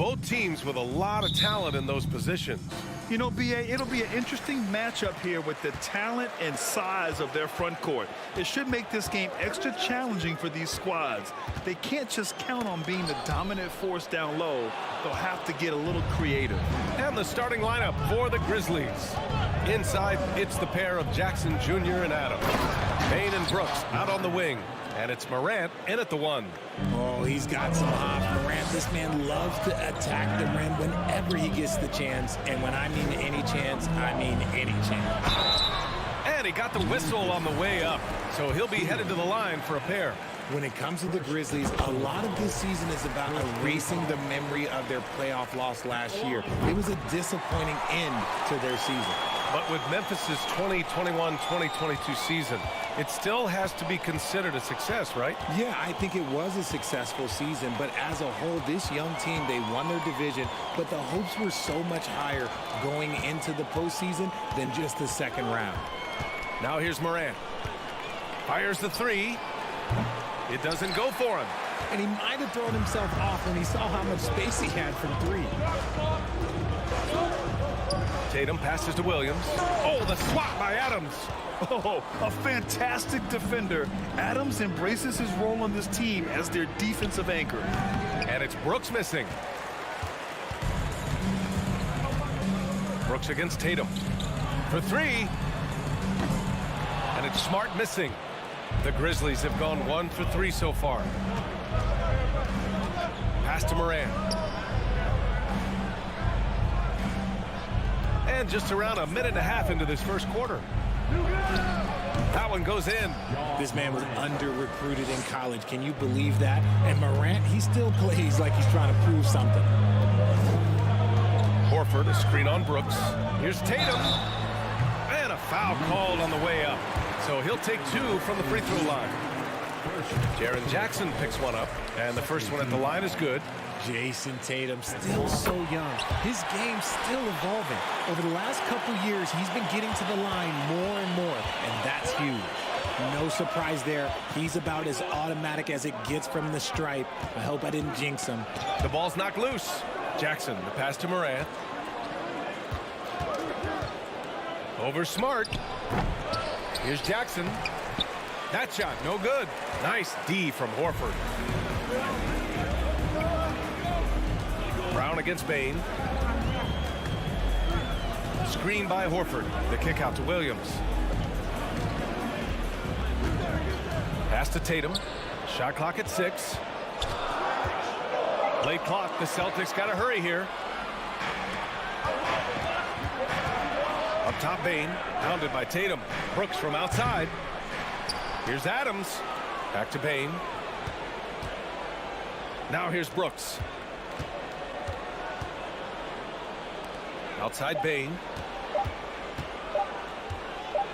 Both teams with a lot of talent in those positions. You know, B.A., it'll be an interesting matchup here with the talent and size of their front court. It should make this game extra challenging for these squads. They can't just count on being the dominant force down low. They'll have to get a little creative. And the starting lineup for the Grizzlies. Inside, it's the pair of Jackson Jr. and Adams. Payne and Brooks out on the wing. And it's Morant in at the 1. Oh, he's got some hop. Morant, this man loves to attack the rim whenever he gets the chance. And when I mean any chance, I mean any chance. And he got the whistle on the way up. So he'll be headed to the line for a pair. When it comes to the Grizzlies, a lot of this season is about erasing the memory of their playoff loss last year. It was a disappointing end to their season. But with Memphis's 2021-2022 season, it still has to be considered a success, right? Yeah, I think it was a successful season, but as a whole, this young team, they won their division, but the hopes were so much higher going into the postseason than just the second round. Now here's Morant. Fires the 3. It doesn't go for him. And he might have thrown himself off when he saw how much space he had from 3. Tatum passes to Williams. Oh, the swat by Adams. Oh, a fantastic defender. Adams embraces his role on this team as their defensive anchor. And it's Brooks missing. Brooks against Tatum. For 3. And it's Smart missing. The Grizzlies have gone 1 for 3 so far. Pass to Morant. And just around a minute and a half into this first quarter. That one goes in. This man was under-recruited in college. Can you believe that? And Morant, he still plays like he's trying to prove something. Horford, a screen on Brooks. Here's Tatum. And a foul called on the way up. So he'll take 2 from the free throw line. Jaren Jackson picks one up. And the first one at the line is good. Jason Tatum, still so young. His game's still evolving. Over the last couple years, he's been getting to the line more and more, and that's huge. No surprise there. He's about as automatic as it gets from the stripe. I hope I didn't jinx him. The ball's knocked loose. Jackson, the pass to Morant. Over Smart. Here's Jackson. That shot, no good. Nice D from Horford. Brown against Payne. Screen by Horford. The kick out to Williams. Pass to Tatum. Shot clock at 6. Late clock. The Celtics got to hurry here. Up top, Payne. Pounded by Tatum. Brooks from outside. Here's Adams. Back to Payne. Now here's Brooks. Outside Payne.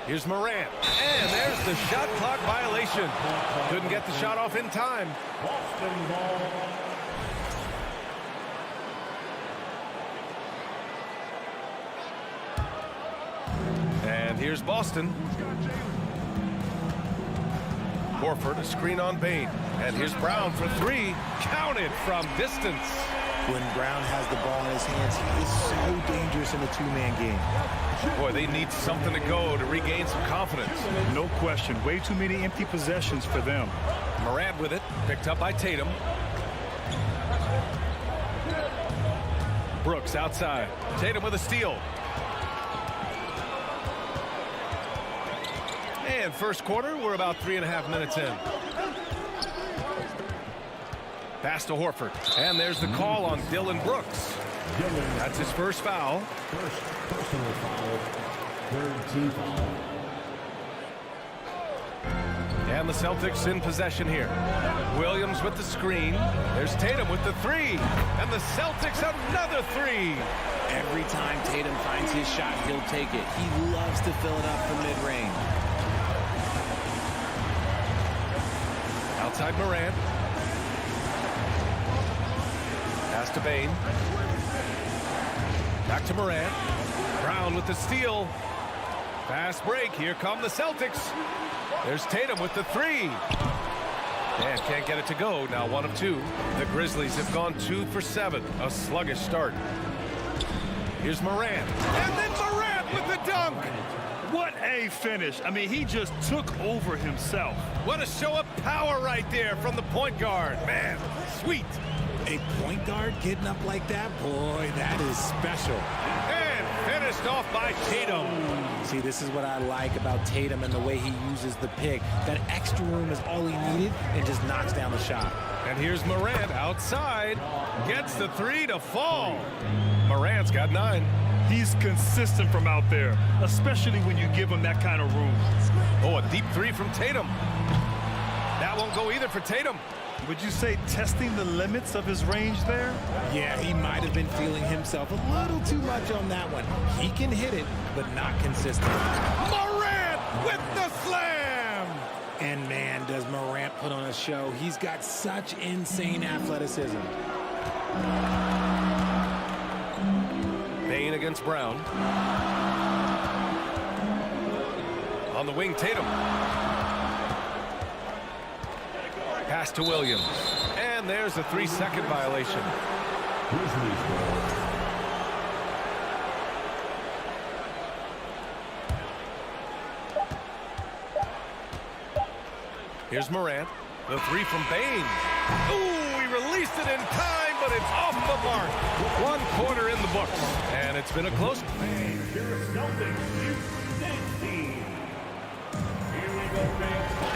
Here's Morant. And there's the shot clock violation. Couldn't get the shot off in time. And here's Boston. Horford, a screen on Payne. And here's Brown for 3. Counted from distance. When Brown has the ball in his hands, he is so dangerous in a two-man game. Boy, they need something to go to regain some confidence. No question. Way too many empty possessions for them. Morant with it. Picked up by Tatum. Brooks outside. Tatum with a steal. And first quarter, we're about 3.5 minutes in. Pass to Horford. And there's the call on Dylan Brooks. That's his first foul. First personal foul. Third team foul. And the Celtics in possession here. Williams with the screen. There's Tatum with the 3. And the Celtics another 3. Every time Tatum finds his shot, he'll take it. He loves to fill it up from mid-range. Outside Morant. Pass to Payne. Back to Morant. Brown with the steal. Fast break. Here come the Celtics. There's Tatum with the 3. And can't get it to go. Now 1 of 2. The Grizzlies have gone 2 for 7. A sluggish start. Here's Morant. And then Morant with the dunk. What a finish. I mean, he just took over himself. What a show of power right there from the point guard. Man, sweet. A point guard getting up like that, boy, that is special. And finished off by Tatum. See, this is what I like about Tatum and the way he uses the pick. That extra room is all he needed and just knocks down the shot. And here's Morant outside. Gets the 3 to fall. Morant's got 9. He's consistent from out there, especially when you give him that kind of room. Oh, a deep 3 from Tatum. That won't go either for Tatum. Would you say testing the limits of his range there? Yeah, he might have been feeling himself a little too much on that one. He can hit it, but not consistent. Morant with the slam! And man, does Morant put on a show. He's got such insane athleticism. Bain against Brown. On the wing, Tatum. Pass to Williams. And there's a 3-second violation. Grizzlies ball. Here's Morant. The 3 from Bain. Ooh, he released it in time, but it's off the mark. 1 quarter in the books. And it's been a close one.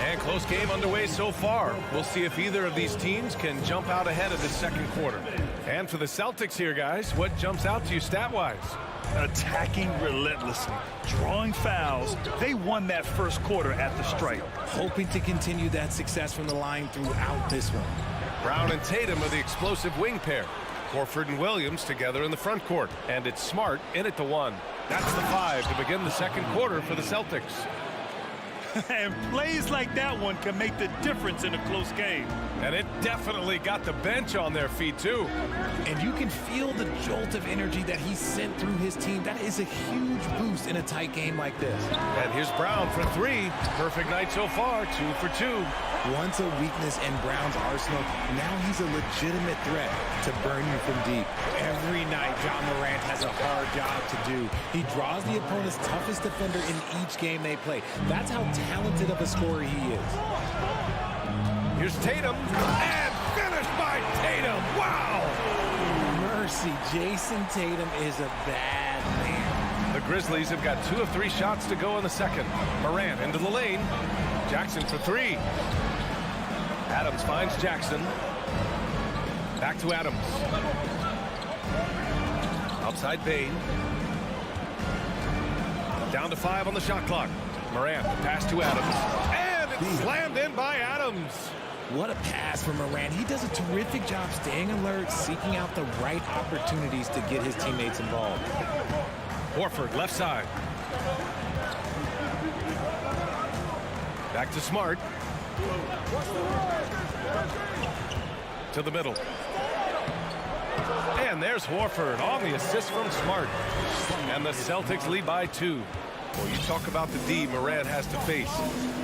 And close game underway so far. We'll see if either of these teams can jump out ahead of the second quarter. And for the Celtics here, guys, what jumps out to you stat-wise? Attacking relentlessly, drawing fouls. They won that first quarter at the stripe. Hoping to continue that success from the line throughout this one. Brown and Tatum are the explosive wing pair. Horford and Williams together in the front court. And it's Smart in at the 1. That's the 5 to begin the second quarter for the Celtics. And plays like that one can make the difference in a close game. And it definitely got the bench on their feet, too. And you can feel the jolt of energy that he sent through his team. That is a huge boost in a tight game like this. And here's Brown for 3. Perfect night so far, 2 for 2. Once a weakness in Brown's arsenal, now he's a legitimate threat to burn you from deep. Every night, John Morant has a hard job to do. He draws the opponent's toughest defender in each game they play. That's how talented of a scorer he is. Here's Tatum, and finished by Tatum. Wow! Mercy, Jason Tatum is a bad man. The Grizzlies have got 2 of 3 shots to go in the second. Morant into the lane. Jackson for 3. Adams finds Jackson. Back to Adams. Outside Bain. Down to 5 on the shot clock. Morant, pass to Adams. And it's slammed in by Adams. What a pass from Morant. He does a terrific job staying alert, seeking out the right opportunities to get his teammates involved. Horford, left side. Back to Smart. To the middle. And there's Horford on the assist from Smart. And the Celtics lead by 2. Well, you talk about the D Morant has to face,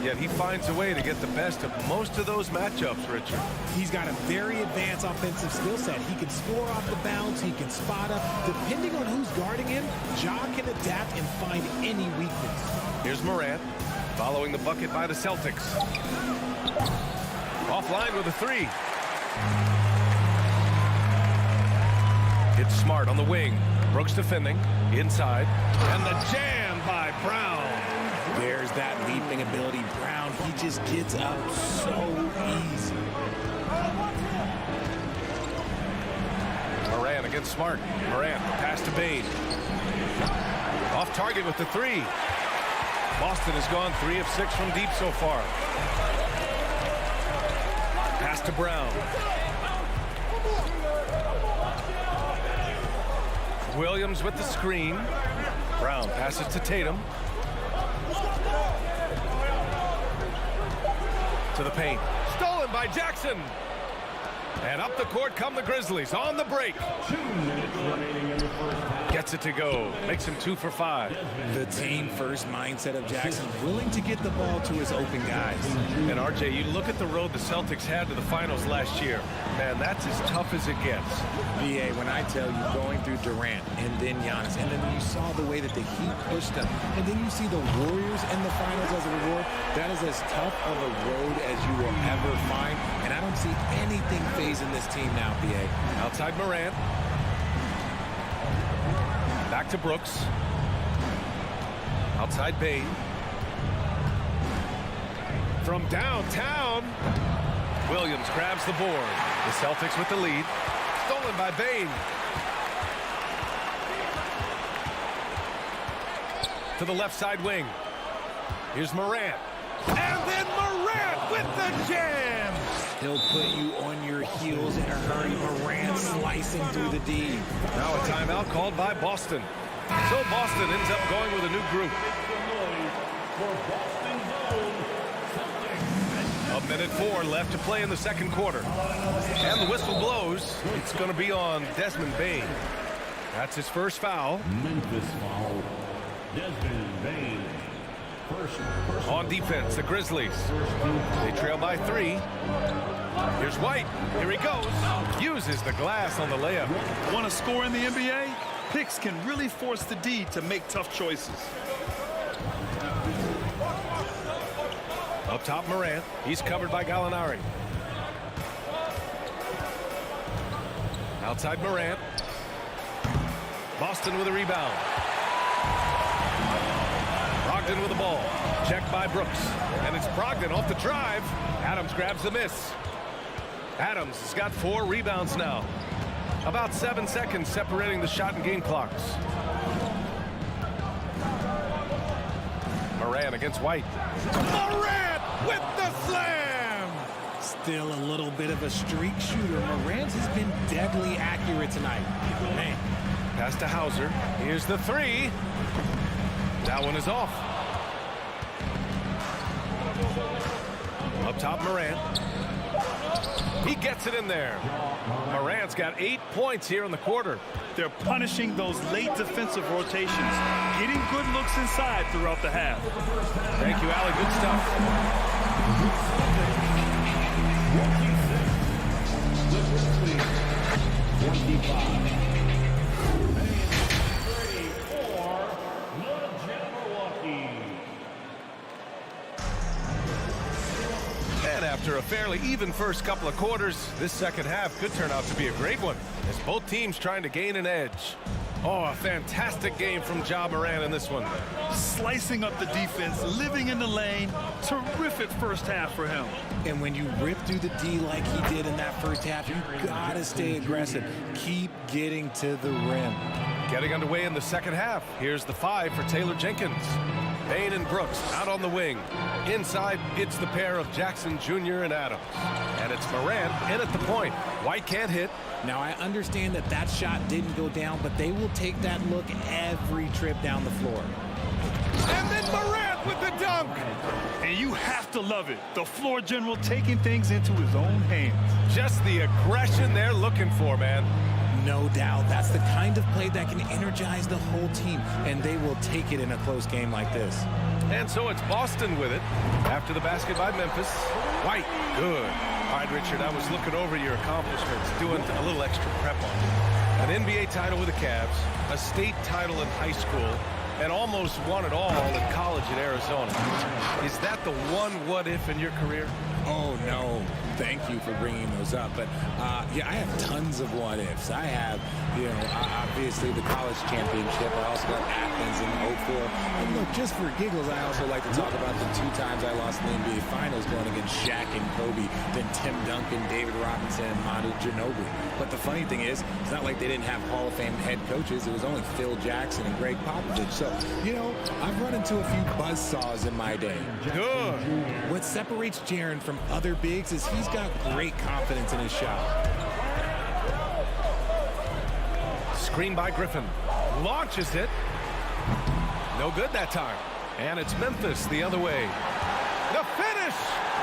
yet he finds a way to get the best of most of those matchups, Richard. He's got a very advanced offensive skill set. He can score off the bounce. He can spot up. Depending on who's guarding him, Ja can adapt and find any weakness. Here's Morant, following the bucket by the Celtics. Offline with a 3. It's Smart on the wing. Brooks defending. Inside. And the jam by Brown. There's that leaping ability. Brown, he just gets up so easy. Morant against Smart. Morant, pass to Bain. Off target with the 3. Boston has gone 3 of 6 from deep so far. Pass to Brown. Williams with the screen. Brown passes to Tatum. To the paint. Stolen by Jackson. And up the court come the Grizzlies on the break. 2 minutes remaining in the first half. Gets Gets it to go. Makes him 2 for 5. The team-first mindset of Jackson, willing to get the ball to his open guys. And RJ, you look at the road the Celtics had to the finals last year. Man, that's as tough as it gets. VA, when I tell you, going through Durant and then Giannis, and then you saw the way that the Heat pushed them, and then you see the Warriors in the finals as a reward, that is as tough of a road as you will ever find, and I don't see anything phasing this team now, VA. Outside Morant. Back to Brooks. Outside Bane. From downtown, Williams grabs the board. The Celtics with the lead. Stolen by Bane. To the left side wing. Here's Morant. And then Morant with the jam. He'll put you on your heels in a hurry. Morant slicing through the D. Now a timeout called by Boston. So Boston ends up going with a new group. A minute 4 left to play in the second quarter. And the whistle blows. It's going to be on Desmond Bane. That's his first foul. Memphis foul. Desmond Bane. On defense, the Grizzlies. They trail by 3. Here's White. Here he goes. Uses the glass on the layup. Want to score in the NBA? Picks can really force the D to make tough choices. Up top, Morant. He's covered by Gallinari. Outside Morant. Boston with a rebound. Brogdon with the ball. Checked by Brooks. And it's Brogdon off the drive. Adams grabs the miss. Adams has got 4 rebounds now. About 7 seconds separating the shot and game clocks. Morant against White. Morant with the slam! Still a little bit of a streak shooter. Morant has been deadly accurate tonight. Man. Pass to Hauser. Here's the 3. That one is off. Up top, Morant. He gets it in there. Morant's got 8 points here in the quarter. They're punishing those late defensive rotations, getting good looks inside throughout the half. Thank you, Allie. Good stuff. 25. And after a fairly even first couple of quarters, this second half could turn out to be a great one, as both teams trying to gain an edge. Oh, a fantastic game from Ja Morant in this one. Slicing up the defense, living in the lane. Terrific first half for him. And when you rip through the D like he did in that first half, you gotta stay aggressive. Keep getting to the rim. Getting underway in the second half. Here's the 5 for Taylor Jenkins. Bane and Brooks out on the wing. Inside, it's the pair of Jackson Jr. and Adams. And it's Morant in at the point. White can't hit. Now, I understand that that shot didn't go down, but they will take that look every trip down the floor. And then Morant with the dunk. And you have to love it. The floor general taking things into his own hands. Just the aggression they're looking for, man. No doubt. That's the kind of play that can energize the whole team, and they will take it in a close game like this. And so it's Boston with it after the basket by Memphis. White, good. All right, Richard, I was looking over your accomplishments, doing a little extra prep on you. An NBA title with the Cavs, a state title in high school, and almost won it all in college at Arizona. Is that the one what-if in your career? Oh, no. Thank you for bringing those up. But, yeah, I have tons of what-ifs. I have, obviously the college championship. I also got Athens in 04. And look, just for giggles, I also like to talk about the 2 times I lost in the NBA Finals going against Shaq and Kobe, then Tim Duncan, David Robinson, and Manu Ginobili. But the funny thing is, it's not like they didn't have Hall of Fame head coaches. It was only Phil Jackson and Greg Popovich. So, I've run into a few buzzsaws in my day. Good. What separates Jaren from other bigs is he's got great confidence in his shot. Screen by Griffin. Launches it. No good that time. And it's Memphis the other way. The finish!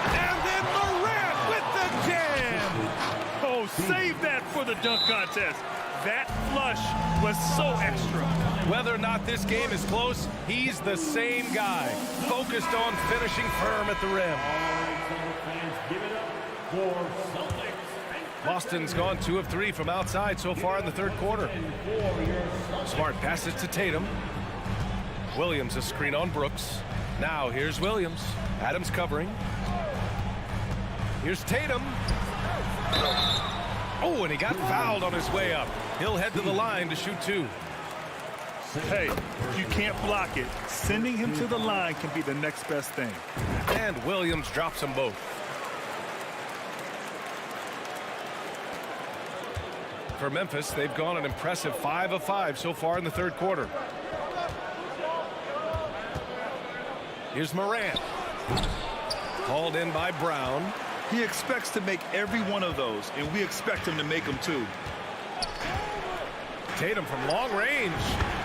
And then Morant with the jam! Oh, save that for the dunk contest. That flush was so extra. Whether or not this game is close, he's the same guy, focused on finishing firm at the rim. Give it up for Celtics. Boston's gone 2 of 3 from outside so far in the third quarter. Smart passes to Tatum. Williams a screen on Brooks. Now here's Williams. Adams covering. Here's Tatum. Oh, and he got fouled on his way up. He'll head to the line to shoot 2. Hey, if you can't block it, sending him to the line can be the next best thing. And Williams drops them both. For Memphis, they've gone an impressive 5 of 5 so far in the third quarter. Here's Morant. Called in by Brown. He expects to make every one of those, and we expect him to make them too. Tatum from long range,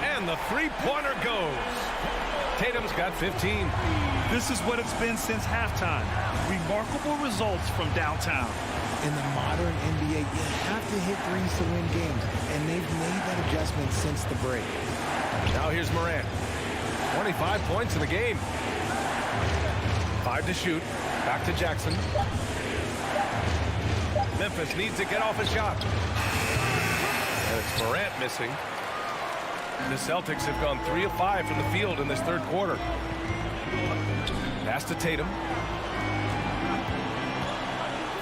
and the three-pointer goes. Tatum's got 15. This is what it's been since halftime. Remarkable results from downtown. In the modern NBA, you have to hit threes to win games, and they've made that adjustment since the break. Now here's Morant. 25 points in the game. 5 to shoot. Back to Jackson. Memphis needs to get off a shot. And it's Morant missing. The Celtics have gone 3 of 5 from the field in this third quarter. Pass to Tatum.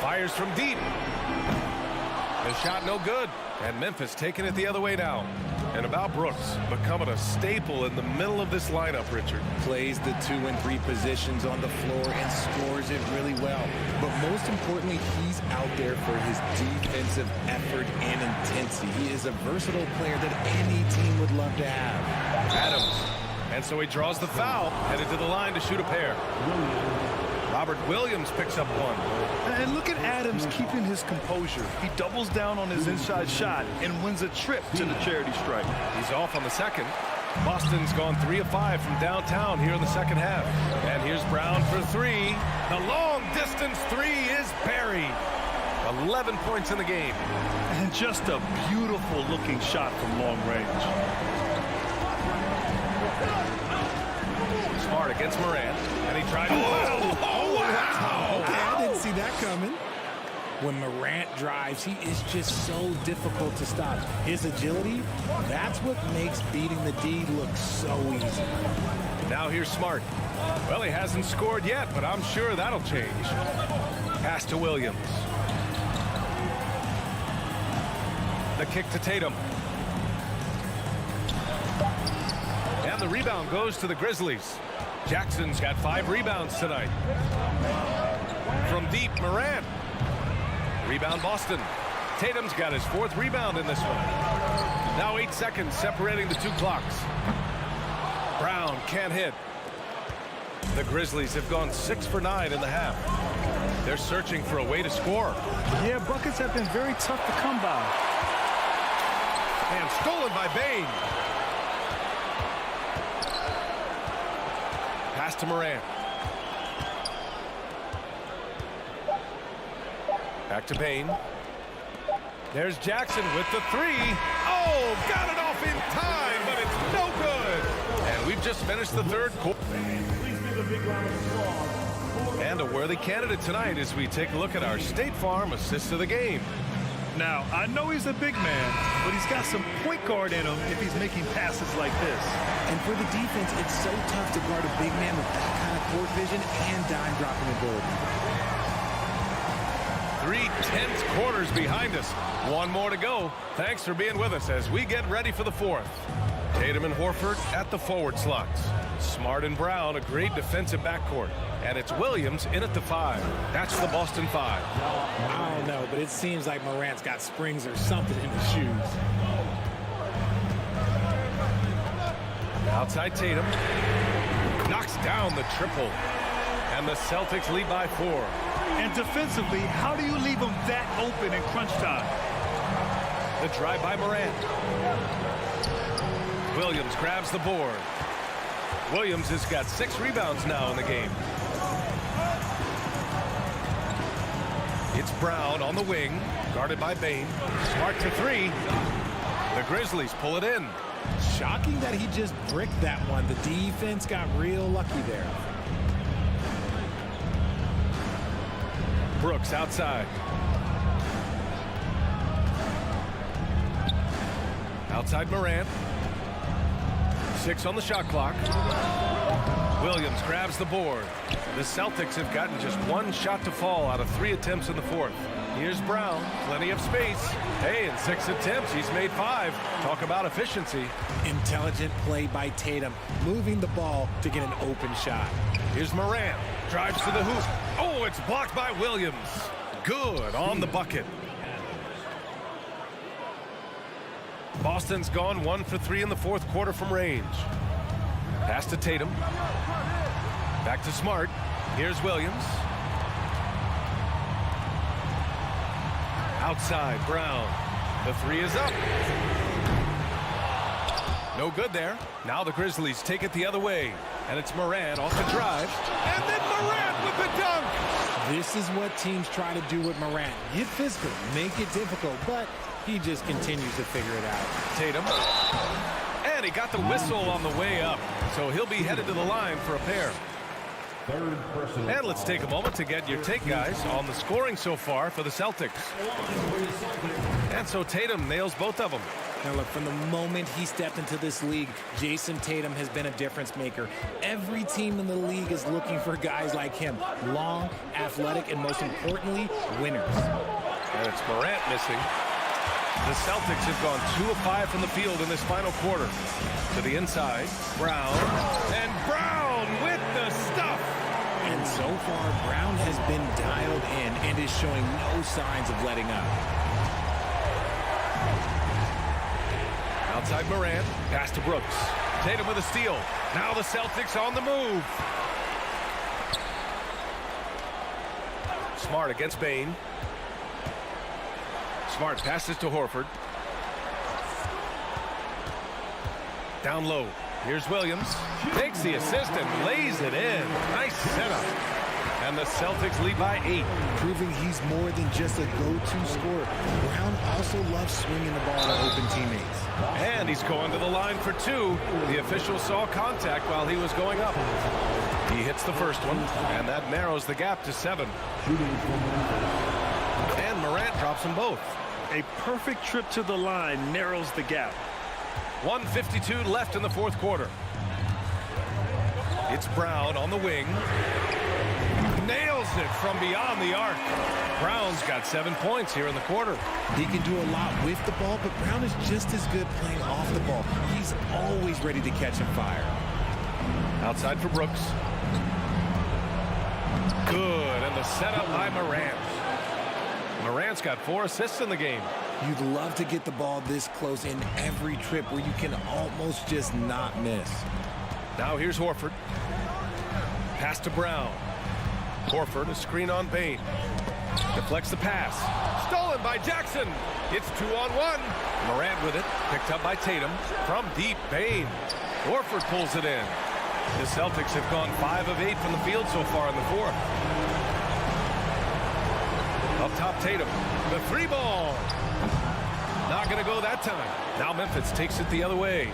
Fires from deep. The shot no good. And Memphis taking it the other way now. And about Brooks, becoming a staple in the middle of this lineup, Richard. Plays the 2 and 3 positions on the floor and scores it really well. But most importantly, he's out there for his defensive effort and intensity. He is a versatile player that any team would love to have. Adams. And so he draws the foul, headed to the line to shoot a pair. Robert Williams picks up 1. And look at Adams keeping his composure. He doubles down on his inside shot and wins a trip to the charity stripe. He's off on the second. Boston's gone 3 of 5 from downtown here in the second half. And here's Brown for 3. The long distance 3 is buried. 11 points in the game. And just a beautiful looking shot from long range. Smart against Morant. And he tried to... Oh, wow! Okay, I didn't see that coming. When Morant drives, he is just so difficult to stop. His agility, that's what makes beating the D look so easy. Now here's Smart. Well, he hasn't scored yet, but I'm sure that'll change. Pass to Williams. The kick to Tatum. And the rebound goes to the Grizzlies. Jackson's got 5 rebounds tonight. From deep, Morant. Rebound Boston. Tatum's got his 4th rebound in this one. Now 8 seconds separating the 2 clocks. Brown can't hit. The Grizzlies have gone 6 for 9 in the half. They're searching for a way to score. Yeah, buckets have been very tough to come by. And stolen by Bane. Pass to Morant. Back to Bane. There's Jackson with the 3. Oh, got it off in time, but it's no good. And we've just finished the third quarter. And a worthy candidate tonight as we take a look at our State Farm assist of the game. Now, I know he's a big man, but he's got some point guard in him if he's making passes like this. And for the defense, it's so tough to guard a big man with that kind of court vision and dime dropping ability. 3 tense quarters behind us. 1 more to go. Thanks for being with us as we get ready for the 4th. Tatum and Horford at the forward slots. Smart and Brown, a great defensive backcourt. And it's Williams in at the 5. That's the Boston 5. I don't know, but it seems like Morant's got springs or something in his shoes. Outside Tatum. Knocks down the triple. And the Celtics lead by 4. And defensively, how do you leave them that open in crunch time? The drive by Morant. Williams grabs the board. Williams has got 6 rebounds now in the game. It's Brown on the wing, guarded by Bane. Smart to 3. The Grizzlies pull it in. Shocking that he just bricked that one. The defense got real lucky there. Brooks outside. Outside Morant. 6 on the shot clock. Williams grabs the board. The Celtics have gotten just 1 shot to fall out of 3 attempts in the 4th. Here's Brown, plenty of space. Hey, in 6 attempts, he's made 5. Talk about efficiency. Intelligent play by Tatum, moving the ball to get an open shot. Here's Morant, drives to the hoop. Oh, it's blocked by Williams. Good on the bucket. Boston's gone 1 for 3 in the 4th quarter from range. Pass to Tatum. Back to Smart. Here's Williams. Outside, Brown. The 3 is up. No good there. Now the Grizzlies take it the other way. And it's Morant off the drive. And then Morant with the dunk. This is what teams try to do with Morant. Get physical, make it difficult, but he just continues to figure it out. Tatum. And he got the whistle on the way up. So he'll be headed to the line for a pair. And let's take a moment to get your take, guys, on the scoring so far for the Celtics. And so Tatum nails both of them. Now look, from the moment he stepped into this league, Jason Tatum has been a difference maker. Every team in the league is looking for guys like him. Long, athletic, and most importantly, winners. And it's Morant missing. The Celtics have gone 2 of 5 from the field in this final quarter. To the inside, Brown. And Brown with the stuff. And so far, Brown has been dialed in and is showing no signs of letting up. Outside Morant, pass to Brooks. Tatum with a steal. Now the Celtics on the move. Smart against Bane. Smart passes to Horford. Down low. Here's Williams. Takes the assist and lays it in. Nice setup. And the Celtics lead by 8. Proving he's more than just a go-to scorer. Brown also loves swinging the ball to open teammates. And he's going to the line for 2. The official saw contact while he was going up. He hits the first one, and that narrows the gap to 7. And Morant drops them both. A perfect trip to the line narrows the gap. 1:52 left in the 4th quarter. It's Brown on the wing. Nails it from beyond the arc. Brown's got 7 points here in the quarter. He can do a lot with the ball, but Brown is just as good playing off the ball. He's always ready to catch and fire. Outside for Brooks. Good, and the setup by Morant. Morant's got 4 assists in the game. You'd love to get the ball this close in every trip where you can almost just not miss. Now here's Horford. Pass to Brown. Horford, a screen on Bane. Deflects the pass. Stolen by Jackson. It's 2-on-1. Morant with it. Picked up by Tatum. From deep, Bane. Horford pulls it in. The Celtics have gone 5 of 8 from the field so far in the 4th. Up top, Tatum. The 3-ball. Not going to go that time. Now Memphis takes it the other way.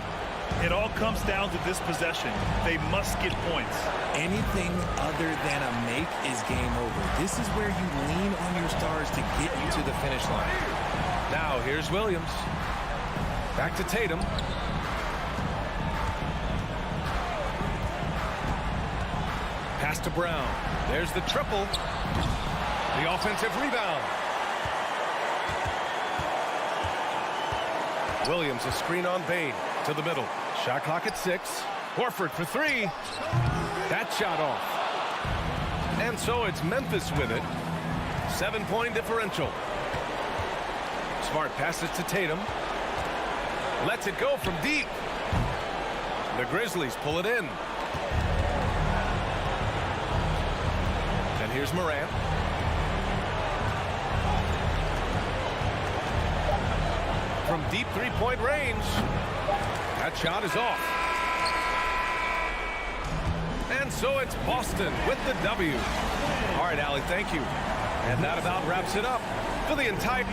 It all comes down to this possession. They must get points. Anything other than a make is game over. This is where you lean on your stars to get you to the finish line. Now here's Williams. Back to Tatum. Pass to Brown. There's the triple. The offensive rebound. Williams, a screen on Bane. To the middle. Shot clock at 6. Horford for 3. That shot off. And so it's Memphis with it. 7-point differential. Smart passes to Tatum. Lets it go from deep. The Grizzlies pull it in. And here's Morant. From deep 3-point range. That shot is off. And so it's Boston with the W. All right, Allie, thank you. And that about wraps it up for the entire...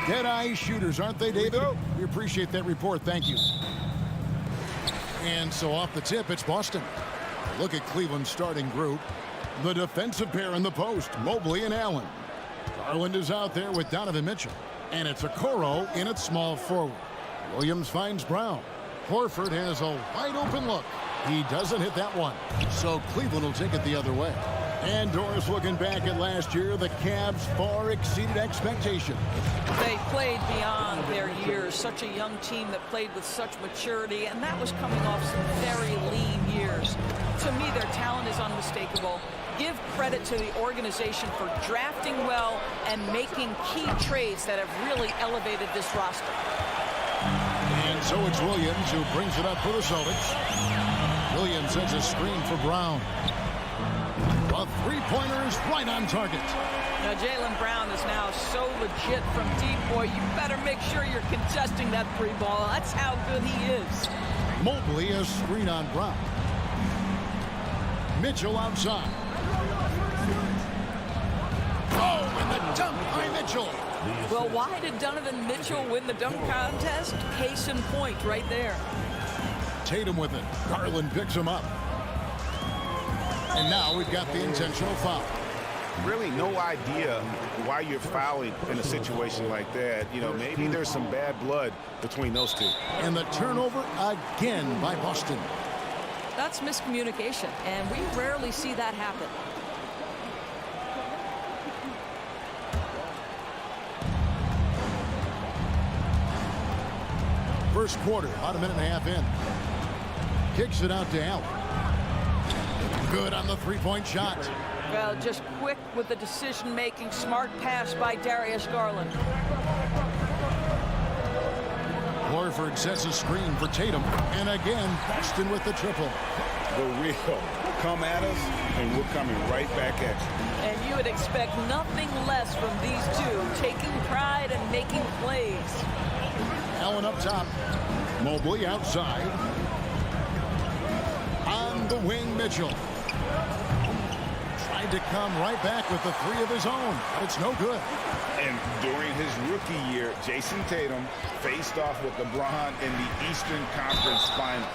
Dead-eye shooters, aren't they, David? We appreciate that report. Thank you. And so off the tip, it's Boston. Look at Cleveland's starting group. The defensive pair in the post, Mobley and Allen. Garland is out there with Donovan Mitchell. And it's Okoro in at small forward. Williams finds Brown. Horford has a wide-open look. He doesn't hit that one. So Cleveland will take it the other way. And Doris, looking back at last year, the Cavs far exceeded expectation. They played beyond their years. Such a young team that played with such maturity, and that was coming off some very lean years. To me, their talent is unmistakable. Give credit to the organization for drafting well and making key trades that have really elevated this roster. And so it's Williams who brings it up for the Celtics. Williams sends a screen for Brown. A three-pointer is right on target. Now, Jaylen Brown is now so legit from deep, boy. You better make sure you're contesting that three ball. That's how good he is. Mobley a screen on Brown. Mitchell outside. Oh, and the dunk by Mitchell. Well, why did Donovan Mitchell win the dunk contest? Case in point right there. Tatum with it. Garland picks him up. And now we've got the intentional foul. Really no idea why you're fouling in a situation like that. You know, maybe there's some bad blood between those two. And the turnover again by Boston. That's miscommunication, and we rarely see that happen. First quarter, about a minute and a half in. Kicks it out to Allen. Good on the three-point shot. Well, just quick with the decision-making, smart pass by Darius Garland. Horford sets a screen for Tatum. And again, Boston with the triple. The real come at us, and we're coming right back at you. And you would expect nothing less from these two, taking pride and making plays. Allen up top. Mobley outside. On the wing, Mitchell. Tried to come right back with the three of his own, but it's no good. And during his rookie year, Jason Tatum faced off with LeBron in the Eastern Conference Final.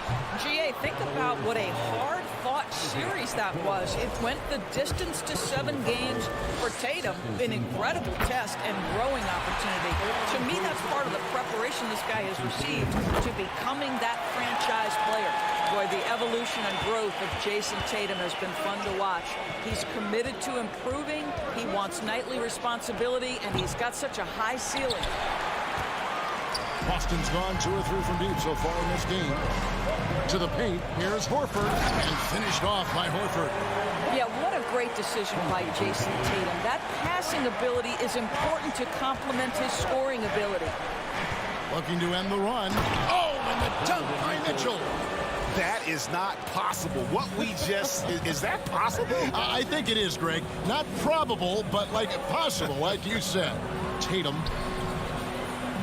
GA, think about what a hard-fought series that was. It went the distance to 7 games for Tatum, an incredible test and growing opportunity. To me, that's part of the preparation this guy has received to becoming that franchise player. Boy, the evolution and growth of Jason Tatum has been fun to watch. He's committed to improving, he wants nightly responsibility, and he's got such a high ceiling. Boston's gone 2 or 3 from deep so far in this game. To the paint, here's Horford, and finished off by Horford. Yeah, what a great decision by Jason Tatum. That passing ability is important to complement his scoring ability. Looking to end the run. Oh, and the dunk by Mitchell. That is not possible. What we just, is that possible? I think it is, Greg. Not probable, but like possible, like you said. Tatum.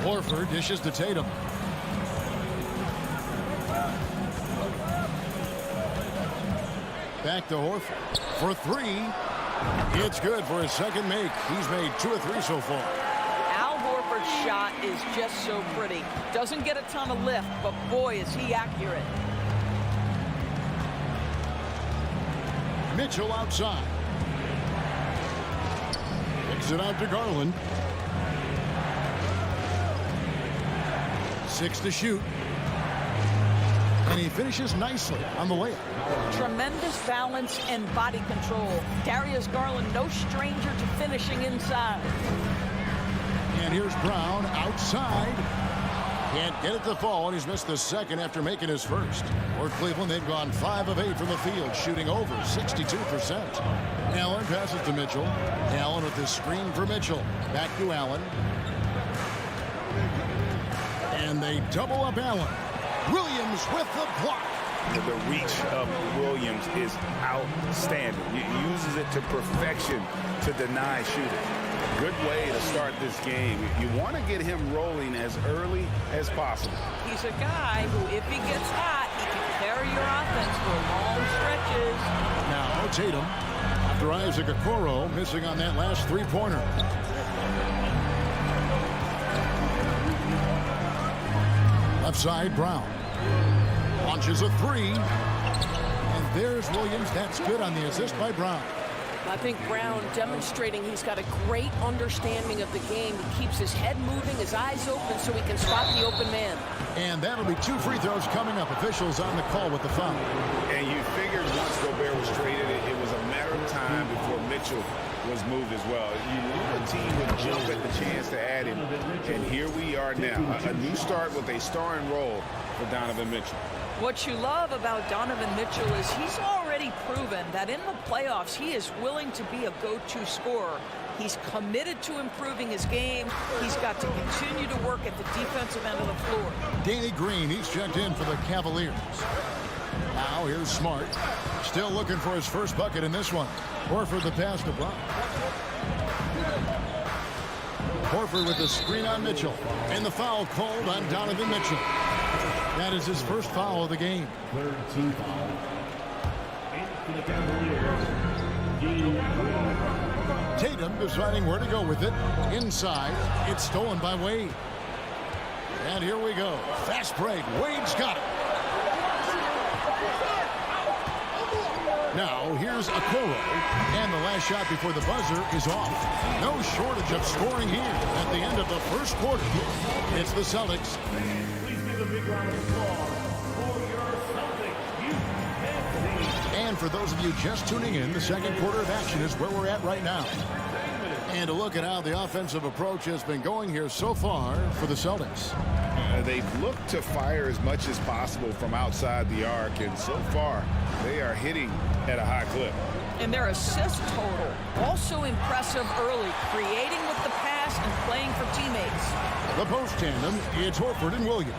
Horford dishes to Tatum. Back to Horford for 3. It's good for his second make. He's made 2 or 3 so far. Al Horford's shot is just so pretty. Doesn't get a ton of lift, but boy, is he accurate. Mitchell outside. Kicks it out to Garland. 6 to shoot. And he finishes nicely on the layup. Tremendous balance and body control. Darius Garland, no stranger to finishing inside. And here's Brown outside. Can't get it to fall, and he's missed the second after making his first. For Cleveland, they've gone 5 of 8 from the field, shooting over 62%. Allen passes to Mitchell. Allen with the screen for Mitchell. Back to Allen. And they double up Allen. Williams with the block. The reach of Williams is outstanding. He uses it to perfection to deny shooting. Good way to start this game. You want to get him rolling as early as possible. He's a guy who, if he gets hot, he can carry your offense for long stretches. Now Tatum, after Isaac Okoro missing on that last three-pointer. Left side, Brown. Launches a three. And there's Williams. That's good on the assist by Brown. I think Brown demonstrating he's got a great understanding of the game. He keeps his head moving, his eyes open so he can spot the open man. And that'll be 2 free throws coming up. Officials on the call with the foul. And you figured once Gobert was traded, it was a matter of time before Mitchell was moved as well. You knew the team would jump at the chance to add him. And here we are now. A new start with a starring role for Donovan Mitchell. What you love about Donovan Mitchell is he's already proven that in the playoffs he is willing to be a go-to scorer. He's committed to improving his game. He's got to continue to work at the defensive end of the floor. Danny Green, he's checked in for the Cavaliers. Now here's Smart. Still looking for his first bucket in this one. Horford the pass to Brown. Horford with the screen on Mitchell. And the foul called on Donovan Mitchell. That is his first foul of the game. Third team foul. And for the Cavaliers, Tatum deciding where to go with it. Inside. It's stolen by Wade. And here we go. Fast break. Wade's got it. Now here's Okoro. And the last shot before the buzzer is off. No shortage of scoring here at the end of the first quarter. It's the Celtics. And for those of you just tuning in, the second quarter of action is where we're at right now. And to look at how the offensive approach has been going here so far for the Celtics. They've looked to fire as much as possible from outside the arc, and so far they are hitting at a high clip. And their assist total also impressive early, creating with the pass and playing for teammates. The post tandem, it's Horford and Williams.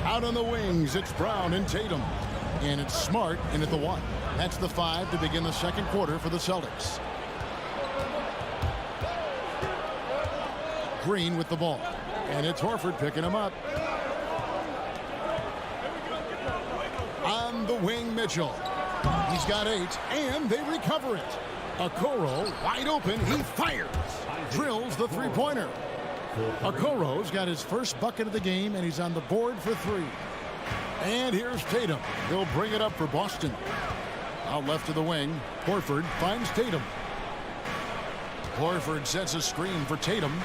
Out on the wings, it's Brown and Tatum. And it's Smart in at the 1. That's the 5 to begin the second quarter for the Celtics. Green with the ball. And it's Horford picking him up. On the wing, Mitchell. He's got 8, and they recover it. Okoro wide open. He fires. Drills the three-pointer. Okoro's got his first bucket of the game, and he's on the board for 3. And here's Tatum. He'll bring it up for Boston. Out left to the wing. Horford finds Tatum. Horford sets a screen for Tatum.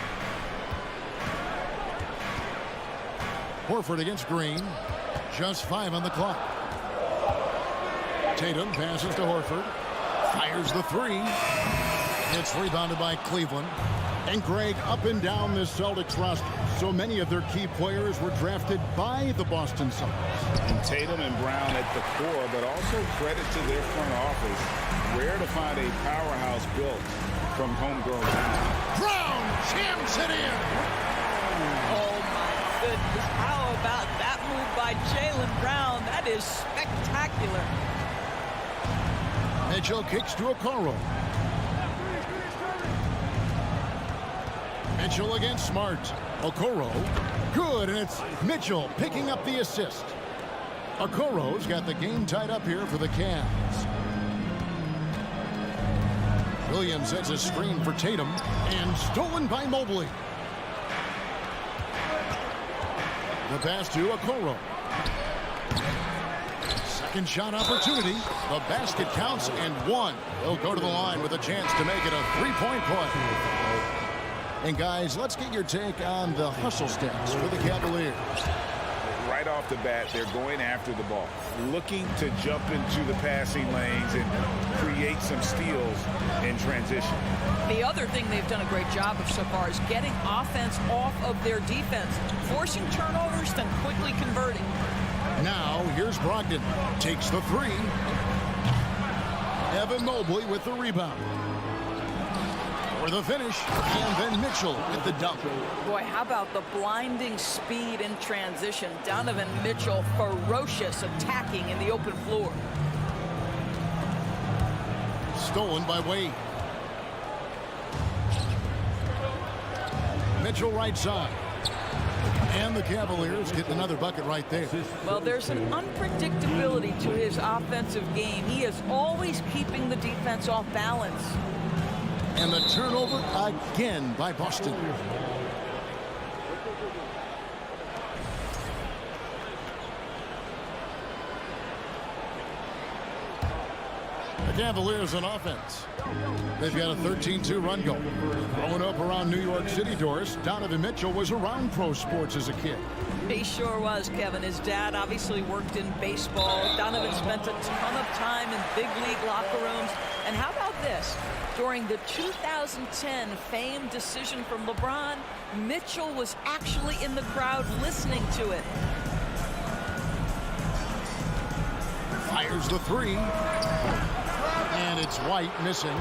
Horford against Green. Just 5 on the clock. Tatum passes to Horford. Fires the 3. It's rebounded by Cleveland. And Greg, up and down this Celtics roster, so many of their key players were drafted by the Boston Celtics. And Tatum and Brown at the core, but also credit to their front office. Rare to find a powerhouse built from homegrown talent. Brown jams it in. Oh, my goodness. How about that move by Jaylen Brown? That is spectacular. Mitchell kicks to Okoro. Mitchell against Smart. Okoro. Good, and it's Mitchell picking up the assist. Okoro's got the game tied up here for the Cavs. Williams sets a screen for Tatum, and stolen by Mobley. The pass to Okoro. Second shot opportunity. The basket counts, and 1. He'll go to the line with a chance to make it a 3-point play. And guys, let's get your take on the hustle stats for the Cavaliers. Right off the bat, they're going after the ball, looking to jump into the passing lanes and create some steals in transition. The other thing they've done a great job of so far is getting offense off of their defense, forcing turnovers, then quickly converting. Now, here's Brogdon. Takes the 3. Evan Mobley with the rebound. For the finish, and then Mitchell with the dunk. Boy, how about the blinding speed in transition? Donovan Mitchell, ferocious attacking in the open floor. Stolen by Wade. Mitchell right side. And the Cavaliers get another bucket right there. Well, there's an unpredictability to his offensive game. He is always keeping the defense off balance. And the turnover again by Boston. The Cavaliers on offense. They've got a 13-2 run goal. Growing up around New York City, Doris, Donovan Mitchell was around pro sports as a kid. He sure was, Kevin. His dad obviously worked in baseball. Donovan spent a ton of time in big league locker rooms. And how about this? During the 2010 famed decision from LeBron, Mitchell was actually in the crowd listening to it. Fires the three. And it's White missing.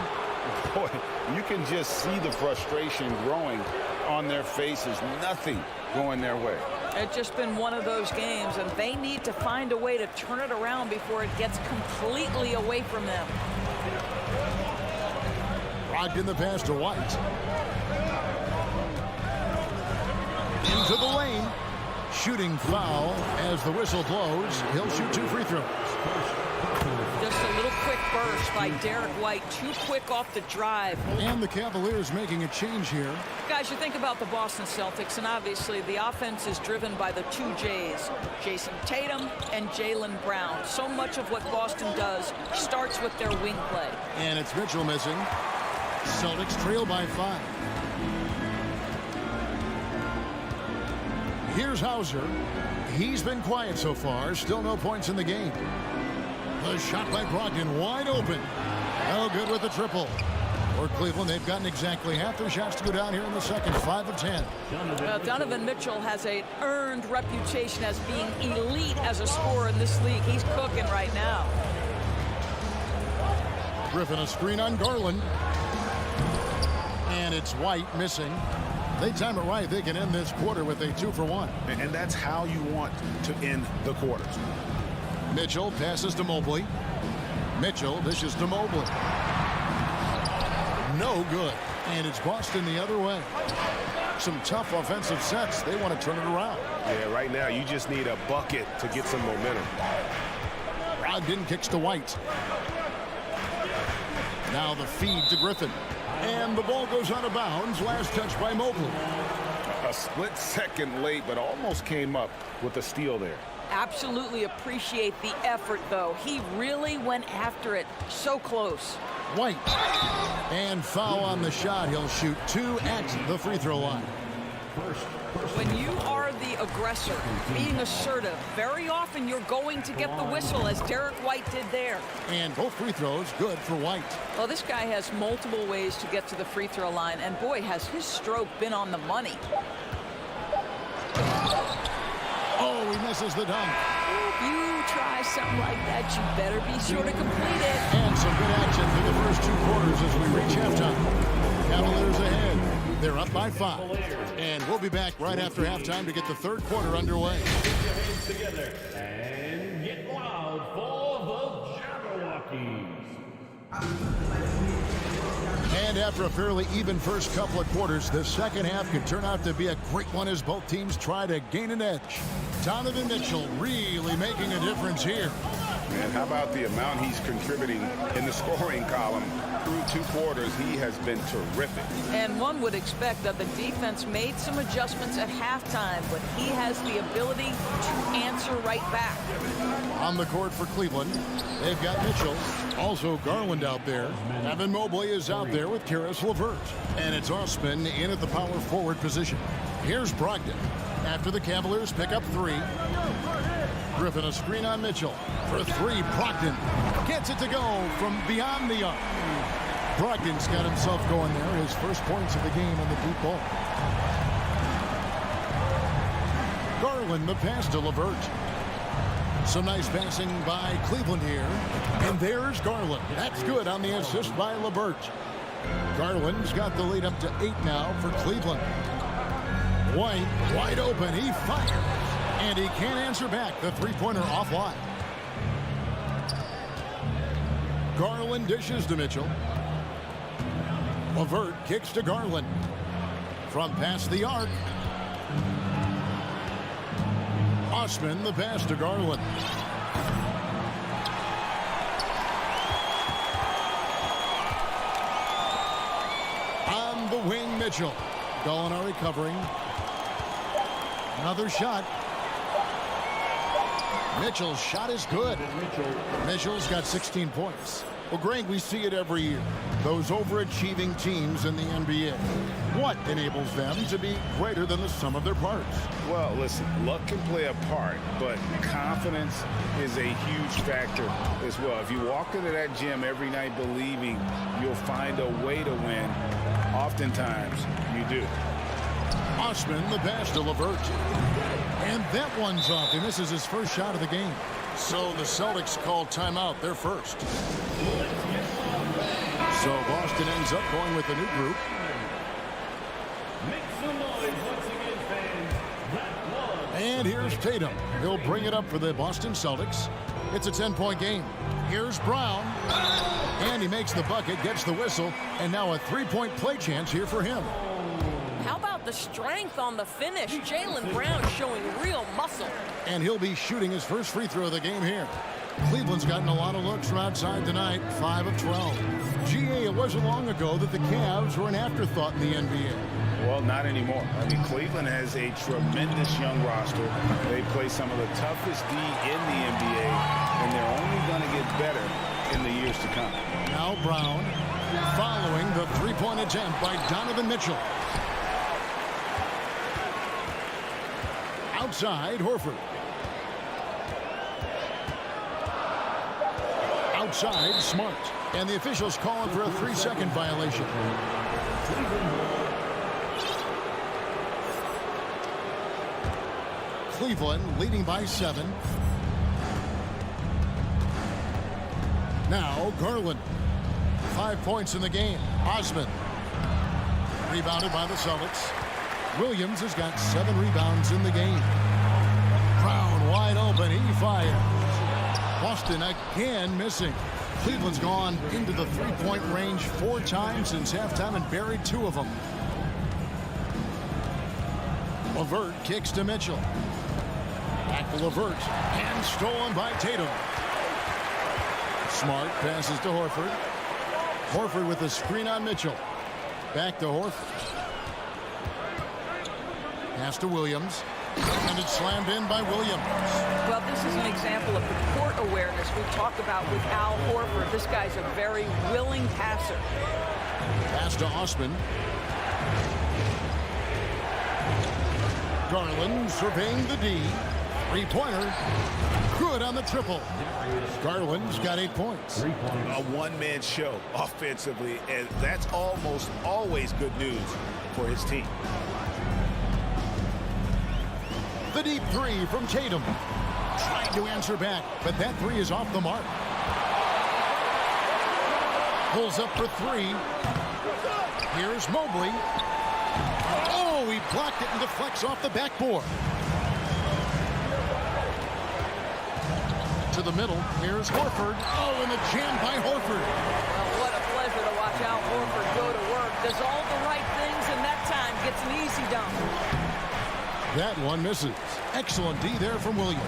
Boy, you can just see the frustration growing on their faces. Nothing going their way. It's just been one of those games, and they need to find a way to turn it around before it gets completely away from them. Brogdon the pass to White. Into the lane. Shooting foul as the whistle blows. He'll shoot 2 free throws. Just a little quick burst by Derek White. Too quick off the drive. And the Cavaliers making a change here. Guys, you think about the Boston Celtics, and obviously the offense is driven by the 2 J's, Jason Tatum and Jaylen Brown. So much of what Boston does starts with their wing play. And it's Mitchell missing. Celtics trail by 5. Here's Hauser. He's been quiet so far. Still no points in the game. The shot by Brogdon wide open. No good with the triple. For Cleveland, they've gotten exactly half their shots to go down here in the second. 5 of 10. Donovan Mitchell has an earned reputation as being elite as a scorer in this league. He's cooking right now. Griffin a screen on Garland. And it's White missing. They time it right. They can end this quarter with a 2-for-1. And that's how you want to end the quarters. Mitchell passes to Mobley. Mitchell dishes to Mobley. No good. And it's Boston the other way. Some tough offensive sets. They want to turn it around. Yeah, right now you just need a bucket to get some momentum. Brogdon kicks to White. Now the feed to Griffin. And the ball goes out of bounds. Last touch by Mobley. A split second late, but almost came up with a steal there. Absolutely appreciate the effort, though. He really went after it. So close. White. And foul on the shot. He'll shoot 2 at the free throw line. When you are the aggressor, being assertive, very often you're going to get the whistle, as Derek White did there. And both free throws good for White. Well, this guy has multiple ways to get to the free throw line, and boy, has his stroke been on the money. Oh, he misses the dunk. If you try something like that, you better be sure to complete it. And some good action through the first 2 quarters as we reach halftime. Cavaliers ahead. They're up by 5. And we'll be back right after halftime to get the 3rd quarter underway. Put your hands together and get loud for the Jabberwockies. And after a fairly even first couple of quarters, the second half could turn out to be a great one as both teams try to gain an edge. Donovan Mitchell really making a difference here. And how about the amount he's contributing in the scoring column? Through 2 quarters, he has been terrific. And one would expect that the defense made some adjustments at halftime, but he has the ability to answer right back. On the court for Cleveland, they've got Mitchell. Also Garland out there. Evan Mobley is out there with Karis LeVert. And it's Osman in at the power forward position. Here's Brogdon. After the Cavaliers pick up 3. Griffin a screen on Mitchell. For 3, Brogdon gets it to go from beyond the arc. Brogdon's got himself going there. His first points of the game on the deep ball. Garland the pass to LeVert. Some nice passing by Cleveland here. And there's Garland. That's good on the assist by LeVert. Garland's got the lead up to 8 now for Cleveland. White wide open. He fires. And he can't answer back. The 3-pointer offline. Garland dishes to Mitchell. LeVert kicks to Garland. From past the arc. Osman the pass to Garland. On the wing, Mitchell. Gallinari covering. Another shot. Mitchell's shot is good. Mitchell's got 16 points. Well, Greg, we see it every year. Those overachieving teams in the NBA. What enables them to be greater than the sum of their parts? Well, listen, luck can play a part, but confidence is a huge factor as well. If you walk into that gym every night believing you'll find a way to win, oftentimes you do. Osman, the pass to LeVert. And that one's off. He misses his first shot of the game. So the Celtics call timeout, their first. So Boston ends up going with a new group. And here's Tatum. He'll bring it up for the Boston Celtics. It's a 10-point game. Here's Brown. And he makes the bucket, gets the whistle, and now a three-point play chance here for him. How about the strength on the finish? Jaylen Brown showing real muscle. And he'll be shooting his first free throw of the game here. Cleveland's gotten a lot of looks from outside tonight, 5 of 12. GA, it wasn't long ago that the Cavs were an afterthought in the NBA. Well, not anymore. I mean, Cleveland has a tremendous young roster. They play some of the toughest D in the NBA, and they're only going to get better in the years to come. Now Brown following the three-point attempt by Donovan Mitchell. Outside, Horford. Outside, Smart. And the officials calling for a 3-second violation. Cleveland leading by 7. Now Garland. 5 points in the game. Osman. Rebounded by the Celtics. Williams has got 7 rebounds in the game. Brown wide open. He fires. Boston again missing. Cleveland's gone into the three-point range 4 times since halftime and buried 2 of them. LeVert kicks to Mitchell. Back to LeVert. And stolen by Tatum. Smart passes to Horford. Horford with a screen on Mitchell. Back to Horford. Pass to Williams. And it's slammed in by Williams. Well, this is an example of the court awareness we talked about with Al Horford. This guy's a very willing passer. Pass to Osman. Garland surveying the D. Three-pointer. Good on the triple. Garland's got 8 points. A one-man show offensively, and that's almost always good news for his team. The deep three from Tatum. Trying to answer back, but that three is off the mark. Pulls up for 3. Here's Mobley. Oh, he blocked it and deflects off the backboard. To the middle. Here's Horford. Oh, and a jam by Horford. Well, what a pleasure to watch Al Horford go to work. Does all the right things, and that time gets an easy dunk. That one misses. Excellent D there from Williams.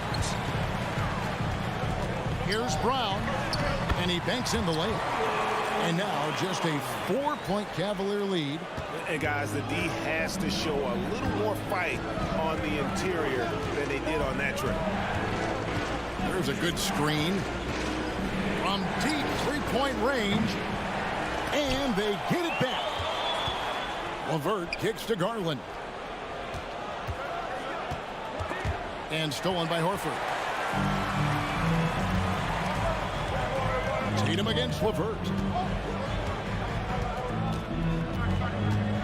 Here's Brown. And he banks in the lane. And now just a 4-point Cavalier lead. And guys, the D has to show a little more fight on the interior than they did on that trip. There's a good screen from deep three-point range, and they get it back. LeVert kicks to Garland. And stolen by Horford. Tatum against LeVert.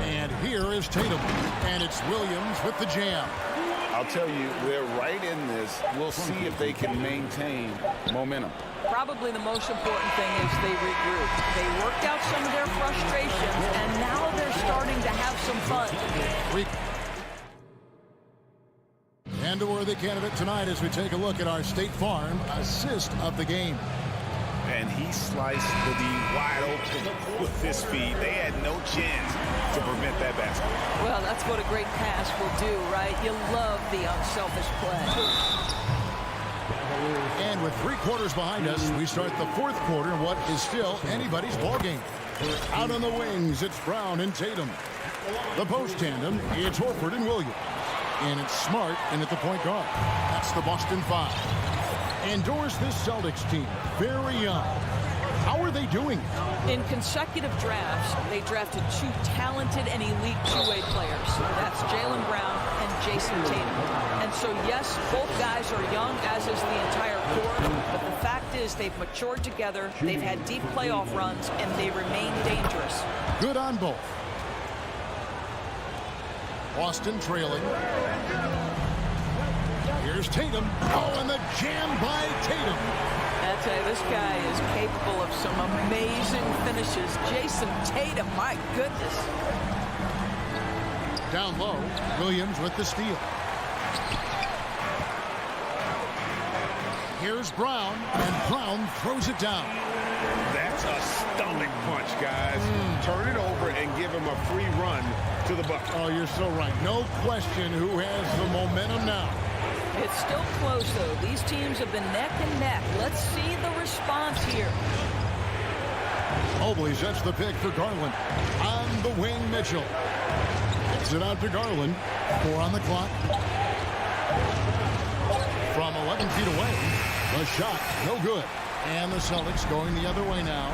And here is Tatum. And it's Williams with the jam. I'll tell you, they're right in this. We'll see if they can maintain momentum. Probably the most important thing is they regrouped. They worked out some of their frustrations, and now they're starting to have some fun. And a worthy candidate tonight as we take a look at our State Farm assist of the game. And he sliced the D wide open with his feet. They had no chance to prevent that basket. Well, that's what a great pass will do, right? You love the unselfish play. And with 3 quarters behind us, we start the 4th quarter in what is still anybody's ballgame. Out on the wings, it's Brown and Tatum. The post tandem, it's Horford and Williams. And it's Smart in at the point guard. That's the Boston 5. Endorse this Celtics team. Very young. How are they doing? In consecutive drafts, they drafted 2 talented and elite two-way players. That's Jaylen Brown and Jason Tatum. And so, yes, both guys are young, as is the entire core. But the fact is they've matured together, they've had deep playoff runs, and they remain dangerous. Good on both. Boston trailing. Here's Tatum. Oh, and the jam by Tatum. I tell you, this guy is capable of some amazing finishes. Jason Tatum, my goodness. Down low, Williams with the steal. Here's Brown, and Brown throws it down. That's a stomach punch, guys. Turn it over and give him a free run to the bucket. Oh, you're so right. No question who has the momentum now. It's still close, though. These teams have been neck and neck. Let's see the response here. Mobley sets the pick for Garland. On the wing, Mitchell. Gets it out to Garland. 4 on the clock. From 11 feet away, the shot, no good. And the Celtics going the other way now.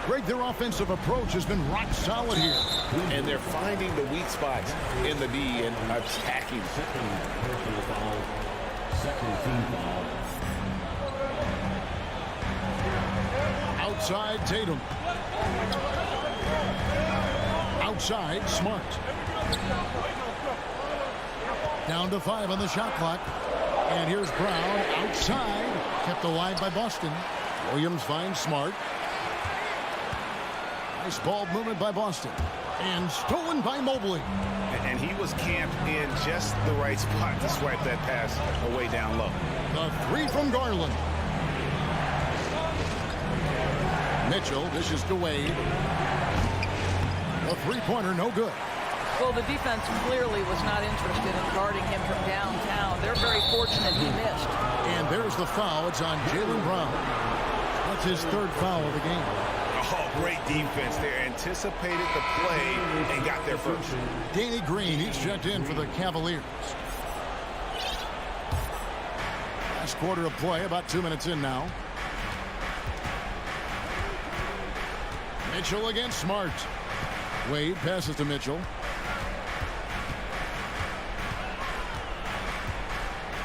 Greg, their offensive approach has been rock solid here. And they're finding the weak spots in the D and attacking. Second team foul. Outside, Tatum. Outside, Smart. Down to 5 on the shot clock. And here's Brown outside. Kept alive by Boston. Williams finds Smart. Nice ball movement by Boston. And stolen by Mobley. And he was camped in just the right spot to swipe that pass away down low. The 3 from Garland. Mitchell dishes to Wade. The three-pointer, no good. Well, the defense clearly was not interested in guarding him from downtown. They're very fortunate he missed. And there's the foul. It's on Jaylen Brown. That's his 3rd foul of the game. Oh, great defense there. Anticipated the play and got there first. Danny Green, he's checked in for the Cavaliers. Last quarter of play, about 2 minutes in now. Mitchell against Smart. Wade passes to Mitchell.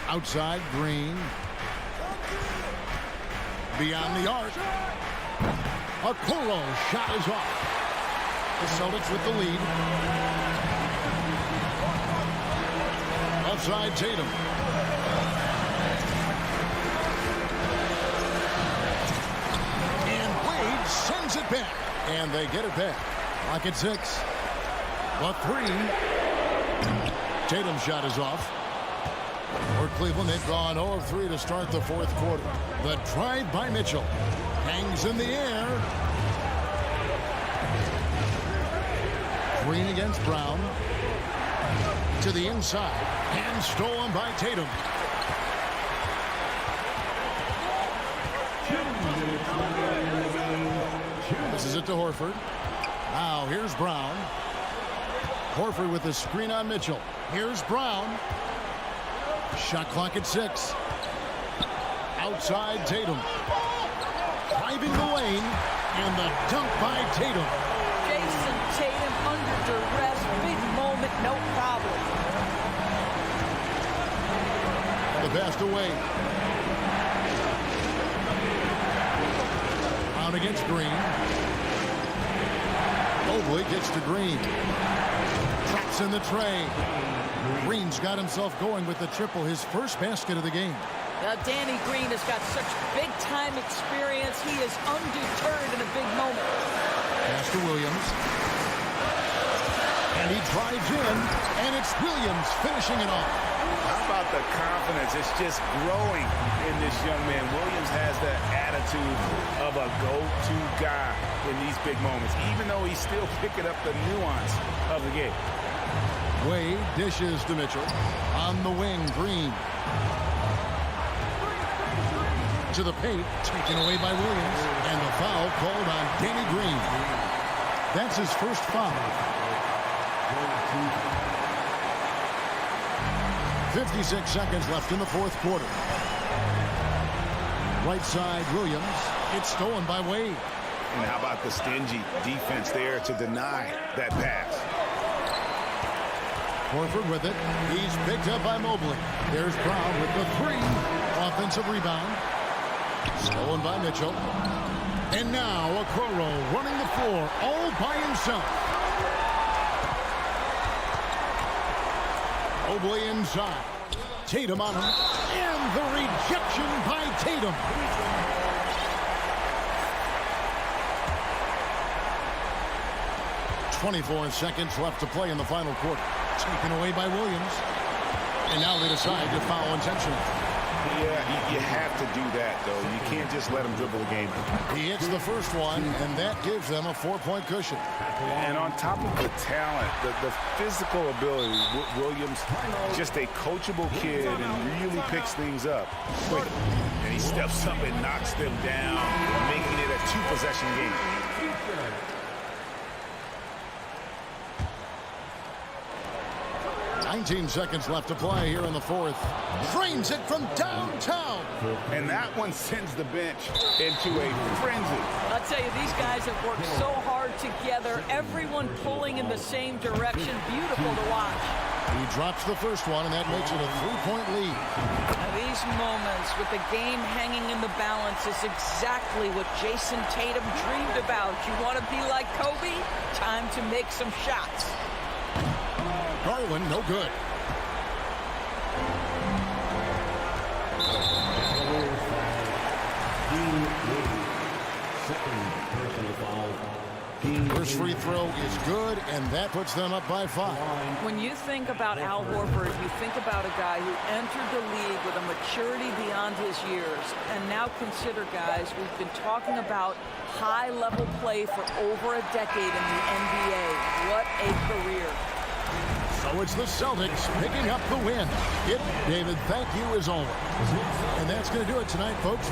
Outside, Green. Beyond the arc. Okoro shot is off. The Celtics with the lead. Outside, Tatum. And Wade sends it back. And they get it back. Clock at 6. The 3. Tatum's shot is off. For Cleveland, they've gone 0 of 3 to start the 4th quarter. The drive by Mitchell. Hangs in the air. Green against Brown. To the inside. And stolen by Tatum. This is it to Horford. Now here's Brown. Horford with the screen on Mitchell. Here's Brown. Shot clock at 6. Outside Tatum. Driving the lane. And the dunk by Tatum. Jason Tatum under duress. Big moment, no problem. The pass away. Brown against Green. Mobley gets to Green. Traps in the tray. Green's got himself going with the triple, his first basket of the game. Danny Green has got such big-time experience. He is undeterred in a big moment. Pass to Williams. And he drives in, and it's Williams finishing it off. How about the confidence? It's just growing in this young man. Williams has the attitude of a go-to guy in these big moments, even though he's still picking up the nuance of the game. Wade dishes to Mitchell. On the wing, Green. To the paint, taken away by Williams. And the foul called on Danny Green. That's his first foul. 56 seconds left in the 4th quarter. Right side, Williams. It's stolen by Wade. And how about the stingy defense there to deny that pass? Horford with it. He's picked up by Mobley. There's Brown with the 3. Offensive rebound. Stolen by Mitchell. And now Okoro running the floor all by himself. Mobley inside. Tatum on him. And the rejection by Tatum. .24 seconds left to play in the final quarter. Taken away by Williams. And now they decide to foul intentionally. Yeah, you have to do that, though. You can't just let him dribble the game. He hits the first one, and that gives them a 4-point cushion. And on top of the talent, the physical ability, Williams, just a coachable kid and really picks things up. And he steps up and knocks them down, making it a 2-possession game. 19 seconds left to play here in the fourth. Drains it from downtown. And that one sends the bench into a frenzy. I'll tell you, these guys have worked so hard together. Everyone pulling in the same direction. Beautiful to watch. He drops the first one, and that makes it a 3-point lead. Now, these moments with the game hanging in the balance is exactly what Jason Tatum dreamed about. You want to be like Kobe? Time to make some shots. Garland, no good. First free throw is good, and that puts them up by 5. When you think about Al Horford, you think about a guy who entered the league with a maturity beyond his years. And now consider, guys, we've been talking about high-level play for over a decade in the NBA. What a career. So it's the Celtics picking up the win. It, David, thank you as always. And that's going to do it tonight, folks.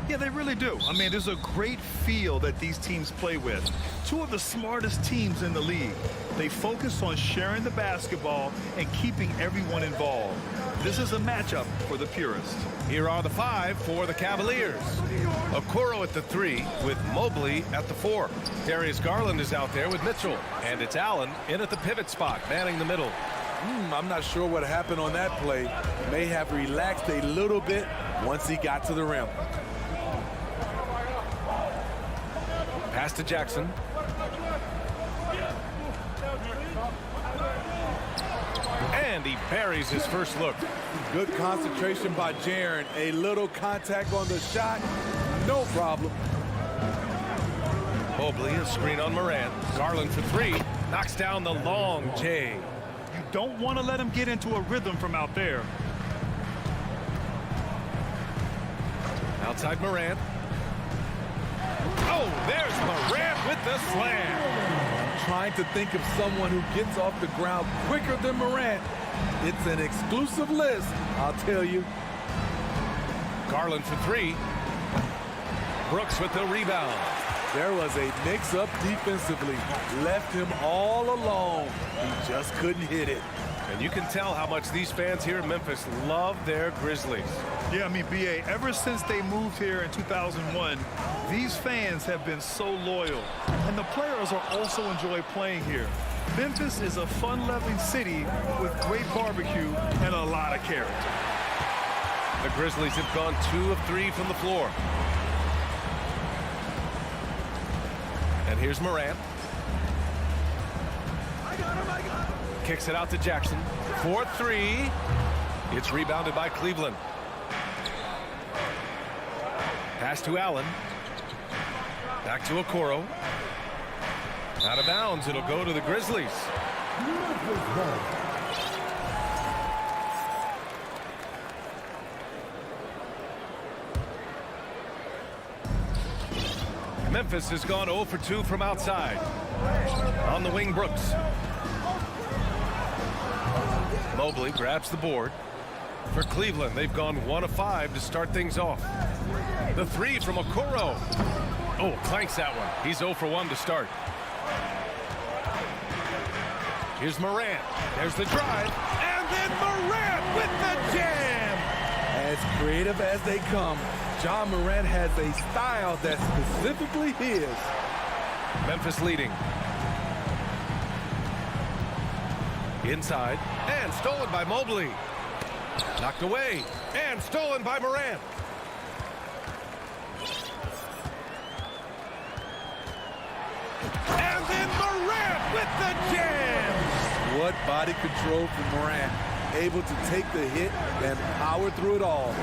Yeah, they really do. I mean, there's a great feel that these teams play with. Two of the smartest teams in the league. They focus on sharing the basketball and keeping everyone involved. This is a matchup for the purists. Here are the 5 for the Cavaliers. Okoro at the 3 with Mobley at the 4. Darius Garland is out there with Mitchell. And it's Allen in at the pivot spot, manning the middle. I'm not sure what happened on that play. May have relaxed a little bit once he got to the rim. Pass to Jackson. And he buries his first look. Good concentration by Jaren. A little contact on the shot. No problem. Mobley, a screen on Morant. Garland for 3. Knocks down the long J. You don't want to let him get into a rhythm from out there. Outside Morant. Oh, there's Morant with the slam. I'm trying to think of someone who gets off the ground quicker than Morant. It's an exclusive list, I'll tell you. Garland for 3. Brooks with the rebound. There was a mix-up defensively. Left him all alone. He just couldn't hit it. And you can tell how much these fans here in Memphis love their Grizzlies. Yeah, I mean, B.A., ever since they moved here in 2001, these fans have been so loyal. And the players are also enjoy playing here. Memphis is a fun-loving city with great barbecue and a lot of character. The Grizzlies have gone 2 of 3 from the floor. And here's Morant. Kicks it out to Jackson. 4-3. It's rebounded by Cleveland. Pass to Allen. Back to Okoro. Out of bounds. It'll go to the Grizzlies. Memphis has gone 0 for 2 from outside. On the wing, Brooks. Mobley grabs the board. For Cleveland, they've gone 1 of 5 to start things off. The 3 from Okoro. Oh, clanks that one. He's 0 for 1 to start. Here's Morant. There's the drive. And then Morant with the jam. As creative as they come, John Morant has a style that's specifically his. Memphis leading. Inside, and stolen by Mobley. Knocked away, and stolen by Morant. And then Morant with the jam! What body control from Morant. Able to take the hit and power through it all.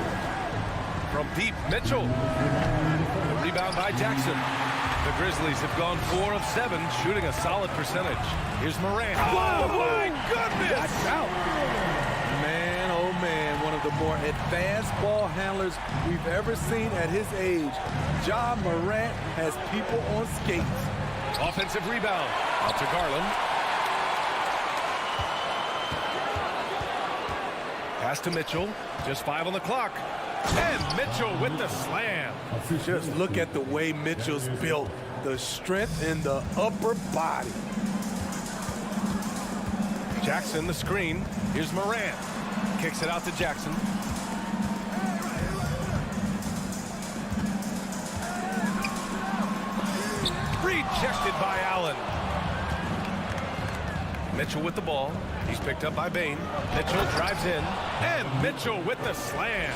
From deep, Mitchell. The rebound by Jackson. The Grizzlies have gone 4 of 7, shooting a solid percentage. Here's Morant. Oh, my goodness! That's out. Man, oh man, one of the more advanced ball handlers we've ever seen at his age. John Morant has people on skates. Offensive rebound. Out to Garland. Pass to Mitchell. Just 5 on the clock. And Mitchell with the slam. Just look at the way Mitchell's built. The strength in the upper body. Jackson, the screen. Here's Morant. Kicks it out to Jackson. Rejected by Allen. Mitchell with the ball. He's picked up by Bain. Mitchell drives in. And Mitchell with the slam.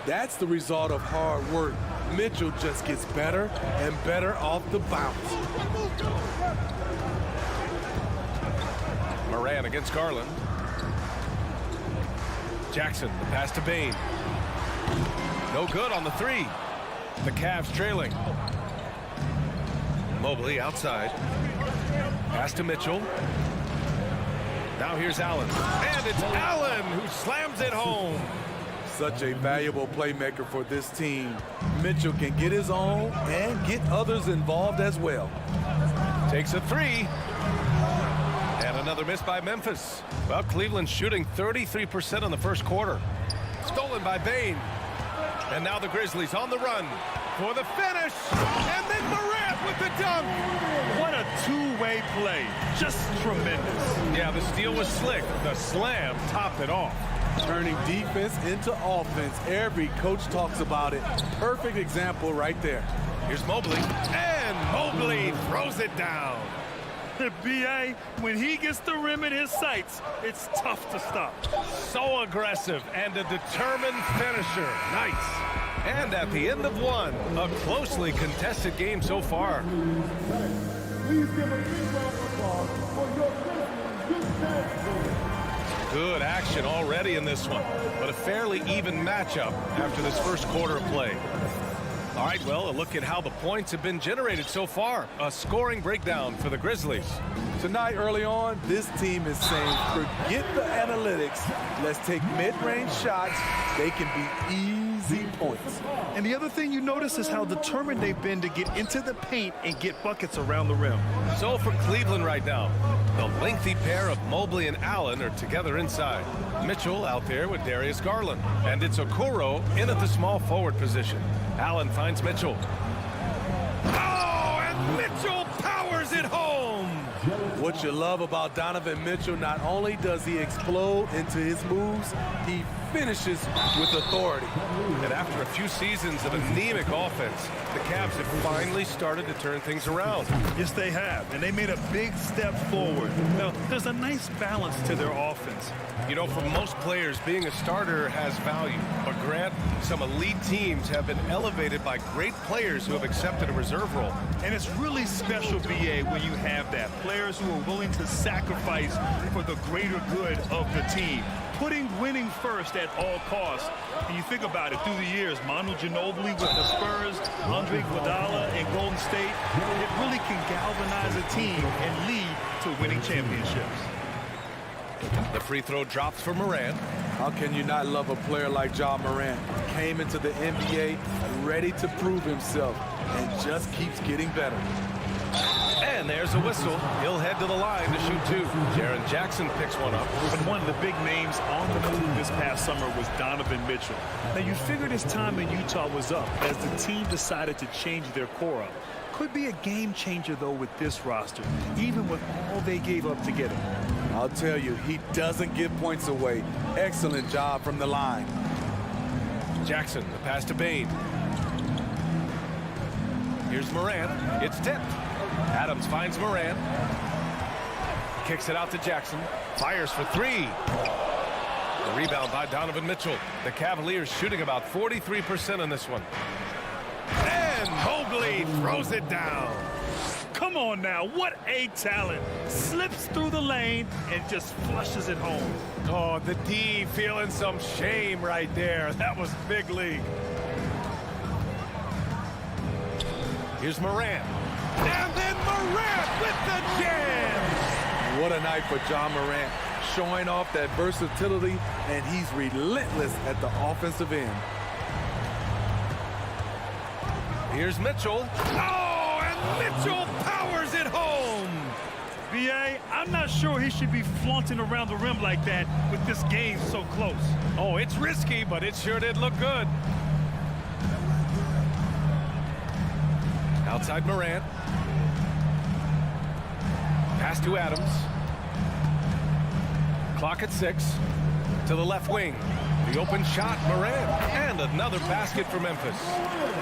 That's the result of hard work. Mitchell just gets better and better off the bounce. Morant against Garland. Jackson, the pass to Bain. No good on the 3. The Cavs trailing. Mobley outside. Pass to Mitchell. Now here's Allen. And it's Allen who slams it home. Such a valuable playmaker for this team. Mitchell can get his own and get others involved as well. Takes a 3. And another miss by Memphis. Well, Cleveland's shooting 33% in the first quarter. Stolen by Bain. And now the Grizzlies on the run. for the finish. And then Morant with the dunk. What a two-way play. Just tremendous. Yeah, the steal was slick. The slam topped it off. Turning defense into offense. Every coach talks about it. Perfect example right there. Here's Mobley. And Mobley throws it down. B.A., when he gets the rim in his sights, it's tough to stop. So aggressive and a determined finisher. Nice. And at the end of one, a closely contested game so far. Please give a big round of applause for your Grizzlies. Good action already in this one, but a fairly even matchup after this first quarter of play. All right, well, a look at how the points have been generated so far. A scoring breakdown for the Grizzlies. Tonight, early on, this team is saying, forget the analytics. Let's take mid-range shots. They can be easy points. And the other thing you notice is how determined they've been to get into the paint and get buckets around the rim. So for Cleveland right now, the lengthy pair of Mobley and Allen are together inside. Mitchell out there with Darius Garland. And it's Okoro in at the small forward position. Allen finds Mitchell. Oh, and Mitchell powers it home. What you love about Donovan Mitchell, not only does he explode into his moves, he finishes with authority. And after a few seasons of anemic offense, the Cavs have finally started to turn things around. Yes, they have, and they made a big step forward. Now, there's a nice balance to their offense. You know, for most players, being a starter has value. But Grant, some elite teams have been elevated by great players who have accepted a reserve role. And it's really special, B.A., when you have that. Players who are willing to sacrifice for the greater good of the team. Putting winning first at all costs. And you think about it, through the years, Manu Ginobili with the Spurs, Andre Iguodala in Golden State, it really can galvanize a team and lead to winning championships. The free throw drops for Morant. How can you not love a player like Ja Morant? Came into the NBA ready to prove himself and just keeps getting better. And there's a whistle. He'll head to the line to shoot two. Jaren Jackson picks one up. But one of the big names on the move this past summer was Donovan Mitchell. Now, you figured his time in Utah was up as the team decided to change their core up. Could be a game changer, though, with this roster, even with all they gave up to get him. I'll tell you, he doesn't give points away. Excellent job from the line. Jackson, the pass to Bane. Here's Morant. It's tipped. Adams finds Morant. Kicks it out to Jackson. Fires for three. The rebound by Donovan Mitchell. The Cavaliers shooting about 43% in this one. And Mobley throws it down. Come on now, what a talent. Slips through the lane and just flushes it home. Oh, the D feeling some shame right there. That was big league. Here's Morant. And then Morant with the jam. What a night for Ja Morant, showing off that versatility, and he's relentless at the offensive end. Here's Mitchell. Oh, and Mitchell powers it home. B.A., I'm not sure he should be flaunting around the rim like that with this game so close. Oh, it's risky, but it sure did look good. Outside Morant. Pass to Adams. Clock at 6. To the left wing. The open shot, Morant. And another basket for Memphis.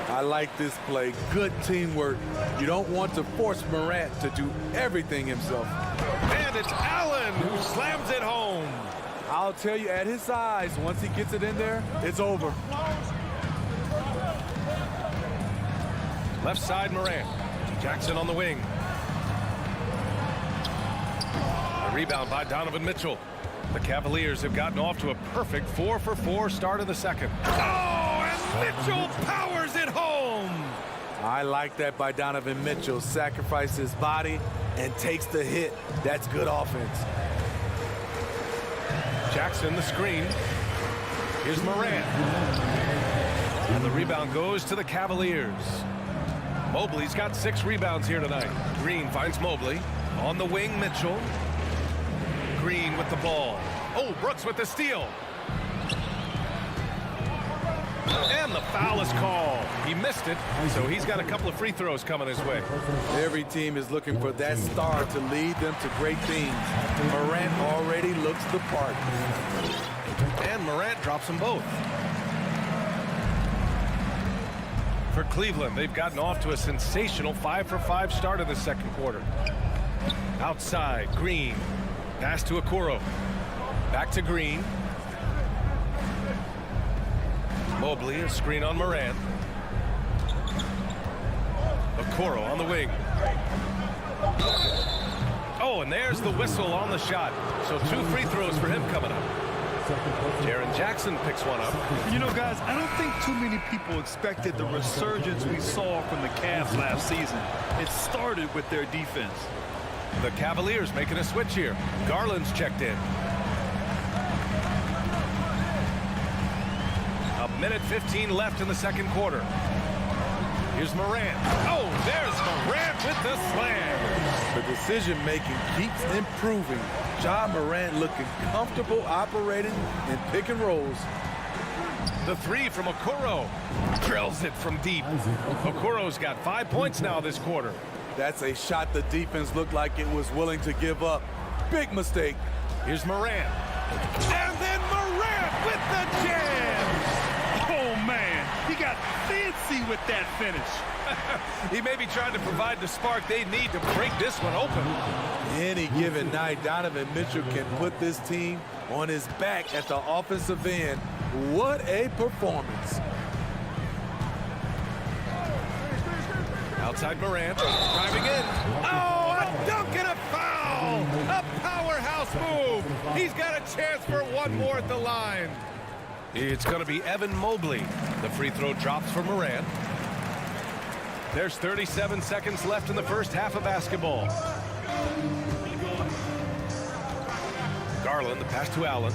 I like this play. Good teamwork. You don't want to force Morant to do everything himself. And it's Allen who slams it home. I'll tell you, at his size, once he gets it in there, it's over. Left side, Morant. Jackson on the wing. A rebound by Donovan Mitchell. The Cavaliers have gotten off to a perfect 4-for-4 start of the second. Oh, and Mitchell powers it home. I like that by Donovan Mitchell. Sacrifices his body and takes the hit. That's good offense. Jackson, the screen. Here's Morant. And the rebound goes to the Cavaliers. Mobley's got 6 rebounds here tonight. Green finds Mobley. On the wing, Mitchell. Green with the ball. Oh, Brooks with the steal. And the foul is called. He missed it, so he's got a couple of free throws coming his way. Every team is looking for that star to lead them to great things. Morant already looks the part. And Morant drops them both. For Cleveland, they've gotten off to a sensational 5-for-5 start of the second quarter. Outside, Green. Pass to Okoro. Back to Green. Mobley, a screen on Morant. Okoro on the wing. Oh, and there's the whistle on the shot. So 2 free throws for him coming up. Jaren Jackson picks one up. You know, guys, I don't think too many people expected the resurgence we saw from the Cavs last season. It started with their defense. The Cavaliers making a switch here. Garland's checked in. A minute 15 left in the second quarter. Here's Morant. Oh, there's Morant with the slam. The decision-making keeps improving. Ja Morant looking comfortable operating in pick and rolls. The 3 from Okoro. Drills it from deep. Okoro's got 5 points now this quarter. That's a shot the defense looked like it was willing to give up. Big mistake. Here's Morant. And then Morant with the jam. Oh, man, he got fancy with that finish. He may be trying to provide the spark they need to break this one open. Any given night, Donovan Mitchell can put this team on his back at the offensive end. What a performance. Outside Morant, driving in. Oh, a dunk and a foul! A powerhouse move. He's got a chance for one more at the line. It's going to be Evan Mobley. The free throw drops for Morant. There's 37 seconds left in the first half of basketball. Garland, the pass to Allen.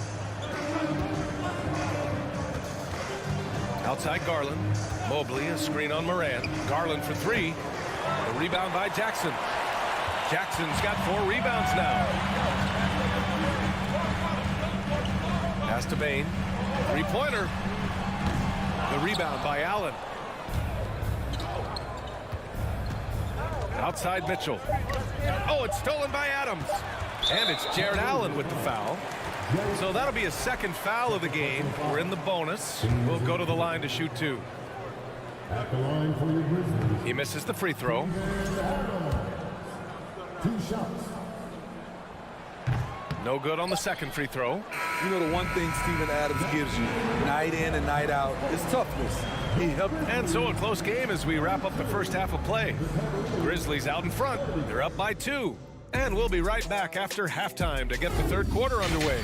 Outside Garland. Mobley, a screen on Morant. Garland for 3. The rebound by Jackson. Jackson's got 4 rebounds now. Pass to Bain. 3-pointer. The rebound by Allen. Outside Mitchell. Oh, it's stolen by Adams. And it's Jared Allen with the foul. So that'll be his second foul of the game. We're in the bonus. We'll go to the line to shoot 2. At the line for your Grizzlies. He misses the free throw. 2 shots. No good on the second free throw. You know, the one thing Steven Adams gives you night in and night out is toughness. He helped. And so a close game as we wrap up the first half of play. Grizzlies out in front. They're up by 2. And we'll be right back after halftime to get the third quarter underway.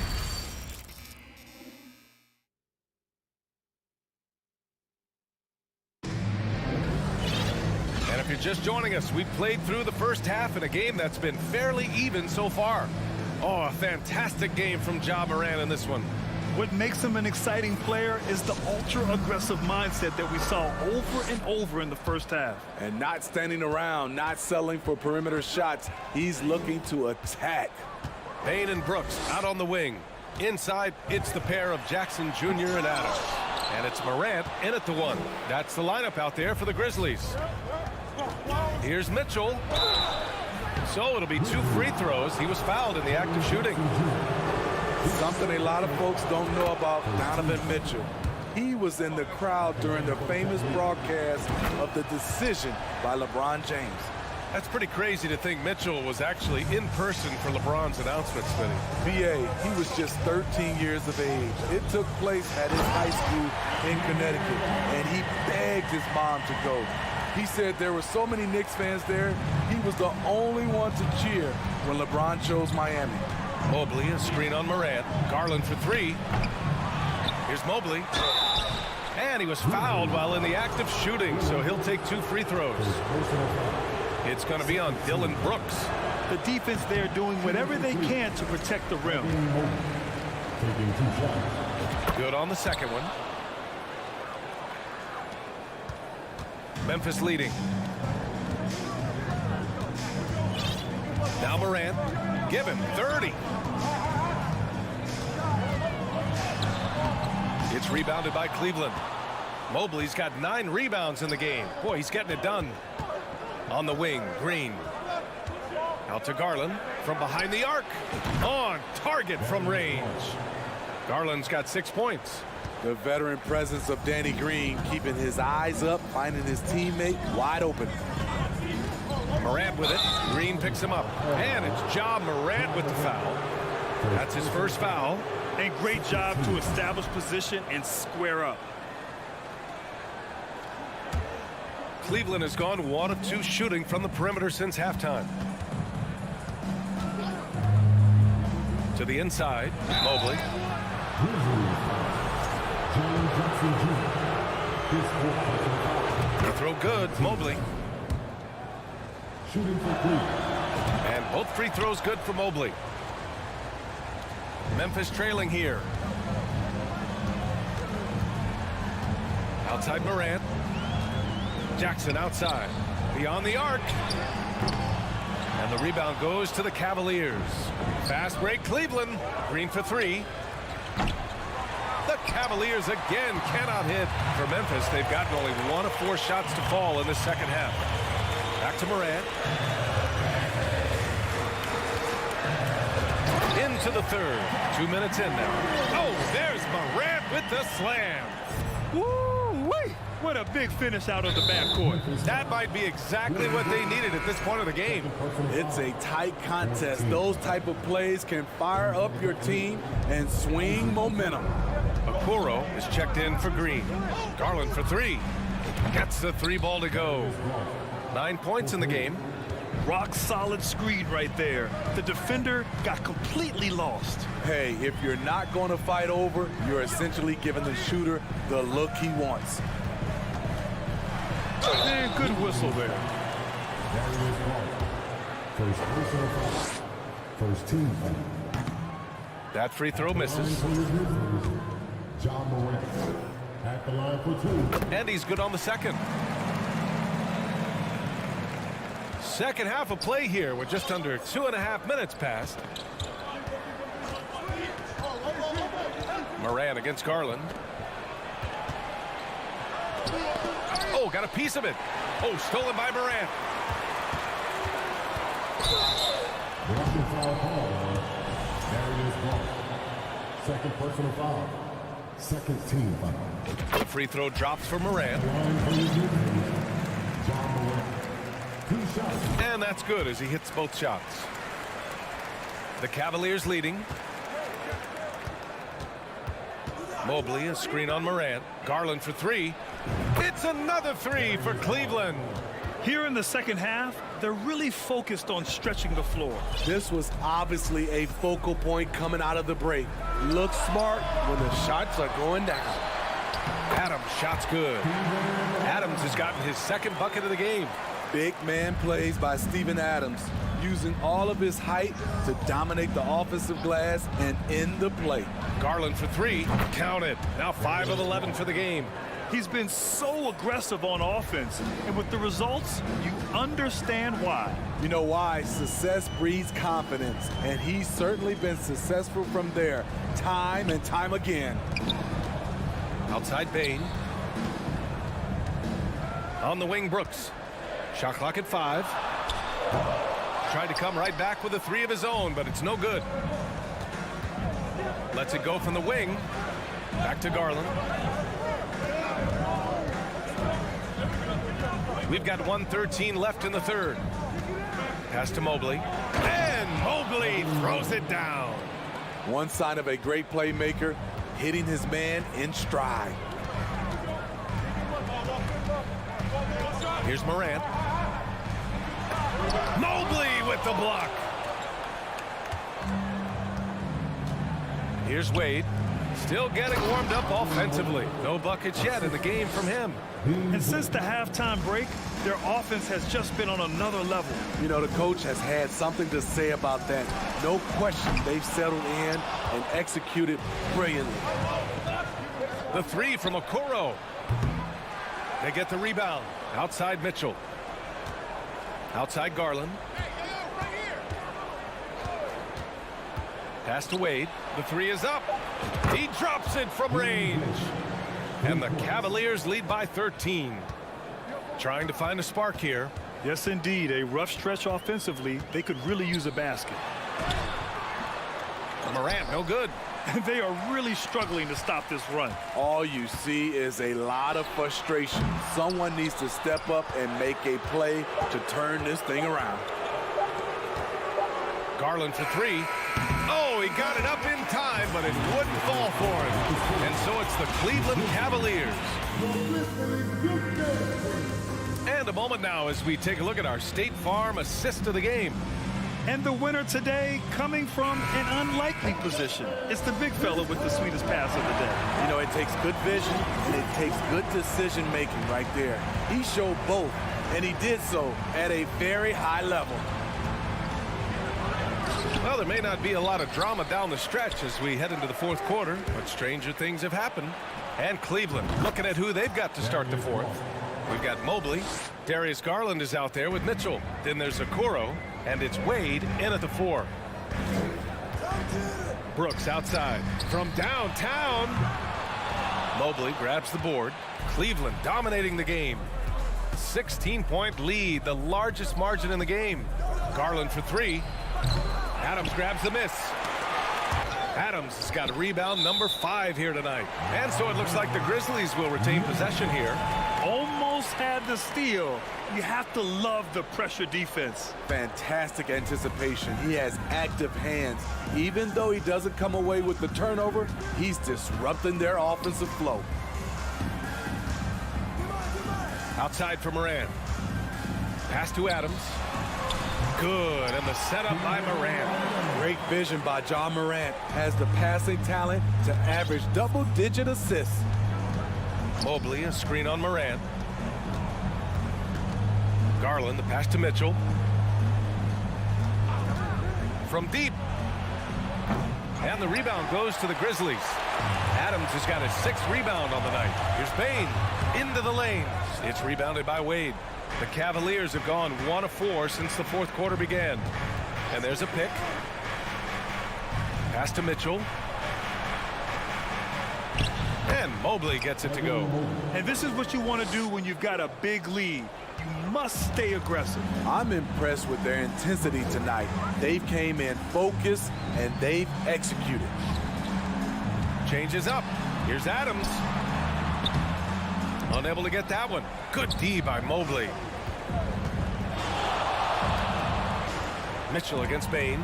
And if you're just joining us, we've played through the first half in a game that's been fairly even so far. Oh, a fantastic game from Ja Morant in this one. What makes him an exciting player is the ultra-aggressive mindset that we saw over and over in the first half. And not standing around, not settling for perimeter shots. He's looking to attack. Payne and Brooks out on the wing. Inside, it's the pair of Jackson Jr. and Adams. And it's Morant in at the 1. That's the lineup out there for the Grizzlies. Here's Mitchell. So it'll be 2 free throws. He was fouled in the act of shooting. Something a lot of folks don't know about Donovan Mitchell. He was in the crowd during the famous broadcast of the decision by LeBron James. That's pretty crazy to think Mitchell was actually in person for LeBron's announcement, Smitty. BA, he was just 13 years of age. It took place at his high school in Connecticut, and he begged his mom to go. He said there were so many Knicks fans there, he was the only one to cheer when LeBron chose Miami. Mobley, a screen on Morant. Garland for 3. Here's Mobley. And he was fouled while in the act of shooting, so he'll take 2 free throws. It's going to be on Dylan Brooks. The defense there doing whatever they can to protect the rim. Taking 2 shots. Good on the second one. Memphis leading. Now Morant. Give him 30. It's rebounded by Cleveland. Mobley's got 9 rebounds in the game. Boy, he's getting it done. On the wing, Green. Out to Garland from behind the arc. On target from range. Garland's got 6 points. The veteran presence of Danny Green, keeping his eyes up, finding his teammate wide open. Morant with it. Green picks him up. And it's Ja Morant with the foul. That's his first foul. And great job to establish position and square up. Cleveland has gone 1 of 2 shooting from the perimeter since halftime. To the inside, Mobley. Free throw good, Mobley. And both free throws good for Mobley. Memphis trailing here. Outside Morant. Jackson outside. Beyond the arc. And the rebound goes to the Cavaliers. Fast break Cleveland. Green for 3. The Cavaliers again cannot hit. For Memphis, they've gotten only 1 of 4 shots to fall in the second half. Back to Morant. Into the third. 2 minutes in now. Oh, there's Morant with the slam. Woo-wee! What a big finish out of the backcourt. That might be exactly what they needed at this point of the game. It's a tight contest. Those type of plays can fire up your team and swing momentum. Okoro is checked in for Green. Garland for 3. Gets the 3 ball to go. 9 points in the game. Rock solid screen right there. The defender got completely lost. Hey, if you're not going to fight over, you're essentially giving the shooter the look he wants. And good whistle there. First team. That free throw misses. Ja Morant at the line for 2. And he's good on the second. Second half of play here with just under 2.5 minutes passed. Morant against Garland. Oh, got a piece of it. Oh, stolen by Morant. Second personal foul. Second team foul. The free throw drops for Morant. And that's good as he hits both shots. The Cavaliers leading. Mobley, a screen on Morant. Garland for 3. It's another 3 for Cleveland. Here in the second half, they're really focused on stretching the floor. This was obviously a focal point coming out of the break. Look smart when the shots are going down. Adams, shot's good. Adams has gotten his second bucket of the game. Big man plays by Steven Adams, using all of his height to dominate the offensive glass and end the play. Garland for 3. Count it. Now 5 of 11 for the game. He's been so aggressive on offense, and with the results, you understand why. You know why? Success breeds confidence, and he's certainly been successful from there, time and time again. Outside Bain. On the wing, Brooks. Shot clock at 5. Tried to come right back with a 3 of his own, but it's no good. Lets it go from the wing. Back to Garland. We've got 1:13 left in the third. Pass to Mobley. And Mobley throws it down. One sign of a great playmaker, hitting his man in stride. Here's Morant. Mobley with the block. Here's Wade. Still getting warmed up offensively. No buckets yet in the game from him. And since the halftime break, their offense has just been on another level. You know, the coach has had something to say about that. No question, they've settled in and executed brilliantly. The 3 from Okoro. They get the rebound. Outside Mitchell. Outside Garland. Pass to Wade. The 3 is up. He drops it from range. And the Cavaliers lead by 13. Trying to find a spark here. Yes, indeed. A rough stretch offensively. They could really use a basket. Morant, no good. And they are really struggling to stop this run. All you see is a lot of frustration. Someone needs to step up and make a play to turn this thing around. Garland for three. Oh, he got it up in time, but it wouldn't fall for him. And so it's the Cleveland Cavaliers. And a moment now as we take a look at our State Farm assist of the game. And the winner today coming from an unlikely position. It's the big fella with the sweetest pass of the day. You know, it takes good vision and it takes good decision making right there. He showed both, and he did so at a very high level. Well, there may not be a lot of drama down the stretch as we head into the fourth quarter, but stranger things have happened. And Cleveland looking at who they've got to start the fourth. We've got Mobley. Darius Garland is out there with Mitchell. Then there's Okoro, and it's Wade in at the 4. Brooks outside from downtown. Mobley grabs the board. Cleveland dominating the game. 16-point lead, the largest margin in the game. Garland for 3. Adams grabs the miss. Adams has got rebound number 5 here tonight. And so it looks like the Grizzlies will retain possession here. Almost had the steal. You have to love the pressure defense. Fantastic anticipation. He has active hands. Even though he doesn't come away with the turnover, he's disrupting their offensive flow. Outside for Morant. Pass to Adams. Good, and the setup by Morant. Great vision by John Morant. Has the passing talent to average double-digit assists. Mobley, a screen on Morant. Garland, the pass to Mitchell. From deep. And the rebound goes to the Grizzlies. Adams has got his 6th rebound on the night. Here's Bane into the lanes. It's rebounded by Wade. The Cavaliers have gone 1 of 4 since the fourth quarter began. And there's a pick. Pass to Mitchell. And Mobley gets it to go. And this is what you want to do when you've got a big lead. You must stay aggressive. I'm impressed with their intensity tonight. They came in focused and they've executed. Changes up. Here's Adams. Unable to get that one. Good D by Mobley. Mitchell against Bane.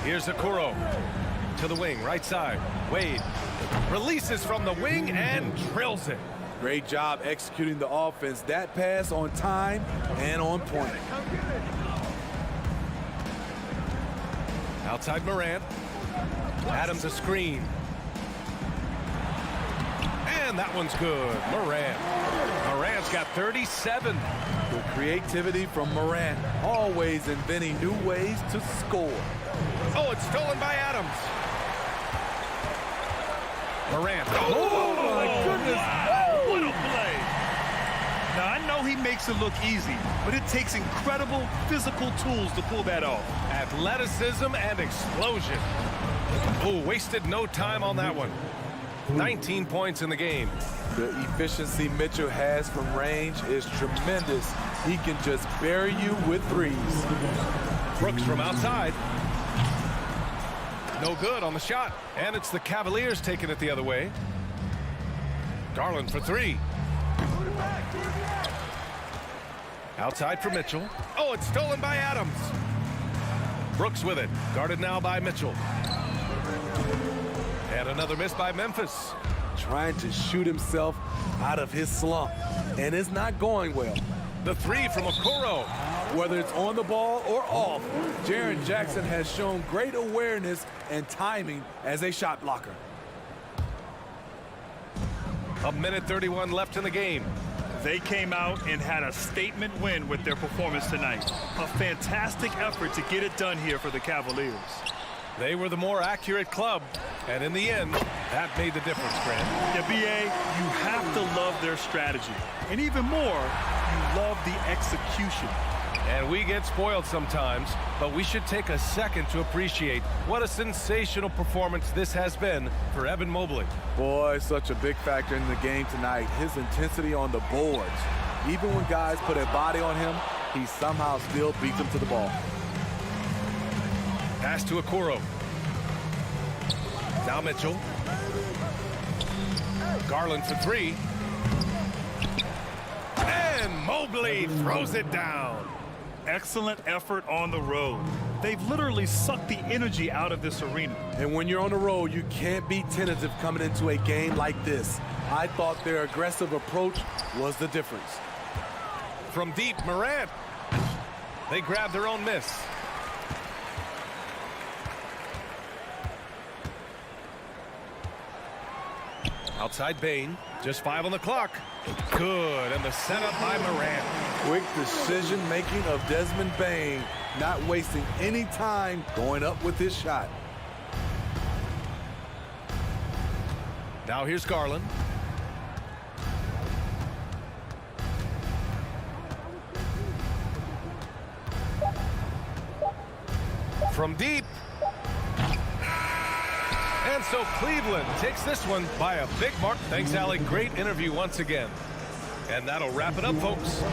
Here's Okoro. To the wing, right side. Wade releases from the wing and drills it. Great job executing the offense. That pass on time and on point. Outside Morant. Adams a screen. And that one's good. Morant's got 37. The creativity from Morant, always inventing new ways to score. Oh, it's stolen by Adams. Morant. Oh my goodness. Wow. What a play. Now, I know he makes it look easy, but it takes incredible physical tools to pull that off. Athleticism and explosion. Oh, wasted no time on that one. 19 points in the game. The efficiency Mitchell has from range is tremendous. He can just bury you with threes. Brooks from outside. No good on the shot. And it's the Cavaliers taking it the other way. Garland for 3. Outside for Mitchell. Oh, it's stolen by Adams. Brooks with it. Guarded now by Mitchell. And another miss by Memphis. Trying to shoot himself out of his slump. And it's not going well. The 3 from Okoro. Whether it's on the ball or off, Jaren Jackson has shown great awareness and timing as a shot blocker. A minute 31 left in the game. They came out and had a statement win with their performance tonight. A fantastic effort to get it done here for the Cavaliers. They were the more accurate club, and in the end, that made the difference, Grant. Yeah, B.A., you have to love their strategy. And even more, you love the execution. And we get spoiled sometimes, but we should take a second to appreciate what a sensational performance this has been for Evan Mobley. Boy, such a big factor in the game tonight. His intensity on the boards. Even when guys put a body on him, he somehow still beats them to the ball. Pass to Okoro. Now Mitchell. Garland for three. And Mobley throws it down. Excellent effort on the road. They've literally sucked the energy out of this arena. And when you're on the road, you can't be tentative coming into a game like this. I thought their aggressive approach was the difference. From deep, Morant. They grab their own miss. Outside Bane. Just 5 on the clock. Good. And the setup by Morant. Quick decision-making of Desmond Bane, not wasting any time going up with his shot. Now here's Garland. From deep. And so Cleveland takes this one by a big mark. Thanks, Allie. Great interview once again. And that'll wrap it up, folks.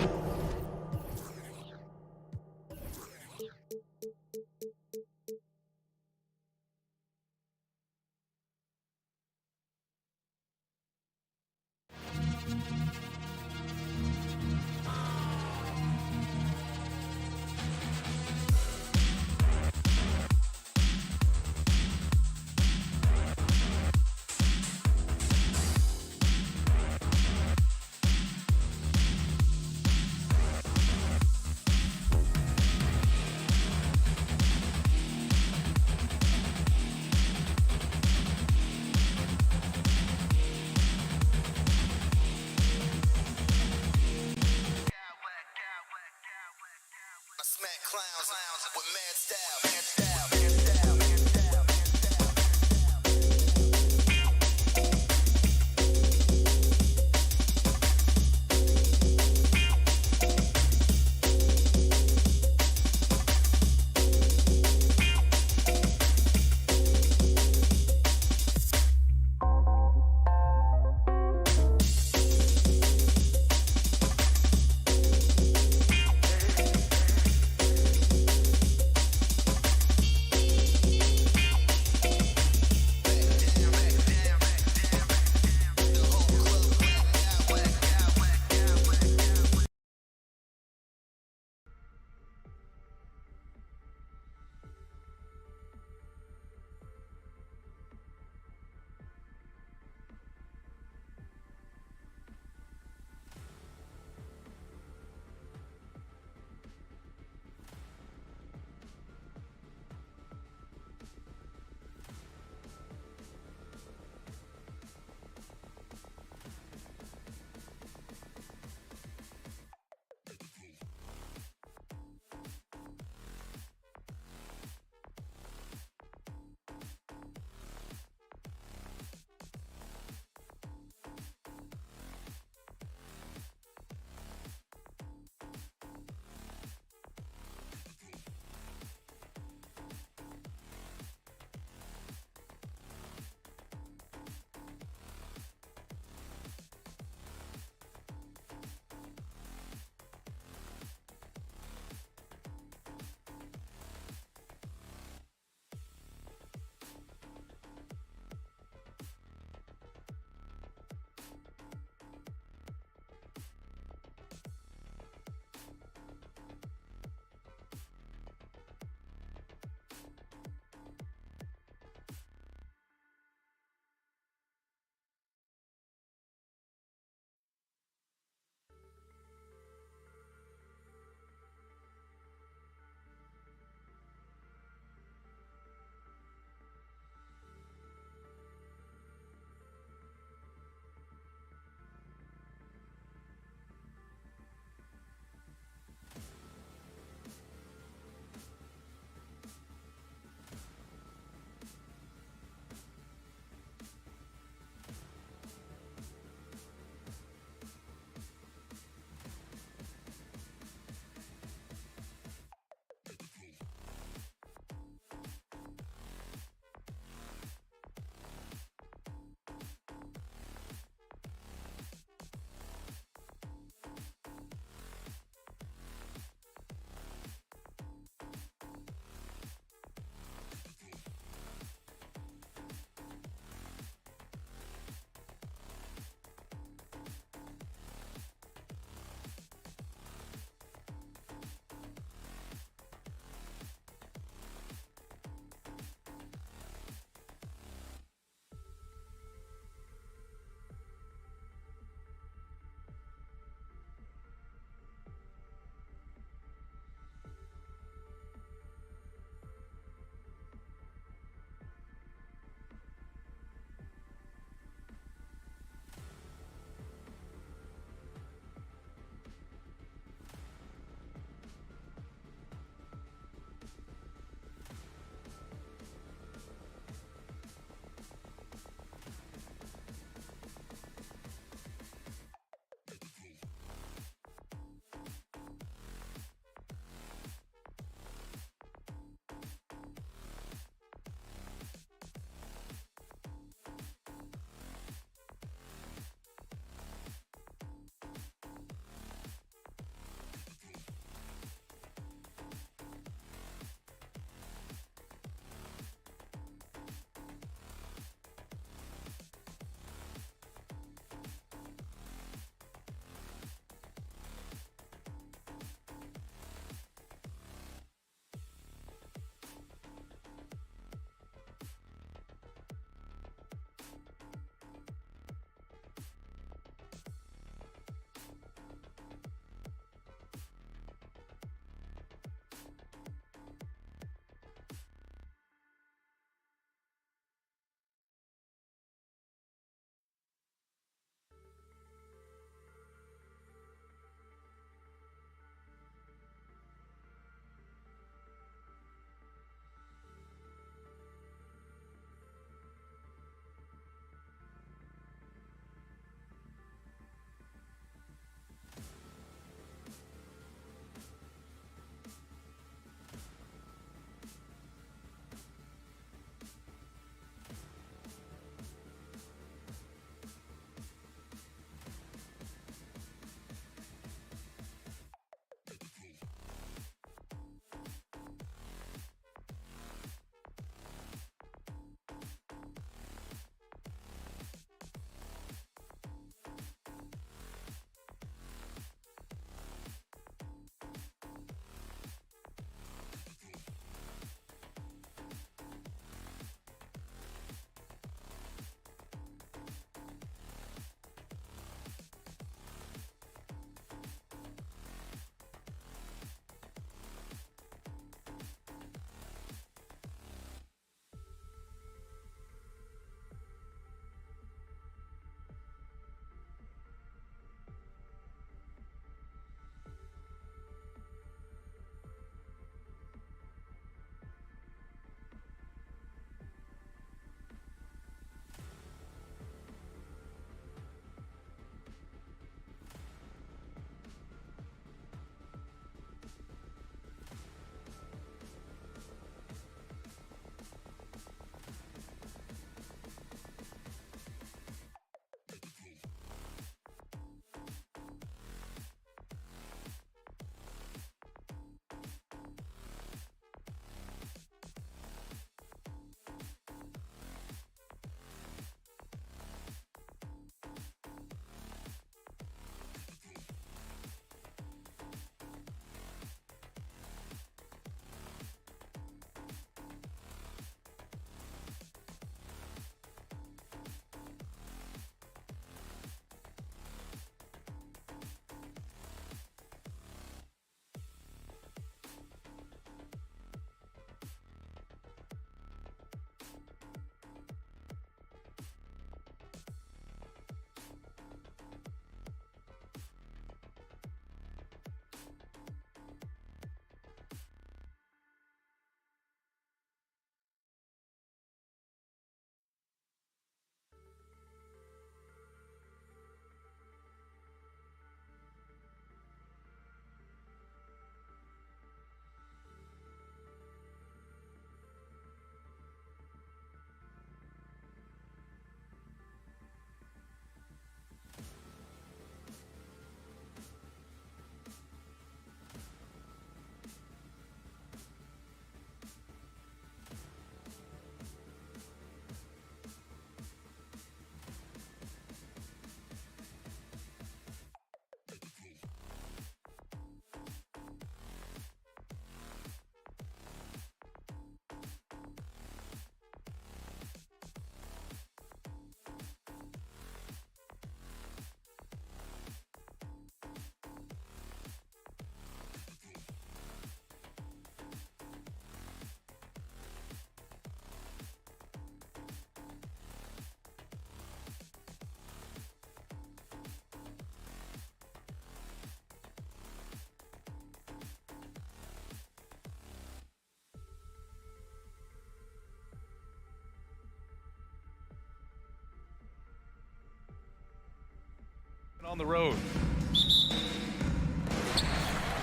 on the road.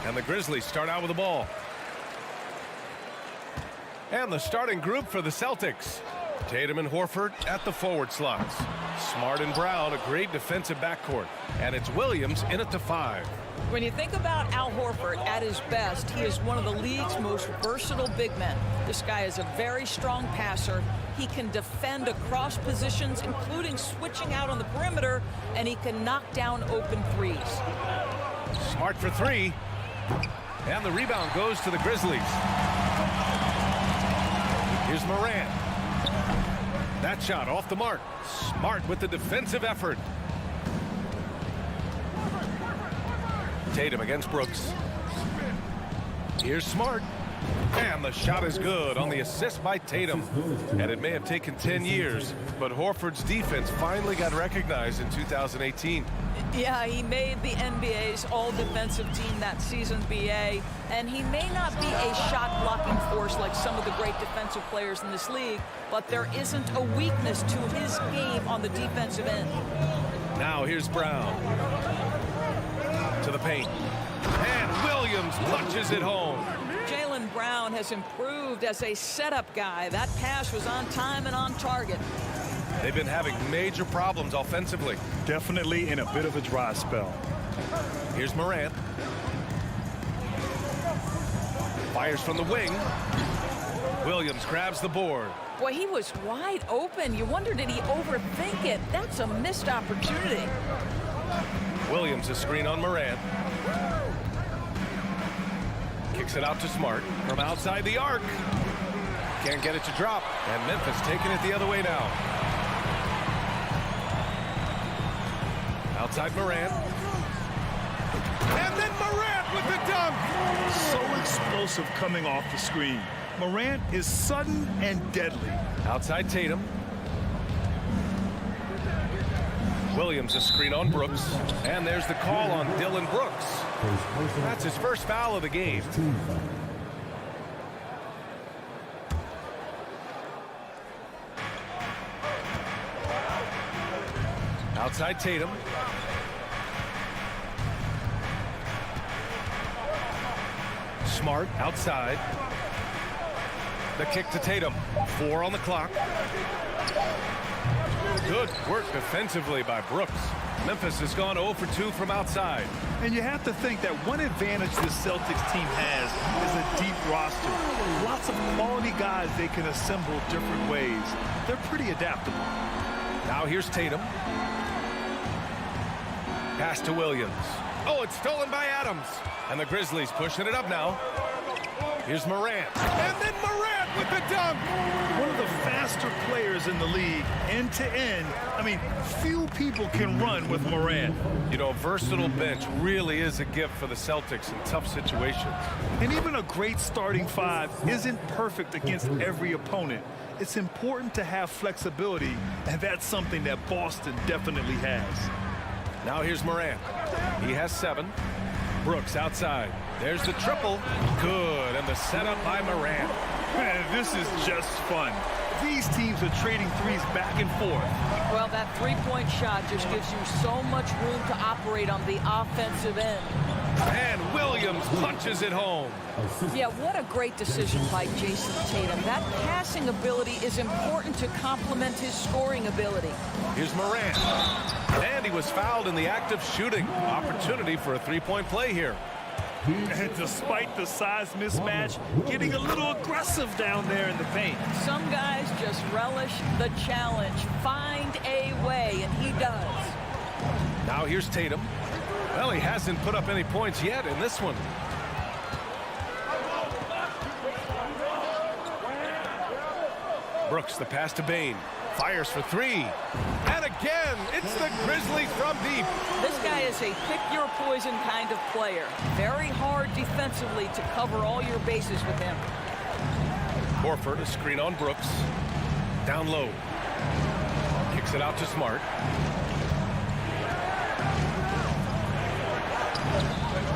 And the Grizzlies start out with the ball. And the starting group for the Celtics. Tatum and Horford at the forward slots. Smart and Brown, a great defensive backcourt. And it's Williams in at the 5. When you think about Al Horford at his best, he is one of the league's most versatile big men. This guy is a very strong passer. He can defend across positions, including switching out on the perimeter, and he can knock down open threes. Smart for 3. And the rebound goes to the Grizzlies. Here's Morant. That shot off the mark. Smart with the defensive effort. Tatum against Brooks. Here's Smart. And the shot is good on the assist by Tatum. And it may have taken 10 years, but Horford's defense finally got recognized in 2018. Yeah, he made the NBA's all-defensive team that season, BA, and he may not be a shot-blocking force like some of the great defensive players in this league, but there isn't a weakness to his game on the defensive end. Now here's Brown. To the paint. And Williams punches it home. Jaylen Brown has improved as a setup guy. That pass was on time and on target. They've been having major problems offensively. Definitely in a bit of a dry spell. Here's Morant. Fires from the wing. Williams grabs the board. Boy, he was wide open. You wonder, did he overthink it? That's a missed opportunity. Williams a screen on Morant. Kicks it out to Smart from outside the arc. Can't get it to drop. And Memphis taking it the other way now. Outside Morant. And then Morant with the dunk. So explosive coming off the screen. Morant is sudden and deadly. Outside Tatum. Williams a screen on Brooks. And there's the call on Dylan Brooks. That's his first foul of the game. Outside Tatum. Smart outside. The kick to Tatum. 4 on the clock. Good work defensively by Brooks. Memphis has gone 0 for 2 from outside. And you have to think that one advantage this Celtics team has is a deep roster. Lots of quality guys they can assemble different ways. They're pretty adaptable. Now here's Tatum. Pass to Williams. Oh, it's stolen by Adams. And the Grizzlies pushing it up now. Here's Morant. And then Morant with the dunk. One of the faster players in the league, end to end. I mean, few people can run with Morant. You know, a versatile bench really is a gift for the Celtics in tough situations. And even a great starting 5 isn't perfect against every opponent. It's important to have flexibility, and that's something that Boston definitely has. Now here's Morant. He has 7. Brooks outside. There's the triple. Good. And the setup by Morant. Man, this is just fun. These teams are trading threes back and forth. Well, that three-point shot just gives you so much room to operate on the offensive end. And Williams punches it home. Yeah, what a great decision by Jason Tatum. That passing ability is important to complement his scoring ability. Here's Morant. And he was fouled in the act of shooting. Opportunity for a three-point play here. And despite the size mismatch, getting a little aggressive down there in the paint. Some guys just relish the challenge. Find a way, and he does. Now here's Tatum. Well, he hasn't put up any points yet in this one. Brooks, the pass to Bane. Fires for 3. And again, it's the Grizzlies from deep. This guy is a pick-your-poison kind of player. Very hard defensively to cover all your bases with him. Horford, a screen on Brooks. Down low. Kicks it out to Smart.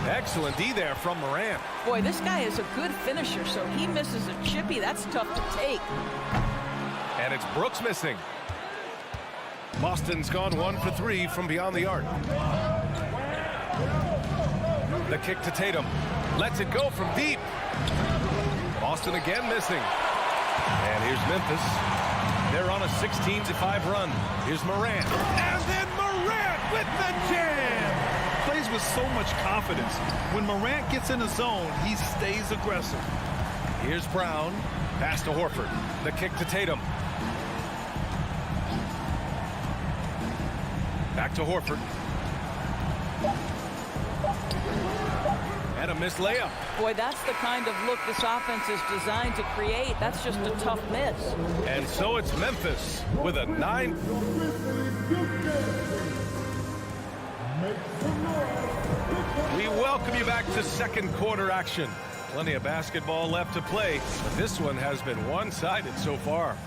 Excellent D there from Morant. Boy, this guy is a good finisher, so he misses a chippy. That's tough to take. And it's Brooks missing. Boston's gone 1 for 3 from beyond the arc. The kick to Tatum. Lets it go from deep. Boston again missing. And here's Memphis. They're on a 16-5 run. Here's Morant. And then Morant with the jam. Plays with so much confidence. When Morant gets in the zone, he stays aggressive. Here's Brown. Pass to Horford. The kick to Tatum. Back to Horford. And a missed layup. Boy, that's the kind of look this offense is designed to create. That's just a tough miss. And so it's Memphis with a 9. We welcome you back to second quarter action. Plenty of basketball left to play, but this one has been one-sided so far.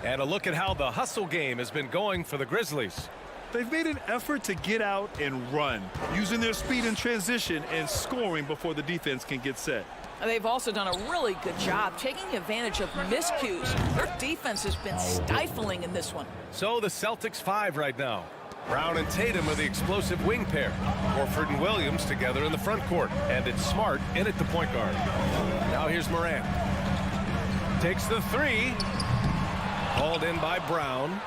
And a look at how the hustle game has been going for the Grizzlies. They've made an effort to get out and run, using their speed in transition and scoring before the defense can get set. They've also done a really good job taking advantage of miscues. Their defense has been stifling in this one. So the Celtics 5 right now. Brown and Tatum are the explosive wing pair. Horford and Williams together in the front court. And it's Smart in at the point guard. Now here's Morant. Takes the three. Hauled in by Brown.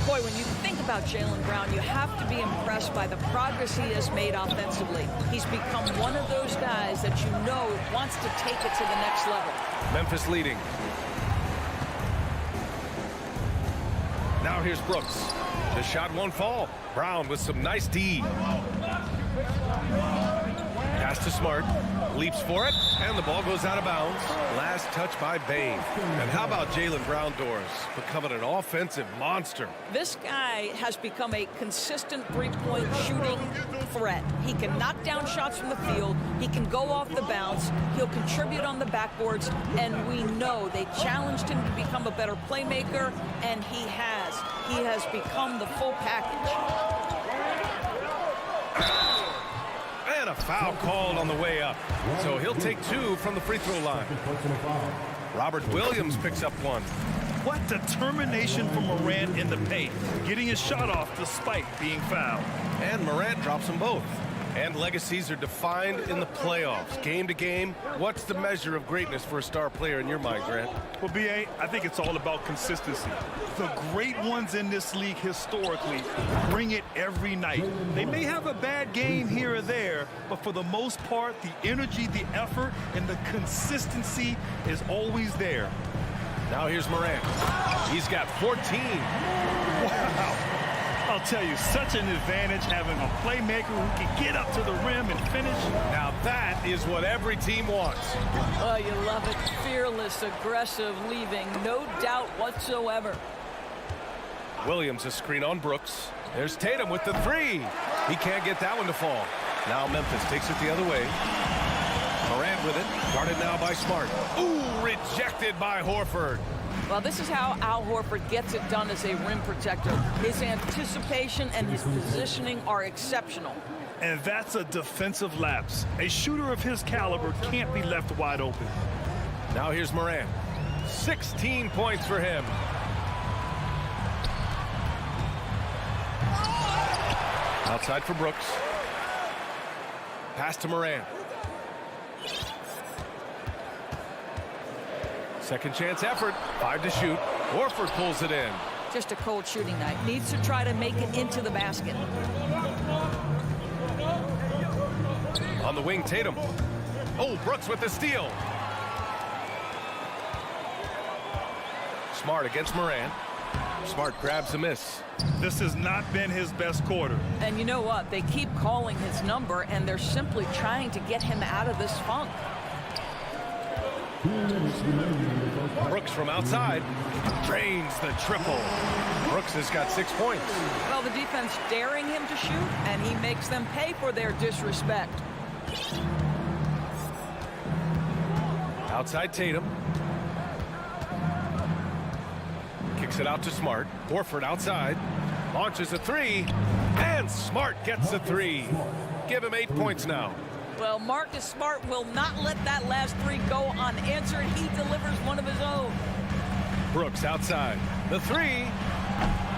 Boy, when you think about Jaylen Brown, you have to be impressed by the progress he has made offensively. He's become one of those guys that you know wants to take it to the next level. Memphis leading. Now here's Brooks. The shot won't fall. Brown with some nice D. Pass to Smart. Leaps for it, and the ball goes out of bounds. Last touch by Bane. And how about Jaylen Brown, Doris, becoming an offensive monster? This guy has become a consistent three-point shooting threat. He can knock down shots from the field. He can go off the bounce. He'll contribute on the backboards, and we know they challenged him to become a better playmaker, and he has. He has become the full package. And a foul called on the way up. So he'll take 2 from the free throw line. Robert Williams picks up 1. What determination from Morant in the paint, getting his shot off despite being fouled. And Morant drops them both. And legacies are defined in the playoffs. Game to game, what's the measure of greatness for a star player in your mind, Grant? Well, B.A., I think it's all about consistency. The great ones in this league historically bring it every night. They may have a bad game here or there, but for the most part, the energy, the effort, and the consistency is always there. Now here's Morant. He's got 14. Wow. I'll tell you, such an advantage having a playmaker who can get up to the rim and finish. Now that is what every team wants. Oh, you love it. Fearless, aggressive, leaving. No doubt whatsoever. Williams a screen on Brooks. There's Tatum with the three. He can't get that one to fall. Now Memphis takes it the other way. Morant with it. Guarded now by Smart. Ooh, rejected by Horford. Well, this is how Al Horford gets it done as a rim protector. His anticipation and his positioning are exceptional. And that's a defensive lapse. A shooter of his caliber can't be left wide open. Now here's Morant. 16 points for him. Outside for Brooks. Pass to Morant. Second chance effort. 5 to shoot. Horford pulls it in. Just a cold shooting night. Needs to try to make it into the basket. On the wing, Tatum. Oh, Brooks with the steal. Smart against Morant. Smart grabs the miss. This has not been his best quarter. And you know what? They keep calling his number, and they're simply trying to get him out of this funk. Brooks from outside drains the triple. Brooks has got 6 points. Well, the defense daring him to shoot, and he makes them pay for their disrespect. Outside Tatum. Kicks it out to Smart. Horford outside. Launches a three. And Smart gets the three. Give him 8 points now. Well, Marcus Smart will not let that last three go unanswered. He delivers one of his own. Brooks outside. The three.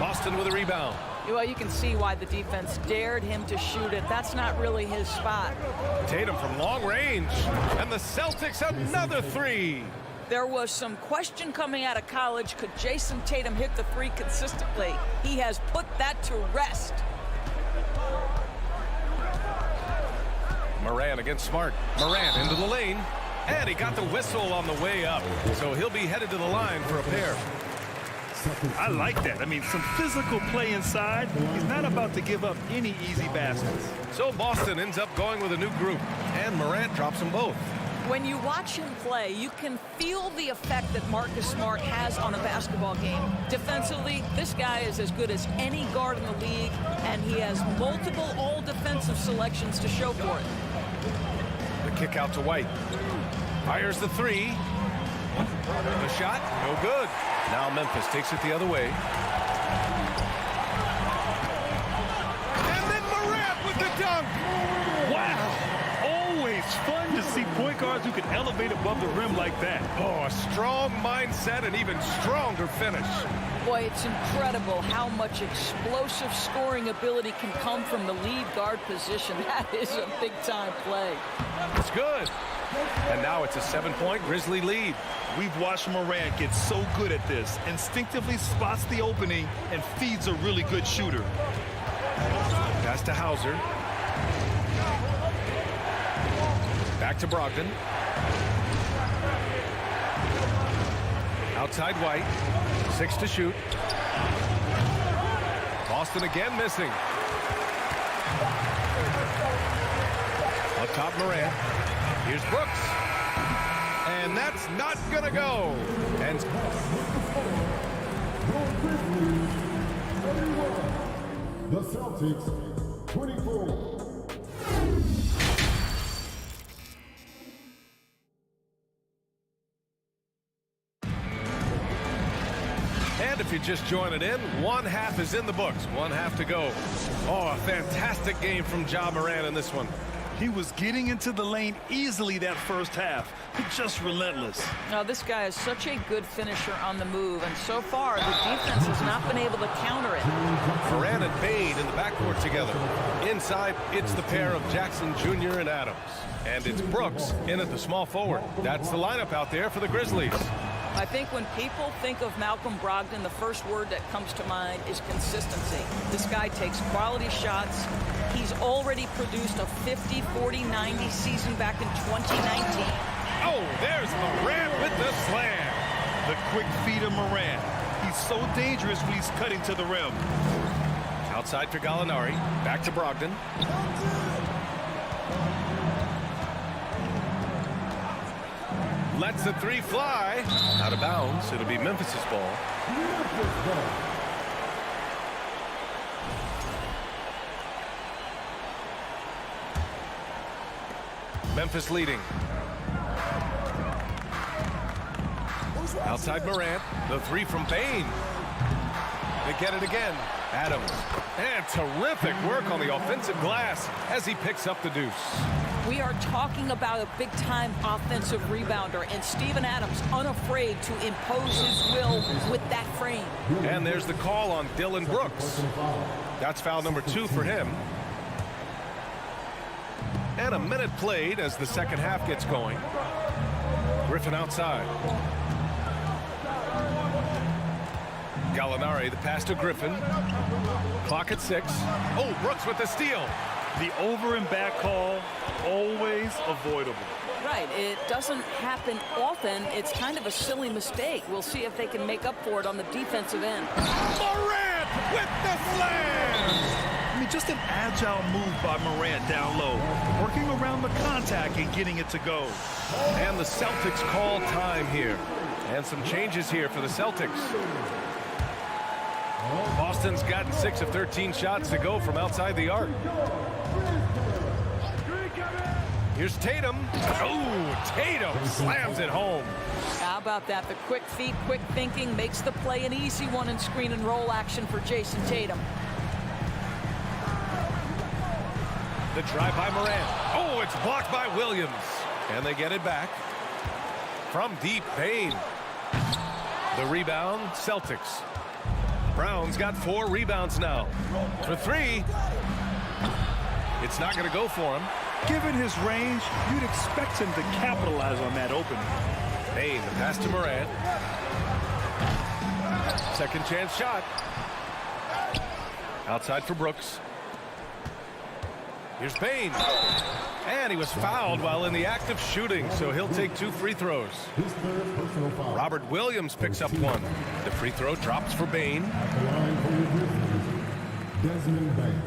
Boston with a rebound. Well, you can see why the defense dared him to shoot it. That's not really his spot. Tatum from long range, and the Celtics another three. There was some question coming out of college. Could Jason Tatum hit the three consistently? He has put that to rest. Morant against Smart. Morant into the lane, and he got the whistle on the way up. So he'll be headed to the line for a pair. I like that. I mean, some physical play inside. He's not about to give up any easy baskets. So Boston ends up going with a new group, and Morant drops them both. When you watch him play, you can feel the effect that Marcus Smart has on a basketball game. Defensively, this guy is as good as any guard in the league, and he has multiple all-defensive selections to show for it. The kick out to White. Fires the three. The shot, no good. Now Memphis takes it the other way. And then Morant with the dunk. Wow. Always fun to see point guards who can elevate above the rim like that. Oh, a strong mindset and even stronger finish. Boy, it's incredible how much explosive scoring ability can come from the lead guard position. That is a big-time play. It's good. And now it's a 7-point Grizzly lead. We've watched Morant get so good at this. Instinctively spots the opening and feeds a really good shooter. Pass to Hauser. Back to Brogdon. Outside White. 6 to shoot. Boston again missing. Up top Morant. Here's Brooks. And that's not going to go. And The Celtics, 24. And if you're just joining in, one half is in the books. One half to go. Oh, a fantastic game from Ja Morant in this one. He was getting into the lane easily that first half. Just relentless. Now, this guy is such a good finisher on the move, and so far, the defense has not been able to counter it. Morant and Bade in the backcourt together. Inside, it's the pair of Jackson Jr. and Adams. And it's Brooks in at the small forward. That's the lineup out there for the Grizzlies. I think when people think of Malcolm Brogdon, the first word that comes to mind is consistency. This guy takes quality shots. He's already produced a 50, 40, 90 season back in 2019. Oh, there's Morant with the slam. The quick feed of Morant. He's so dangerous when he's cutting to the rim. Outside for Gallinari. Back to Brogdon. Lets the three fly. Out of bounds. It'll be Memphis's ball. Memphis leading. Outside Morant. The three from Bane. They get it again. Adams. And terrific work on the offensive glass as he picks up the deuce. We are talking about a big-time offensive rebounder, and Steven Adams unafraid to impose his will with that frame. And there's the call on Dylan Brooks. That's foul number 2 for him. And a minute played as the second half gets going. Griffin outside. Gallinari, the pass to Griffin. Clock at 6. Oh, Brooks with the steal. The over and back call, always avoidable. Right, it doesn't happen often. It's kind of a silly mistake. We'll see if they can make up for it on the defensive end. Morant with the slam! I mean, just an agile move by Morant down low, working around the contact and getting it to go. And the Celtics call time here. And some changes here for the Celtics. Boston's gotten 6 of 13 shots to go from outside the arc. Here's Tatum. Oh, Tatum slams it home. How about that? The quick feet, quick thinking makes the play an easy one in screen and roll action for Jason Tatum. The drive by Morant. Oh, it's blocked by Williams. And they get it back. From deep, Bane. The rebound, Celtics. Brown's got 4 rebounds now. For 3. It's not going to go for him. Given his range, you'd expect him to capitalize on that opening. Bain, the pass to Morant. Second chance shot. Outside for Brooks. Here's Bain. And he was fouled while in the act of shooting, so he'll take 2 free throws. His third personal foul. Robert Williams picks up 1. The free throw drops for Bain. At the line for your Grizzlies, Desmond Bain.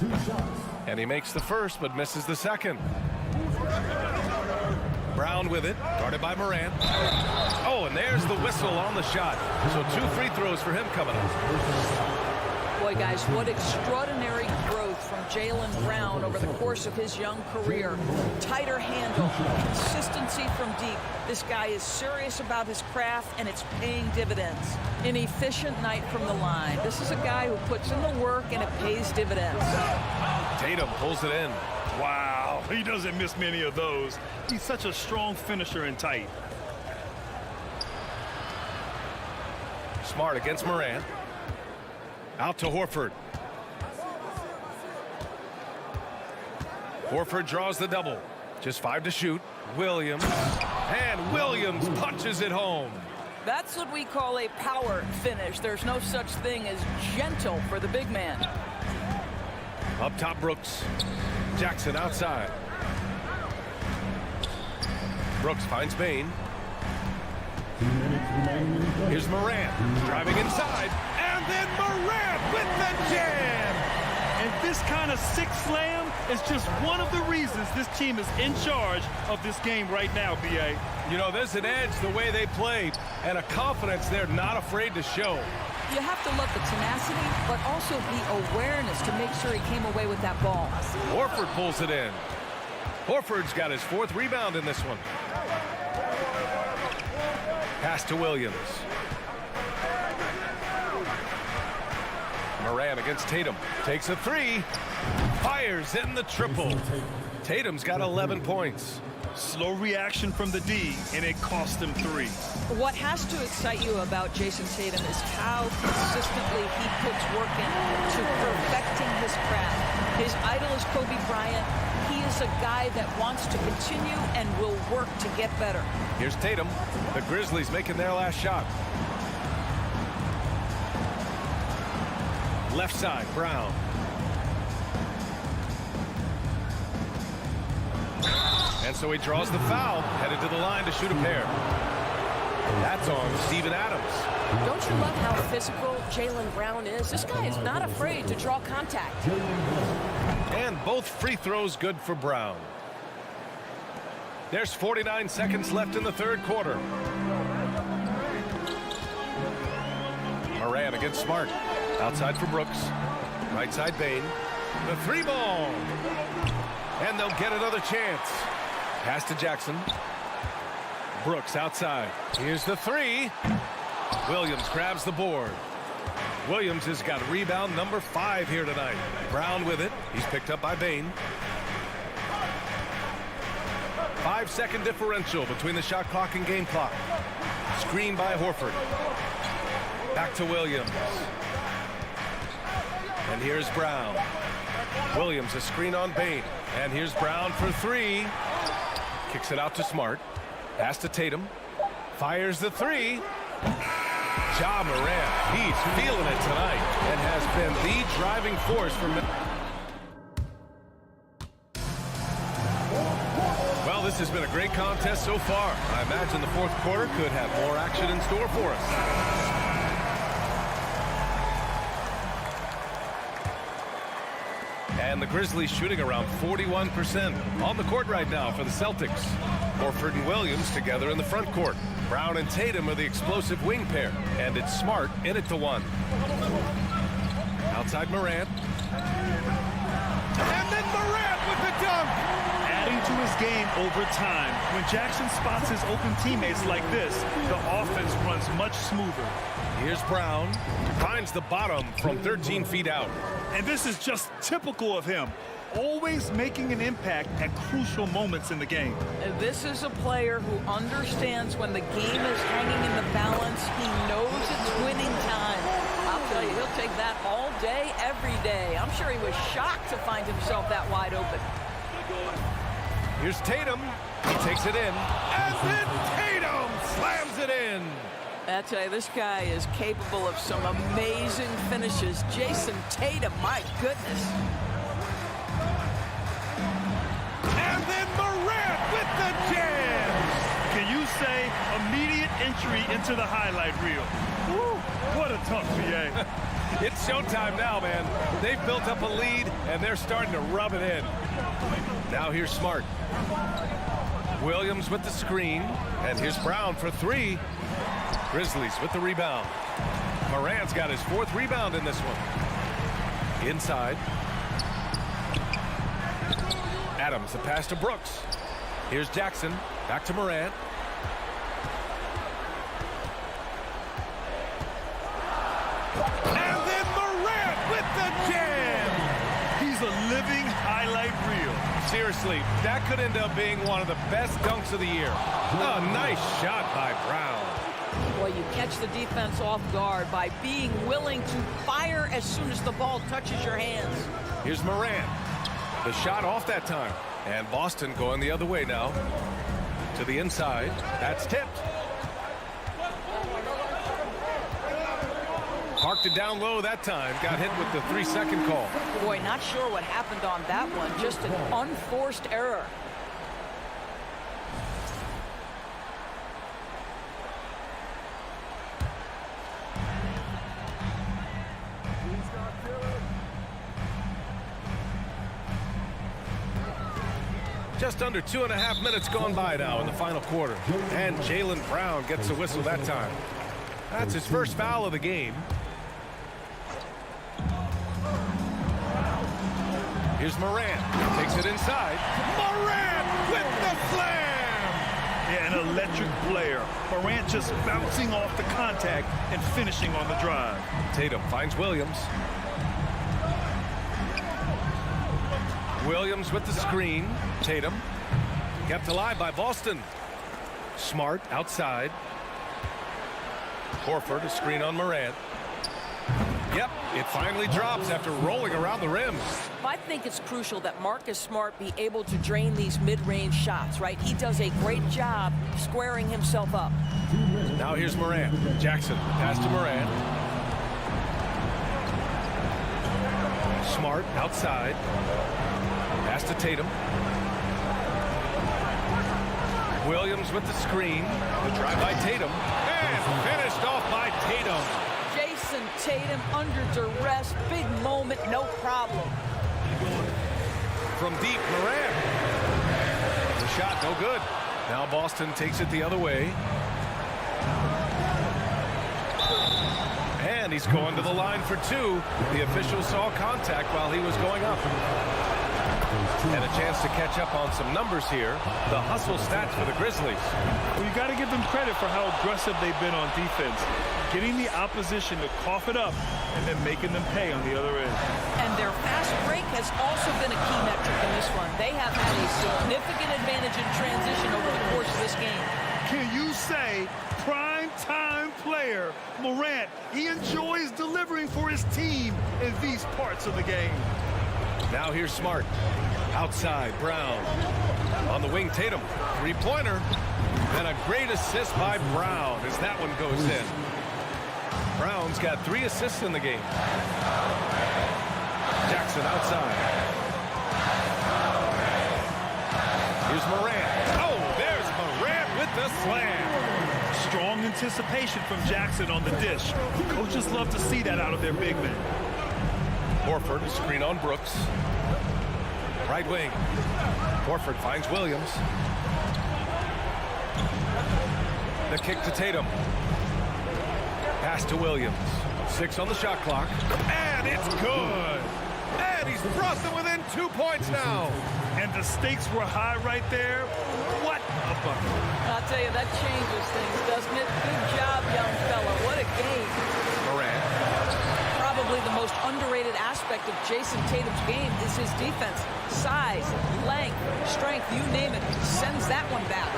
2 shots. And he makes the first, but misses the second. Brown with it, guarded by Morant. Oh, and there's the whistle on the shot. So 2 free throws for him coming up. Boy, guys, what extraordinary growth from Jaylen Brown over the course of his young career. Tighter handle, consistency from deep. This guy is serious about his craft, and it's paying dividends. An efficient night from the line. This is a guy who puts in the work, and it pays dividends. Tatum pulls it in. Wow, he doesn't miss many of those. He's such a strong finisher and tight. Smart against Morant. Out to Horford. Horford draws the double. Just 5 to shoot. Williams. And Williams punches it home. That's what we call a power finish. There's no such thing as gentle for the big man. Up top, Brooks. Jackson outside. Brooks finds Bain. 2 minutes remaining in the play. Here's Morant driving inside. And then Morant with the jam. And this kind of 6 slam is just one of the reasons this team is in charge of this game right now, B.A. You know, there's an edge the way they play and a confidence they're not afraid to show. You have to love the tenacity, but also the awareness to make sure he came away with that ball. Horford pulls it in. Horford's got his 4th rebound in this one. Pass to Williams. Morant against Tatum. Takes a 3. Fires in the triple. Tatum's got 11 points. Slow reaction from the D, and it cost him 3. What has to excite you about Jason Tatum is how consistently he puts work into perfecting his craft. His idol is Kobe Bryant. He is a guy that wants to continue and will work to get better. Here's Tatum. The Grizzlies making their last shot. Left side, Brown. And so he draws the foul, headed to the line to shoot a pair. That's on Steven Adams. Don't you love how physical Jaylen Brown is? This guy is not afraid to draw contact. And both free throws good for Brown. There's 49 seconds left in the 3rd quarter. Morant against Smart. Outside for Brooks. Right side Bain. The 3 ball. And they'll get another chance. Pass to Jackson. Brooks outside. Here's the 3. Williams grabs the board. Williams has got rebound number 5 here tonight. Brown with it. He's picked up by Bain. 5-second differential between the shot clock and game clock. Screen by Horford. Back to Williams. And here's Brown. Williams a screen on Bain. And here's Brown for 3. Kicks it out to Smart. Pass to Tatum. Fires the 3. Ja Morant, he's feeling it tonight and has been the driving force for Memphis. Well, this has been a great contest so far. I imagine the 4th quarter could have more action in store for us. And the Grizzlies shooting around 41% on the court right now for the Celtics. Horford and Williams together in the front court. Brown and Tatum are the explosive wing pair. And it's Smart in it to 1. Outside Morant. And then Morant with the dunk. Adding to his game over time. When Jackson spots his open teammates like this, the offense runs much smoother. Here's Brown. Finds the bottom from 13 feet out. And this is just typical of him. Always making an impact at crucial moments in the game. This is a player who understands when the game is hanging in the balance. He knows it's winning time. How tell you, he'll take that all day, every day. I'm sure he was shocked to find himself that wide open. Here's Tatum. He takes it in. And then Tatum slams it in. I tell you, this guy is capable of some amazing finishes. Jason Tatum, my goodness. And then Morant with the jam. Can you say immediate entry into the highlight reel? Woo, what a tough VA. It's showtime now, man. They've built up a lead, and they're starting to rub it in. Now here's Smart. Williams with the screen, and here's Brown for three. Grizzlies with the rebound. Morant's got his 4th rebound in this one. Inside. Adams, the pass to Brooks. Here's Jackson, back to Morant. And then Morant with the jam. He's a living highlight reel. Seriously, that could end up being one of the best dunks of the year. A nice shot by Brown. Boy, you catch the defense off guard by being willing to fire as soon as the ball touches your hands. Here's Morant. The shot off that time. And Boston going the other way now. To the inside. That's tipped. Parked it down low that time. Got hit with the 3-second call. Boy, not sure what happened on that one. Just an unforced error. Just under 2.5 minutes gone by now in the final quarter. And Jaylen Brown gets a whistle that time. That's his first foul of the game. Here's Morant. Takes it inside. Morant with the slam! Yeah, an electric player. Morant just bouncing off the contact and finishing on the drive. Tatum finds Williams. Williams with the screen. Tatum kept alive by Boston. Smart outside. Horford, a screen on Morant. Yep, it finally drops after rolling around the rim. I think it's crucial that Marcus Smart be able to drain these mid-range shots, right? He does a great job squaring himself up. Now here's Morant. Jackson, pass to Morant. Smart outside. Pass to Tatum. Williams with the screen. The drive by Tatum. And finished off by Tatum. Jason Tatum under duress. Big moment, no problem. From deep, Morant. The shot, no good. Now Boston takes it the other way. And he's going to the line for two. The official saw contact while he was going up. And a chance to catch up on some numbers here. The hustle stats for the Grizzlies. Well, you got to give them credit for how aggressive they've been on defense. Getting the opposition to cough it up and then making them pay on the other end. And their fast break has also been a key metric in this one. They have had a significant advantage in transition over the course of this game. Can you say prime time player Morant, he enjoys delivering for his team in these parts of the game? Now here's Smart. Outside, Brown. On the wing, Tatum. Three-pointer. And a great assist by Brown as that one goes in. Brown's got 3 assists in the game. Jackson outside. Here's Morant. Oh, there's Morant with the slam. Strong anticipation from Jackson on the dish. Coaches love to see that out of their big men. Horford, screen on Brooks. Right wing. Horford finds Williams. The kick to Tatum. Pass to Williams. 6 on the shot clock. And it's good. And he's thrust them within 2 points now. And the stakes were high right there. What a bucket. I'll tell you, that changes things, doesn't it? Good job, young fella. What a game. Morant. Probably the most underrated aspect of Jason Tatum's game is his defense. Size, length, strength, you name it, sends that one back.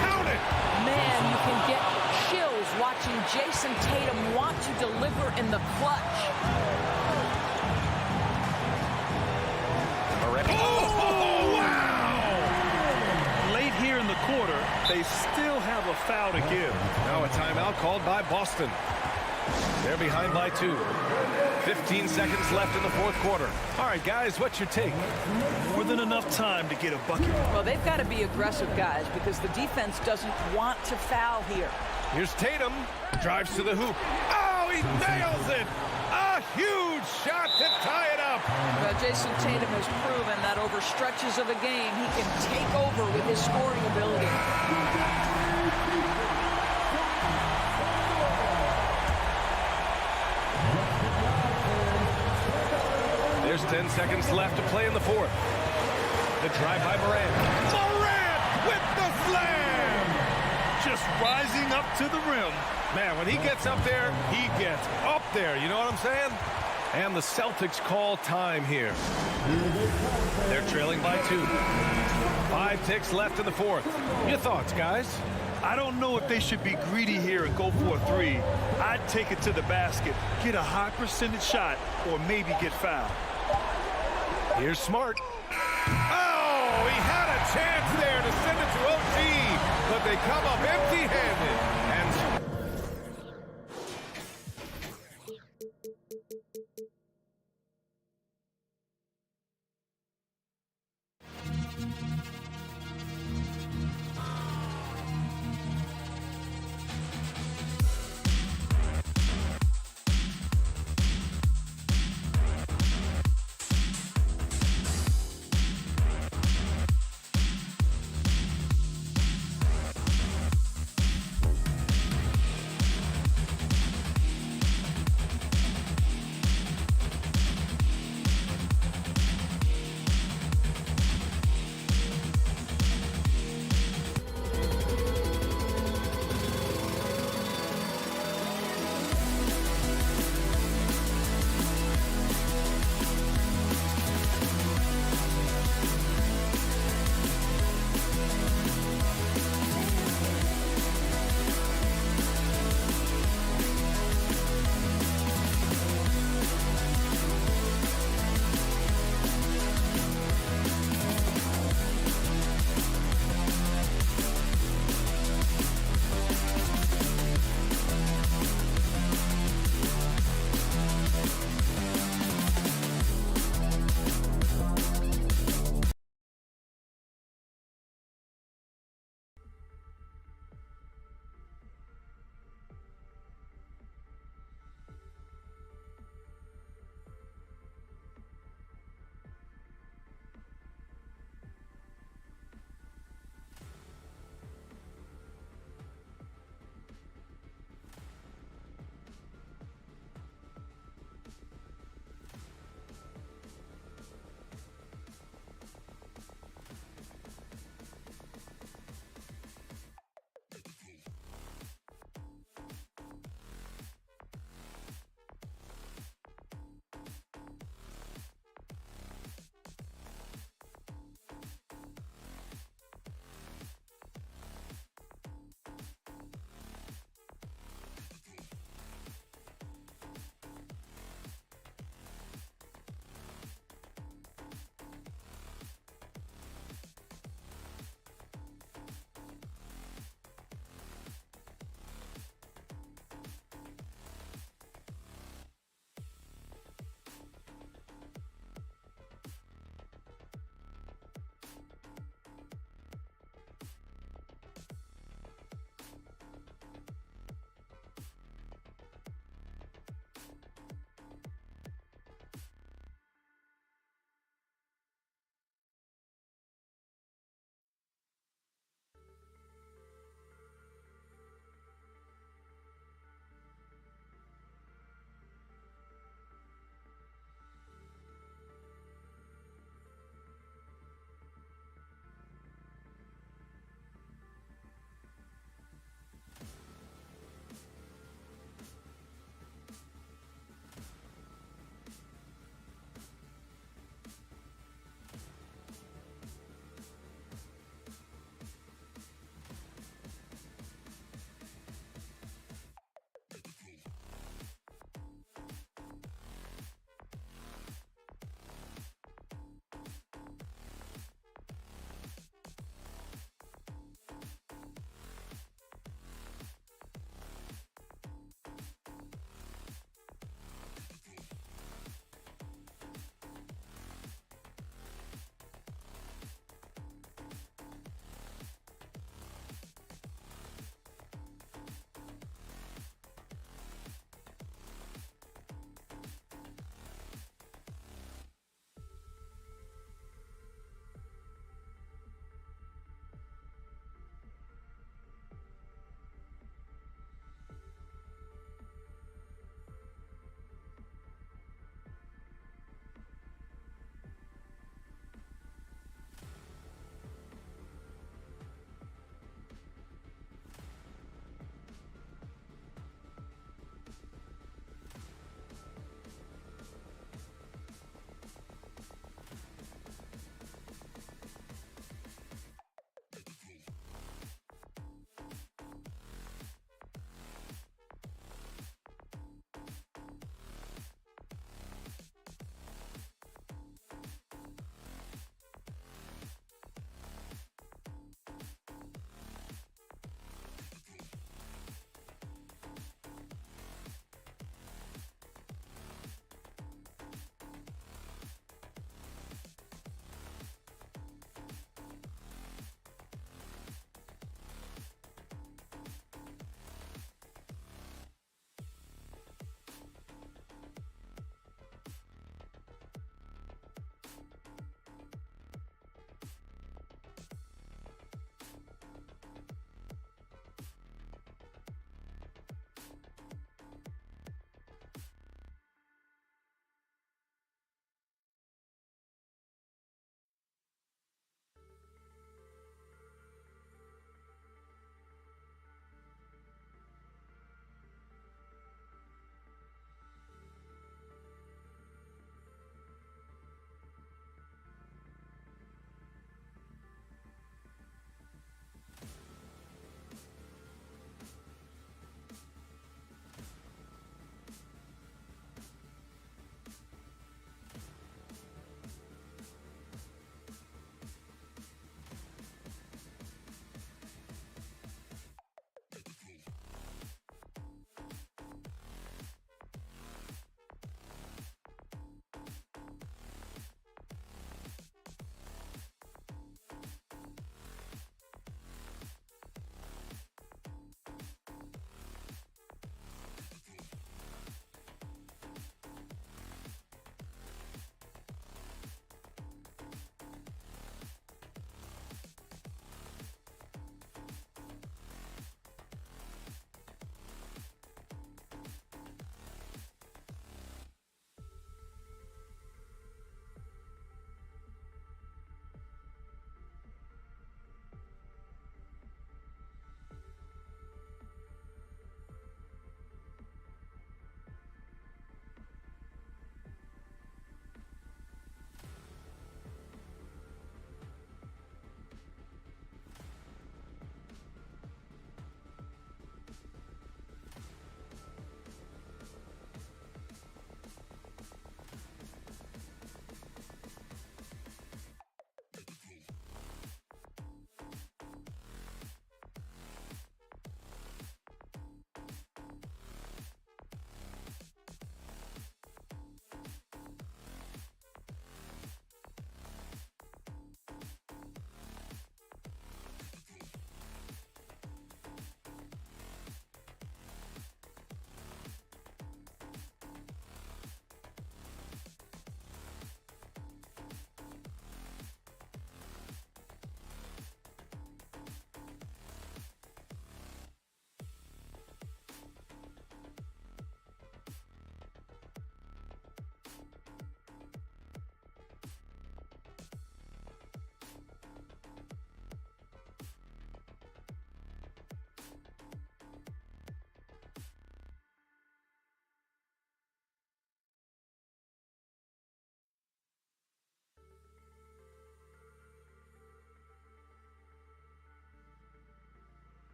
Count it! Man, you can get chills watching in the clutch. Oh, wow! Late here in the quarter, they still have a foul to give. Now a timeout called by Boston. They're behind by 2. 15 seconds left in the fourth quarter. All right, guys, what's your take? More than enough time to get a bucket. Well, they've got to be aggressive, guys, because the defense doesn't want to foul here. Here's Tatum. Drives to the hoop. Oh, he nails it! A huge shot to tie it up. Well, Jason Tatum has proven that over stretches of a game, he can take over with his scoring ability. There's 10 seconds left to play in the fourth. The drive by Morant. Morant with the slam! Just rising up to the rim. Man, when he gets up there, he gets up there. You know what I'm saying? And the Celtics call time here. They're trailing by 2. 5 ticks left in the fourth. Your thoughts, guys? I don't know if they should be greedy here and go for a 3. I'd take it to the basket, get a high percentage shot, or maybe get fouled. Here's Smart. Oh, he had a chance there to send it to OT, but they come up empty-handed. And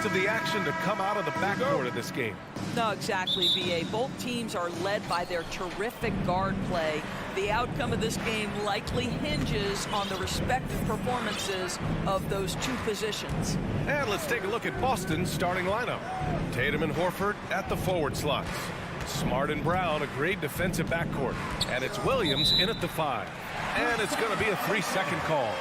most of the action to come out of the backcourt in this game. No, exactly, B.A. Both teams are led by their terrific guard play. The outcome of this game likely hinges on the respective performances of those two positions. And let's take a look at Boston's starting lineup. Tatum and Horford at the forward slots. Smart and Brown, a great defensive backcourt. And it's Williams in at the 5. And it's going to be a 3-second call.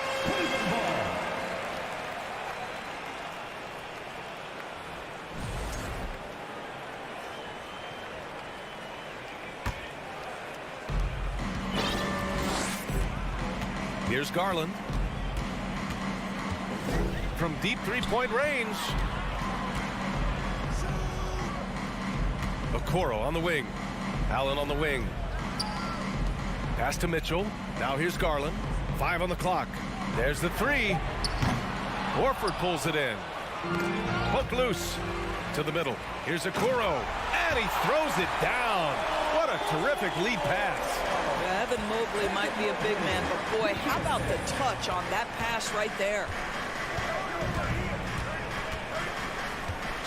Here's Garland. From deep three-point range. Okoro on the wing. Allen on the wing. Pass to Mitchell. Now here's Garland. 5 on the clock. There's the 3. Horford pulls it in. Poke loose to the middle. Here's Okoro. And he throws it down. What a terrific lead pass. Evan Mobley might be a big man, but boy, how about the touch on that pass right there?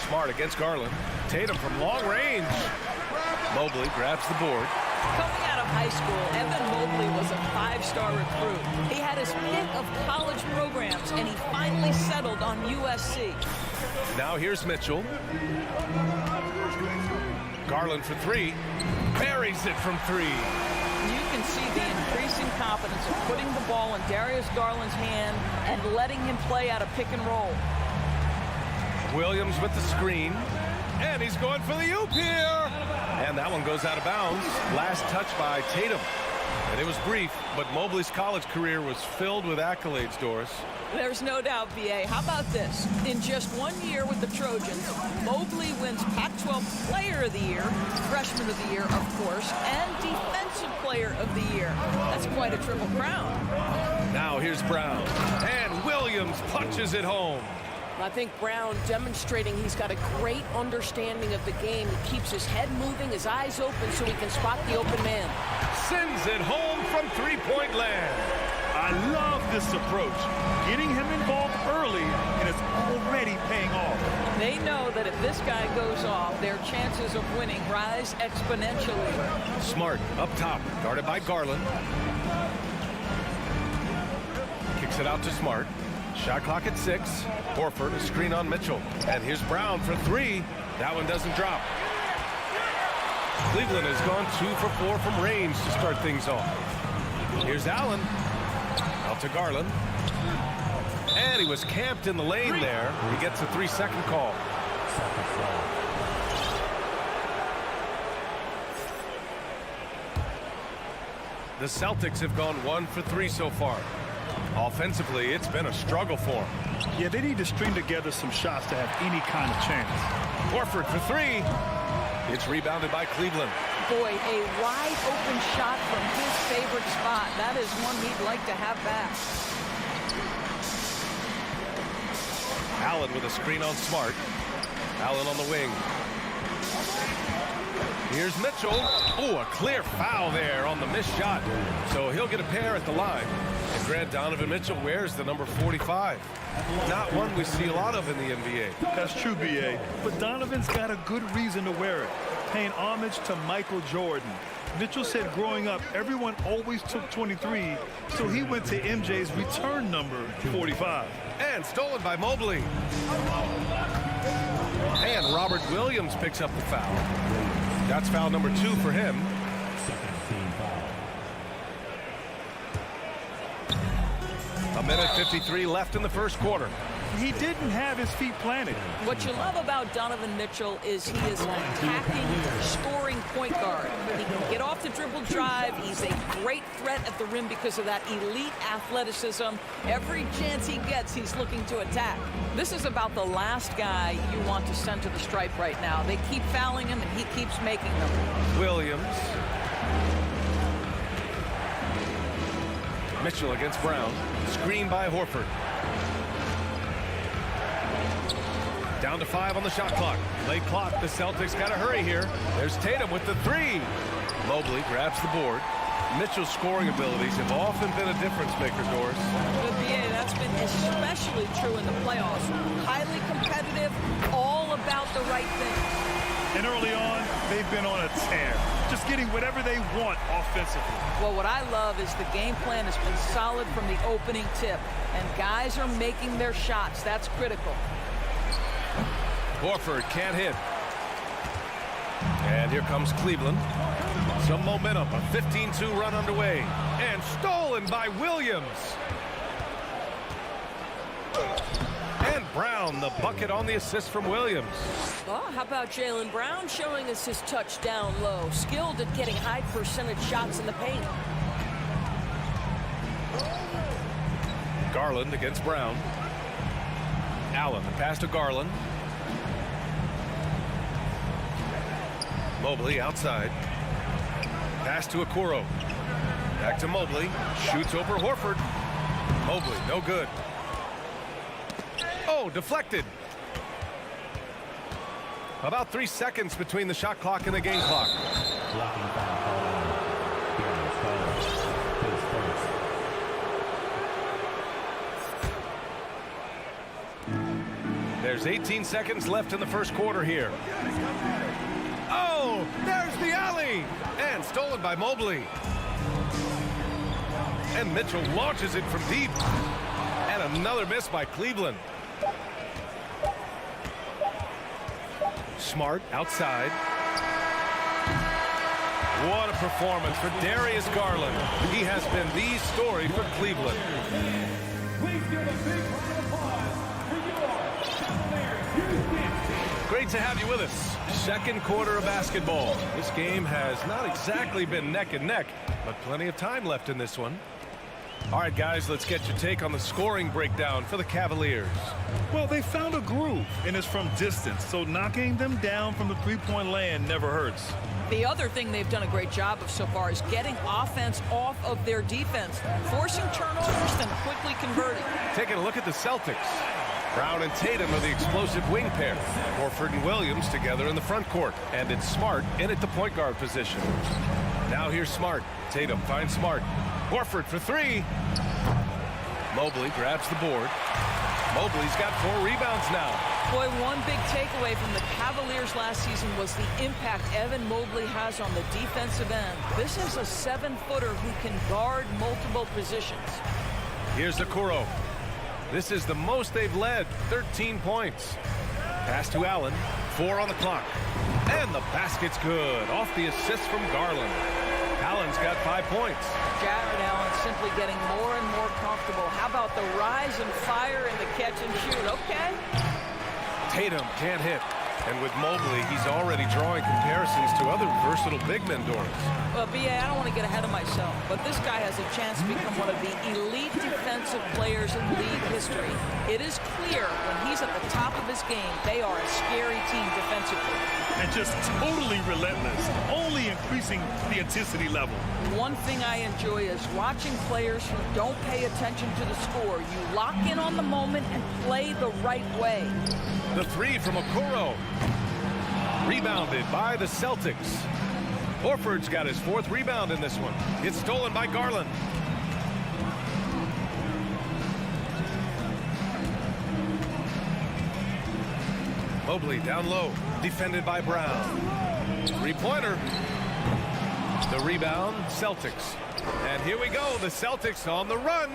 Smart against Garland. Tatum from long range. Mobley grabs the board. Coming out of high school, Evan Mobley was a 5-star recruit. He had his pick of college programs, and he finally settled on USC. Now here's Mitchell. Garland for 3. Buries it from 3. You can see the increasing confidence of putting the ball in Darius Garland's hand and letting him play out of pick and roll. Williams with the screen. And he's going for the oop here. And that one goes out of bounds. Last touch by Tatum. And it was brief, but Mobley's college career was filled with accolades, Doris. There's no doubt, B.A. How about this? In just 1 year with the Trojans, Mobley wins Pac-12 Player of the Year, Freshman of the Year, of course, and Defensive Player of the Year. That's quite a triple crown. Now here's Brown. And Williams punches it home. I think Brown demonstrating he's got a great understanding of the game. He keeps his head moving, his eyes open so he can spot the open man. Sends it home from three-point land. I love this approach. Getting him involved early, and it's already paying off. They know that if this guy goes off, their chances of winning rise exponentially. Smart up top, guarded by Garland. Kicks it out to Smart. Shot clock at 6. Horford, a screen on Mitchell. And here's Brown for 3. That one doesn't drop. Cleveland has gone 2 for 4 from range to start things off. Here's Allen. Out to Garland. And he was camped in the lane there. He gets a 3-second call. The Celtics have gone 1 for 3 so far. Offensively, it's been a struggle for them. Yeah, they need to string together some shots to have any kind of chance. Horford for 3. It's rebounded by Cleveland. Boy, a wide open shot from his favorite spot. That is one he'd like to have back. Allen with a screen on Smart. Allen on the wing. Here's Mitchell. Oh, a clear foul there on the missed shot. So he'll get a pair at the line. And Grant Donovan Mitchell wears the number 45. Not one we see a lot of in the NBA. That's true, B.A. But Donovan's got a good reason to wear it, paying homage to Michael Jordan. Mitchell said growing up, everyone always took 23, so he went to MJ's return number 45. And stolen by Mobley. And Robert Williams picks up the foul. That's foul number 2 for him. A minute 53 left in the first quarter. He didn't have his feet planted. What you love about Donovan Mitchell is he is an attacking, scoring point guard. He can get off the dribble drive. He's a great threat at the rim because of that elite athleticism. Every chance he gets, he's looking to attack. This is about the last guy you want to send to the stripe right now. They keep fouling him, and he keeps making them. Williams. Mitchell against Brown. Screen by Horford. Down to 5 on the shot clock. Late clock. The Celtics got to hurry here. There's Tatum with the 3. Mobley grabs the board. Mitchell's scoring abilities have often been a difference maker, Doris. But BA, that's been especially true in the playoffs. Highly competitive, all about the right things. And early on, they've been on a tear, just getting whatever they want offensively. Well, what I love is the game plan has been solid from the opening tip, and guys are making their shots. That's critical. Horford can't hit. And here comes Cleveland. Some momentum, a 15-2 run underway. And stolen by Williams. And Brown, the bucket on the assist from Williams. Oh, how about Jaylen Brown showing us his touch down low? Skilled at getting high percentage shots in the paint. Garland against Brown. Allen, the pass to Garland. Mobley outside. Pass to Okoro. Back to Mobley. Shoots over Horford. Mobley, no good. Oh, deflected. About 3 seconds between the shot clock and the game clock. There's 18 seconds left in the first quarter here. Oh, there's the alley. And stolen by Mobley. And Mitchell launches it from deep. And another miss by Cleveland. Smart outside. What a performance for Darius Garland. He has been the story for Cleveland. Please give a big round of applause for your Cavaliers. Great to have you with us. Second quarter of basketball. This game has not exactly been neck and neck, but plenty of time left in this one. All right, guys, let's get your take on the scoring breakdown for the Cavaliers. Well, they found a groove, and it's from distance, so knocking them down from the three-point land never hurts. The other thing they've done a great job of so far is getting offense off of their defense, forcing turnovers, then quickly converting. Taking a look at the Celtics. Brown and Tatum are the explosive wing pair. Horford and Williams together in the front court. And it's Smart in at the point guard position. Now here's Smart. Tatum finds Smart. Horford for three. Mobley grabs the board. Mobley's got 4 rebounds now. Boy, one big takeaway from the Cavaliers last season was the impact Evan Mobley has on the defensive end. This is a 7-footer who can guard multiple positions. Here's Okoro. This is the most they've led, 13 points. Pass to Allen, 4 on the clock. And the basket's good, off the assist from Garland. Allen's got 5 points. Jared Allen simply getting more and more comfortable. How about the rise and fire and the catch and shoot? Okay. Tatum can't hit. And with Mobley, he's already drawing comparisons to other versatile big men, Doris. Well, B.A., I don't want to get ahead of myself, but this guy has a chance to become one of the elite defensive players in league history. It is clear when he's at the top of his game, they are a scary team defensively. And just totally relentless, only increasing the intensity level. One thing I enjoy is watching players who don't pay attention to the score. You lock in on the moment and play the right way. The three from Okoro. Rebounded by the Celtics. Horford's got his 4th rebound in this one. It's stolen by Garland. Mobley down low, defended by Brown. 3-pointer. The rebound, Celtics. And here we go, the Celtics on the run.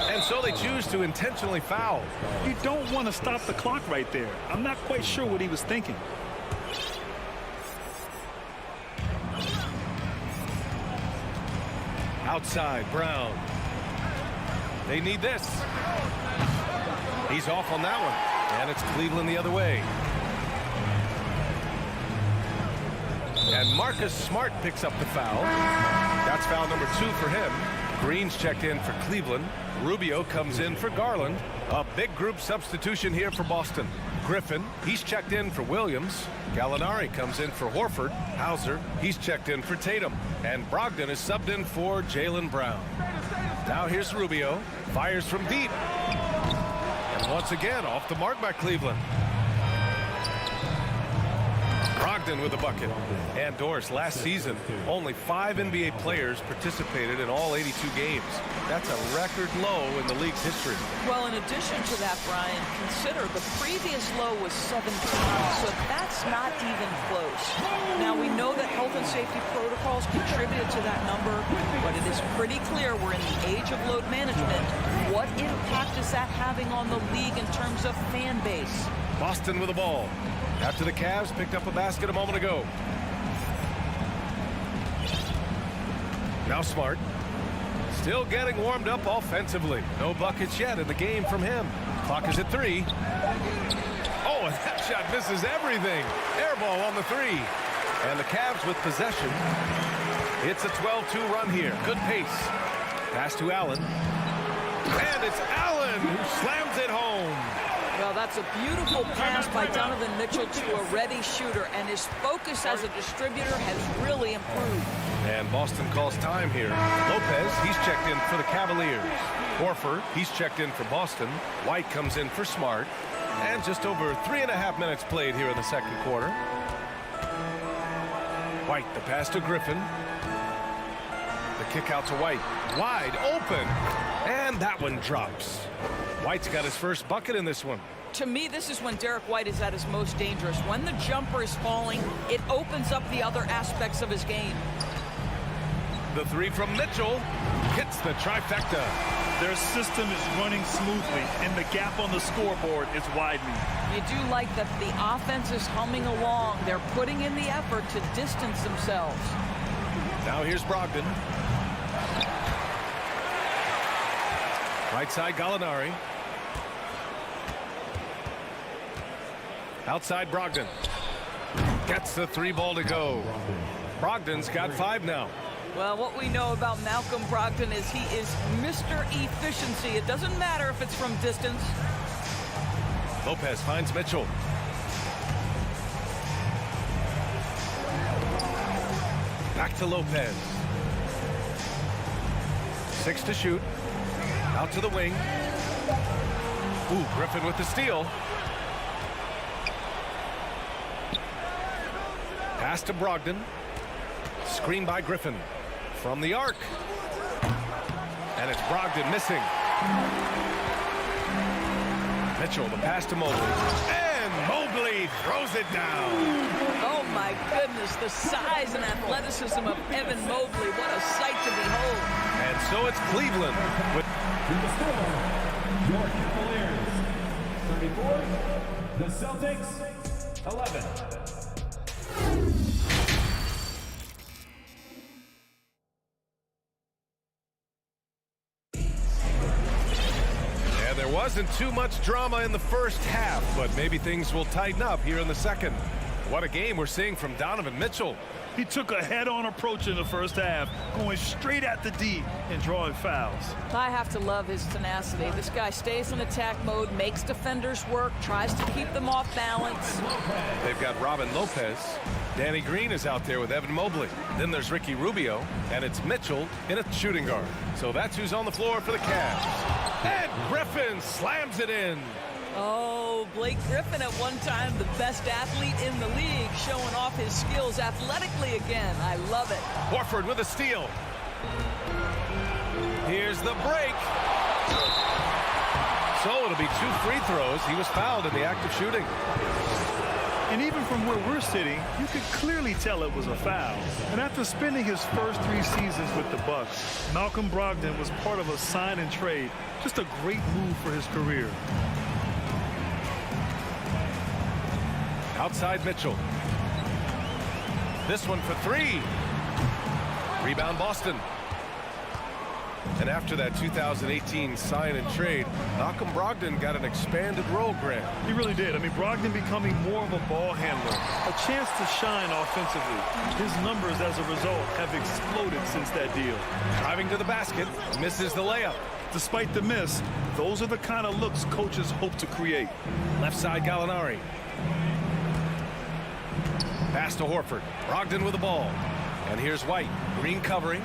And so they choose to intentionally foul. You don't want to stop the clock right there. I'm not quite sure what he was thinking. Outside, Brown. They need this. He's off on that one. And it's Cleveland the other way. And Marcus Smart picks up the foul. That's foul number 2 for him. Green's checked in for Cleveland. Rubio comes in for Garland. A big group substitution here for Boston. Griffin, he's checked in for Williams. Gallinari comes in for Horford. Hauser, he's checked in for Tatum. And Brogdon is subbed in for Jaylen Brown. Now here's Rubio. Fires from deep. And once again, off the mark by Cleveland. Brogdon with a bucket. And Doris, last season, only 5 NBA players participated in all 82 games. That's a record low in the league's history. Well, in addition to that, Brian, consider the previous low was 17, so that's not even close. Now, we know that health and safety protocols contributed to that number, but it is pretty clear we're in the age of load management. What impact is that having on the league in terms of fan base? Boston with the ball. After the Cavs picked up a basket a moment ago. Now Smart. Still getting warmed up offensively. No buckets yet in the game from him. Clock is at 3. Oh, and that shot misses everything. Air ball on the 3. And the Cavs with possession. It's a 12-2 run here. Good pace. Pass to Allen. And it's Allen who slams it home. Well, that's a beautiful pass by Donovan Mitchell to a ready shooter, and his focus as a distributor has really improved. And Boston calls time here. Lopez, he's checked in for the Cavaliers. Horford, he's checked in for Boston. White comes in for Smart. And just over 3.5 minutes played here in the second quarter. White, the pass to Griffin. The kick out to White. Wide open. And that one drops. White's got his first bucket in this one. To me, this is when Derek White is at his most dangerous. When the jumper is falling, it opens up the other aspects of his game. The 3 from Mitchell hits the trifecta. Their system is running smoothly, and the gap on the scoreboard is widening. You do like that the offense is humming along. They're putting in the effort to distance themselves. Now here's Brogdon. Right side, Gallinari. Outside, Brogdon. Gets the 3 ball to go. Brogdon's got 5 now. Well, what we know about Malcolm Brogdon is he is Mr. Efficiency. It doesn't matter if it's from distance. Lopez finds Mitchell. Back to Lopez. 6 to shoot. Out to the wing. Ooh, Griffin with the steal. Pass to Brogdon. Screen by Griffin. From the arc. And it's Brogdon missing. Mitchell, the pass to Mobley. And Mobley throws it down. Oh, my goodness. The size and athleticism of Evan Mobley. What a sight to behold. And so it's Cleveland. To the score, your Cavaliers 34, the Celtics 11. And there wasn't too much drama in the first half, but maybe things will tighten up here in the second. What a game we're seeing from Donovan Mitchell. He took a head-on approach in the first half, going straight at the D and drawing fouls. I have to love his tenacity. This guy stays in attack mode, makes defenders work, tries to keep them off balance. They've got Robin Lopez. Danny Green is out there with Evan Mobley. Then there's Ricky Rubio, and it's Mitchell in a shooting guard. So that's who's on the floor for the Cavs. And Griffin slams it in. Oh, Blake Griffin at one time the best athlete in the league, showing off his skills athletically again. I love it. Horford with a steal. Here's the break. So it'll be 2 free throws. He was fouled in the act of shooting. And even from where we're sitting, you could clearly tell it was a foul. And after spending his first 3 seasons with the Bucks, Malcolm Brogdon was part of a sign and trade. Just a great move for his career. Outside Mitchell. This one for 3. Rebound Boston. And after that 2018 sign and trade, Malcolm Brogdon got an expanded role, Grant. He really did. I mean, Brogdon becoming more of a ball handler, a chance to shine offensively. His numbers as a result have exploded since that deal. Driving to the basket, misses the layup. Despite the miss, those are the kind of looks coaches hope to create. Left side Gallinari. Pass to Horford. Brogdon with the ball. And here's White. Green covering.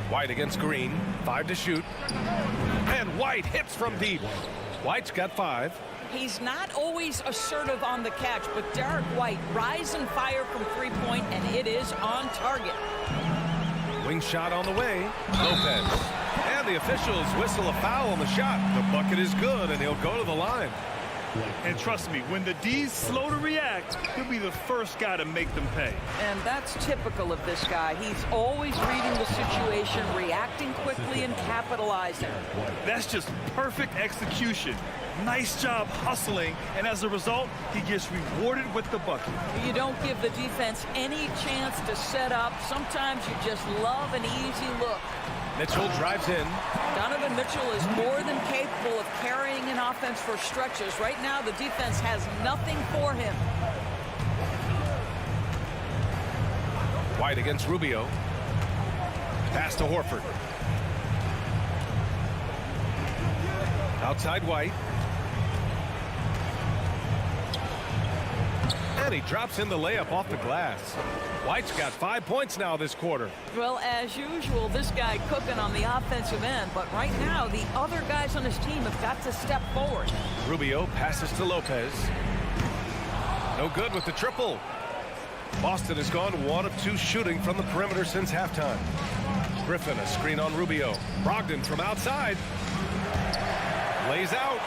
White against Green. 5 to shoot. And White hits from deep. White's got 5. He's not always assertive on the catch, but Derek White rise and fire from three-point, and it is on target. Wing shot on the way. Lopez. And the officials whistle a foul on the shot. The bucket is good, and he'll go to the line. And trust me, when the D's slow to react, he'll be the first guy to make them pay. And that's typical of this guy. He's always reading the situation, reacting quickly, and capitalizing. That's just perfect execution. Nice job hustling, and as a result, he gets rewarded with the bucket. You don't give the defense any chance to set up. Sometimes you just love an easy look. Mitchell drives in. Donovan Mitchell is more than capable of carrying an offense for stretches. Right now, the defense has nothing for him. White against Rubio. Pass to Horford. Outside White. And he drops in the layup off the glass. White's got 5 points now this quarter. Well, as usual, this guy cooking on the offensive end. But right now, the other guys on his team have got to step forward. Rubio passes to Lopez. No good with the triple. Boston has gone 1 of 2 shooting from the perimeter since halftime. Griffin, a screen on Rubio. Brogdon from outside. Lays out.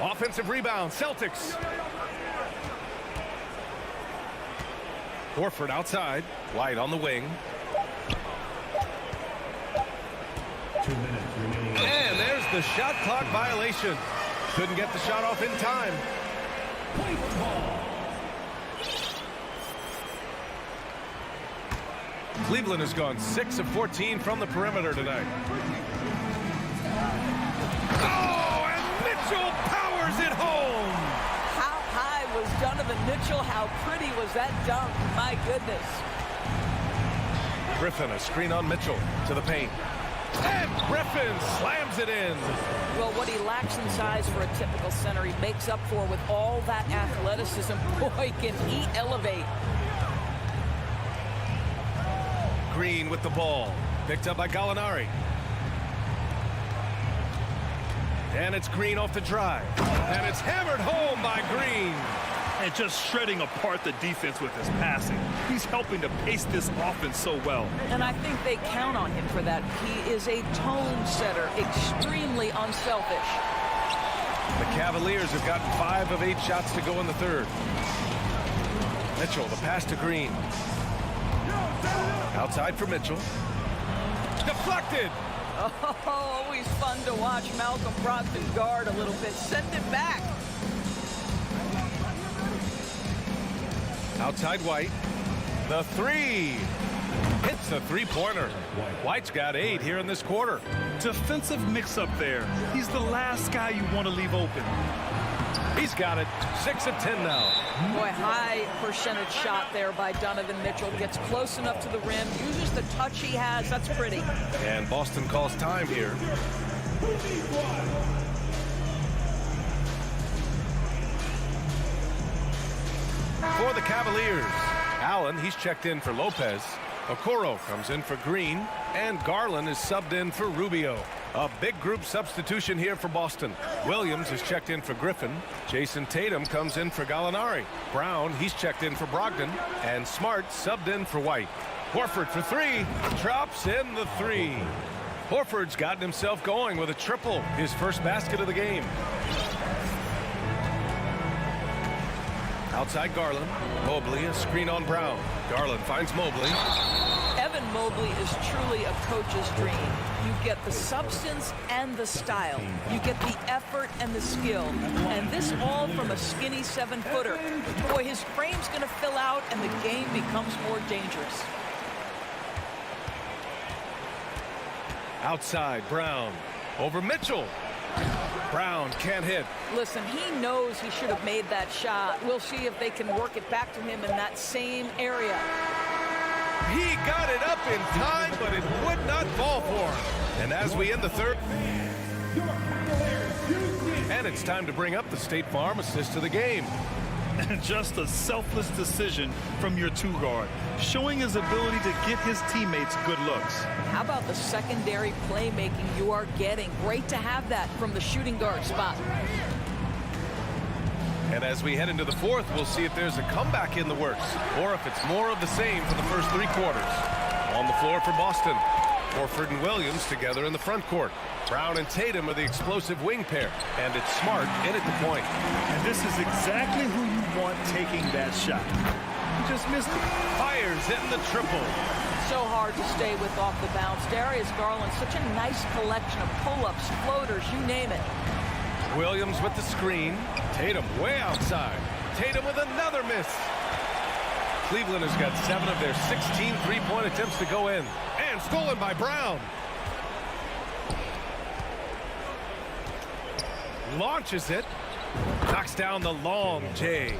Offensive rebound, Celtics. Horford outside. White on the wing. 2 minutes remaining. And there's the shot clock violation. Couldn't get the shot off in time. Cleveland has gone 6 of 14 from the perimeter tonight. Oh, and Mitchell powers it home. How high was Donovan Mitchell? How pretty was that dunk? My goodness. Griffin, a screen on Mitchell to the paint. And Griffin slams it in. Well, what he lacks in size for a typical center, he makes up for with all that athleticism. Boy, can he elevate. Green with the ball. Picked up by Gallinari. And it's Green off the drive. And it's hammered home by Green. And just shredding apart the defense with his passing. He's helping to pace this offense so well. And I think they count on him for that. He is a tone setter, extremely unselfish. The Cavaliers have gotten 5 of 8 shots to go in the third. Mitchell, the pass to Green. Outside for Mitchell. Deflected. Oh, always fun to watch Malcolm Brogdon guard a little bit. Send it back. Outside White. The three. Hits the three-pointer. White's got 8 here in this quarter. Defensive mix-up there. He's the last guy you want to leave open. He's got it. 6 of 10 now. Boy, high percentage shot there by Donovan Mitchell. Gets close enough to the rim. Uses the touch he has. That's pretty. And Boston calls time here. For the Cavaliers, Allen, he's checked in for Lopez. Okoro comes in for Green. And Garland is subbed in for Rubio. A big group substitution here for Boston. Williams is checked in for Griffin. Jason Tatum comes in for Gallinari. Brown, he's checked in for Brogdon. And Smart subbed in for White. Horford for 3. Drops in the 3. Horford's gotten himself going with a triple. His first basket of the game. Outside Garland. Mobley, a screen on Brown. Garland finds Mobley. Evan Mobley is truly a coach's dream. You get the substance and the style. You get the effort and the skill. And this all from a skinny 7-footer. Boy, his frame's going to fill out and the game becomes more dangerous. Outside, Brown. Over Mitchell. Brown can't hit. Listen, he knows he should have made that shot. We'll see if they can work it back to him in that same area. He got it up in time, but it would not fall for him. And as we end the third, and it's time to bring up the State Farm assist to the game. Just a selfless decision from your 2-guard, showing his ability to get his teammates good looks. How about the secondary playmaking you are getting? Great to have that from the shooting guard spot. And as we head into the fourth, we'll see if there's a comeback in the works or if it's more of the same for the first 3 quarters. On the floor for Boston, Horford and Williams together in the front court. Brown and Tatum are the explosive wing pair, and it's Smart in at the point. And this is exactly who you want taking that shot. He just missed it. Fires in the triple. So hard to stay with off the bounce. Darius Garland, such a nice collection of pull-ups, floaters, you name it. Williams with the screen. Tatum way outside. Tatum with another miss. Cleveland has got 7 of their 16 3-point attempts to go in. And stolen by Brown. Launches it. Knocks down the long J.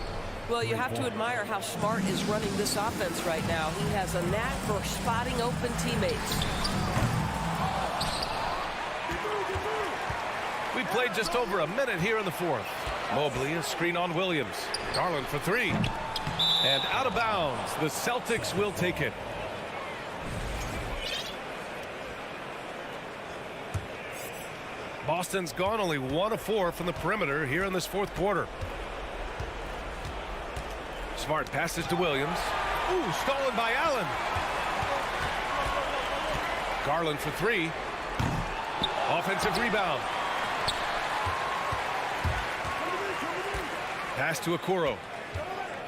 Well, you have to admire how Smart is running this offense right now. He has a knack for spotting open teammates. We played just over a minute here in the fourth. Mobley, a screen on Williams. Garland for 3. And out of bounds. The Celtics will take it. Boston's gone only 1 of 4 from the perimeter here in this fourth quarter. Smart passes to Williams. Ooh, stolen by Allen. Garland for 3. Offensive rebound. Pass to Okoro.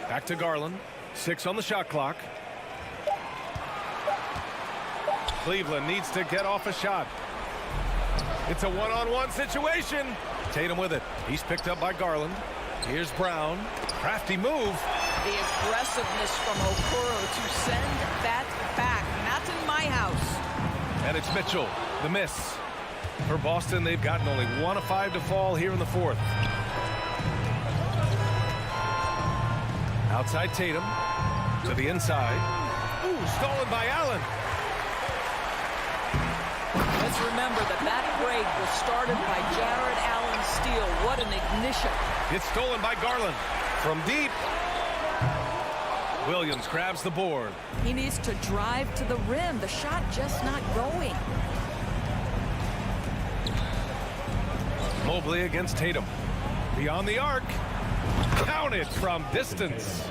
Back to Garland. 6 on the shot clock. Cleveland needs to get off a shot. It's a one-on-one situation. Tatum with it. He's picked up by Garland. Here's Brown. Crafty move. The aggressiveness from Okoro to send that back. Not in my house. And it's Mitchell. The miss. For Boston, they've gotten only 1 of 5 to fall here in the fourth. Outside Tatum. To the inside. Ooh, stolen by Allen. Let's remember that break was started by Jared Allen's steal. What an ignition. It's stolen by Garland. From deep. Williams grabs the board. He needs to drive to the rim. The shot just not going. Mobley against Tatum. Beyond the arc. Counted from distance.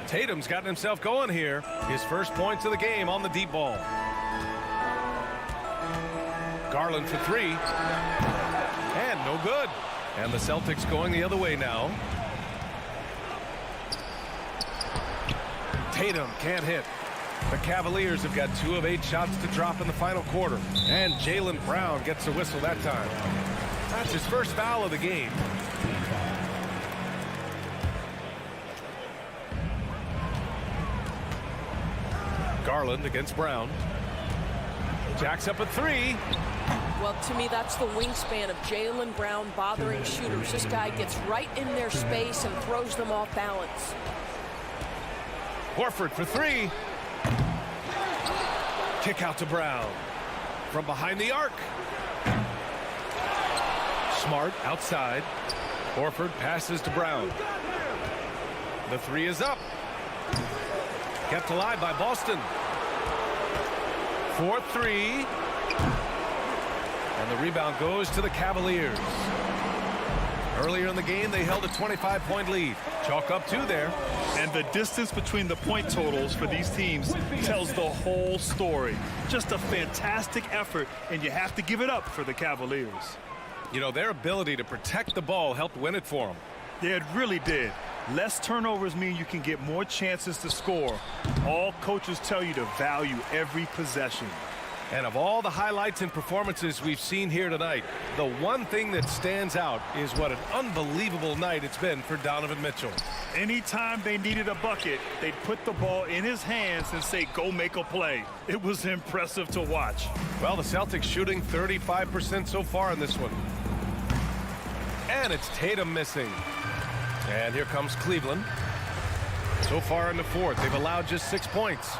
Tatum's gotten himself going here. His first points of the game on the deep ball. Garland for 3. And no good. And the Celtics going the other way now. Tatum can't hit. The Cavaliers have got 2 of 8 shots to drop in the final quarter. And Jaylen Brown gets a whistle that time. That's his first foul of the game. Garland against Brown. Jacks up a 3. Well, to me, that's the wingspan of Jaylen Brown bothering shooters. This guy gets right in their space and throws them off balance. Horford for 3. Kick out to Brown. From behind the arc. Smart outside. Horford passes to Brown. The 3 is up. Kept alive by Boston. 4-3. And the rebound goes to the Cavaliers. Earlier in the game, they held a 25-point lead. Chalk up 2 there. And the distance between the point totals for these teams tells the whole story. Just a fantastic effort, and you have to give it up for the Cavaliers. You know, their ability to protect the ball helped win it for them. Yeah, it really did. Less turnovers mean you can get more chances to score. All coaches tell you to value every possession. And of all the highlights and performances we've seen here tonight, the one thing that stands out is what an unbelievable night it's been for Donovan Mitchell. Anytime they needed a bucket, they'd put the ball in his hands and say, go make a play. It was impressive to watch. Well, the Celtics shooting 35% so far in this one. And it's Tatum missing. And here comes Cleveland. So far in the fourth, they've allowed just 6 points.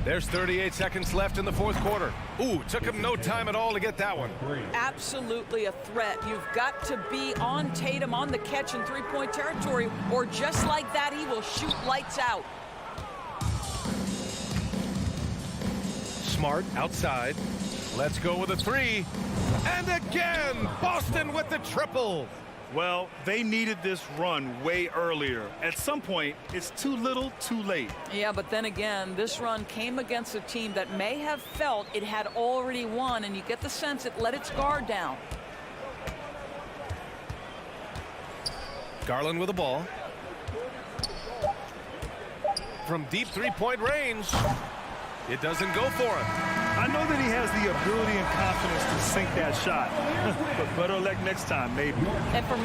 There's 38 seconds left in the fourth quarter. Ooh, took him no time at all to get that one. Absolutely a threat. You've got to be on Tatum on the catch in three-point territory, or just like that, he will shoot lights out. Smart outside. Let's go with a three. And again, Boston with the triple. Well, they needed this run way earlier. At some point, it's too little, too late. Yeah, but then again, this run came against a team that may have felt it had already won, and you get the sense it let its guard down. Garland with the ball. From deep three-point range, it doesn't go for him. I know that he has the ability and confidence to sink that shot, but better luck next time, maybe. And from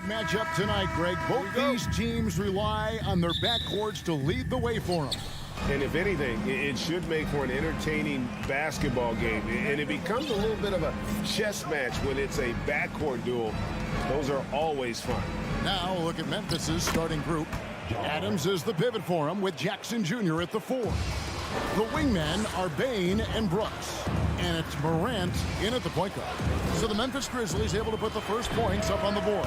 Matchup tonight, Greg. Both these teams rely on their backcourts to lead the way for them. And if anything, it should make for an entertaining basketball game. And it becomes a little bit of a chess match when it's a backcourt duel. Those are always fun. Now look at Memphis's starting group. Adams is the pivot for him with Jackson Jr. at the 4. The wingmen are Bain and Brooks. And it's Morant in at the point guard. So the Memphis Grizzlies able to put the first points up on the board.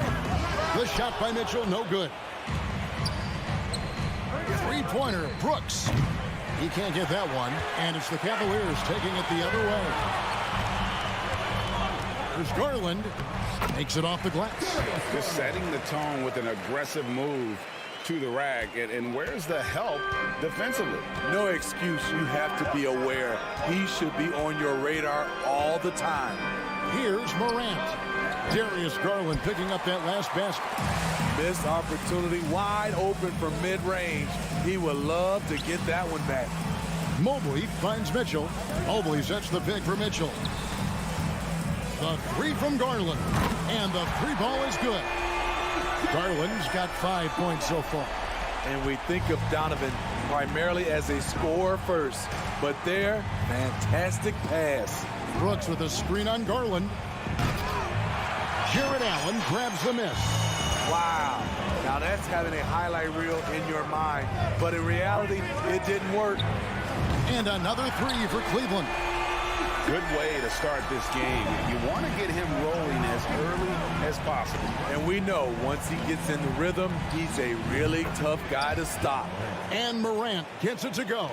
The shot by Mitchell, no good. Three-pointer, Brooks. He can't get that one. And it's the Cavaliers taking it the other way. There's Garland. Makes it off the glass. Just setting the tone with an aggressive move to the rack. And where's the help defensively? No excuse. You have to be aware. He should be on your radar all the time. Here's Morant. Darius Garland picking up that last basket. Missed opportunity, wide open from mid-range. He would love to get that one back. Mobley finds Mitchell. Mobley sets the pick for Mitchell. The three from Garland. And the three ball is good. Garland's got 5 points so far. And we think of Donovan primarily as a scorer first. But there, fantastic pass. Brooks with a screen on Garland. Jared Allen grabs the miss. Wow. Now that's having a highlight reel in your mind. But in reality, it didn't work. And another three for Cleveland. Good way to start this game. You want to get him rolling as early as possible. And we know once he gets in the rhythm, he's a really tough guy to stop. And Morant gets it to go.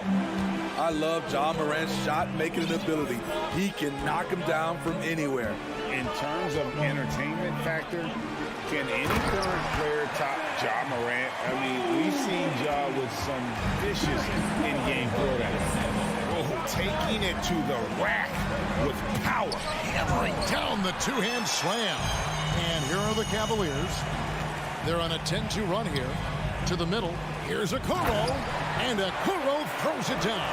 I love John Morant's shot-making ability. He can knock him down from anywhere. In terms of entertainment factor, can any current player top Ja Morant? I mean, we've seen Ja with some vicious in-game throwdowns. Taking it to the rack with power. Hammering down the two-hand slam. And here are the Cavaliers. They're on a 10-2 run here. To the middle. Here's Okoro. And Okoro throws it down.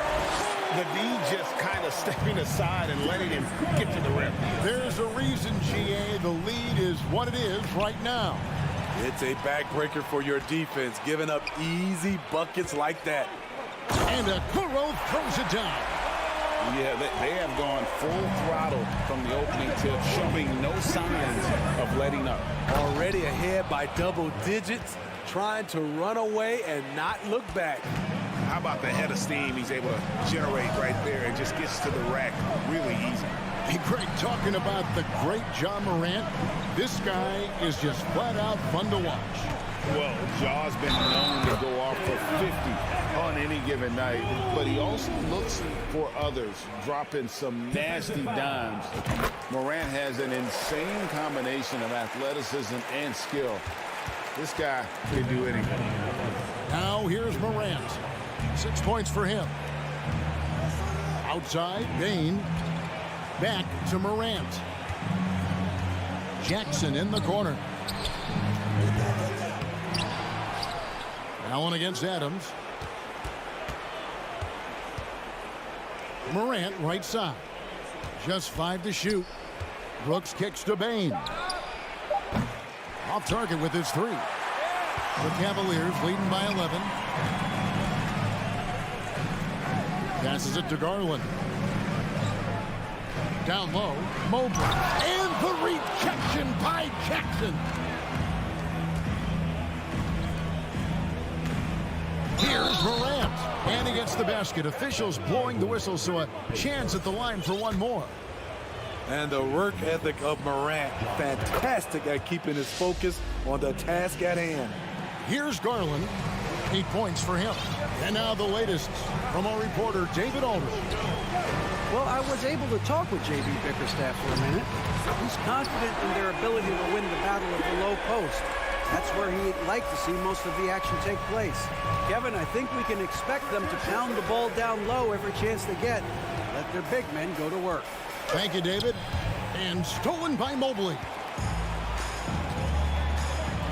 The D just kind of stepping aside and letting him get to the rim. There's a reason, GA. The lead is what it is right now. It's a backbreaker for your defense, giving up easy buckets like that. And Okoro throws it down. Yeah, they have gone full throttle from the opening tip, showing no signs of letting up. Already ahead by double digits, trying to run away and not look back. How about the head of steam he's able to generate right there and just gets to the rack really easy. Hey, Greg, talking about the great Ja Morant, this guy is just flat out fun to watch. Well, Ja's been known to go off for 50 on any given night, but he also looks for others, dropping some nasty dimes. Morant has an insane combination of athleticism and skill. This guy can do anything. Now here's Morant. 6 points for him. Outside, Bain. Back to Morant. Jackson in the corner. Allen against Adams. Morant right side. Just 5 to shoot. Brooks kicks to Bain. Off target with his 3. The Cavaliers leading by 11. Passes it to Garland. Down low, Mobley. And the rejection by Jackson. Here's Morant. And he gets the basket. Officials blowing the whistle, so a chance at the line for one more. And the work ethic of Morant, fantastic at keeping his focus on the task at hand. Here's Garland. 8 points for him. And now the latest from our reporter, David Aldridge. Well, I was able to talk with J.B. Bickerstaff for a minute. He's confident in their ability to win the battle of the low post. That's where he'd like to see most of the action take place. Kevin, I think we can expect them to pound the ball down low every chance they get. Let their big men go to work. Thank you, David. And stolen by Mobley.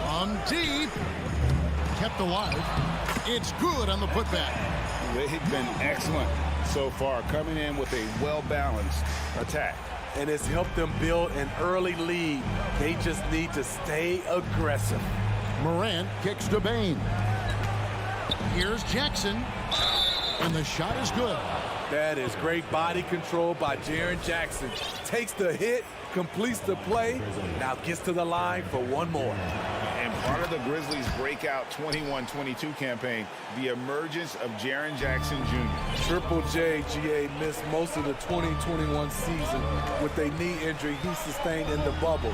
On deep. Kept alive. It's good on the putback. They've been excellent so far, coming in with a well-balanced attack. and it's helped them build an early lead. They just need to stay aggressive. Morant kicks to Bane. Here's Jackson, and the shot is good. That is great body control by Jaren Jackson. Takes the hit, completes the play, now gets to the line for one more. And part of the Grizzlies' breakout 21-22 campaign, the emergence of Jaren Jackson Jr. Triple J, GA, missed most of the 2021 season with a knee injury he sustained in the bubble.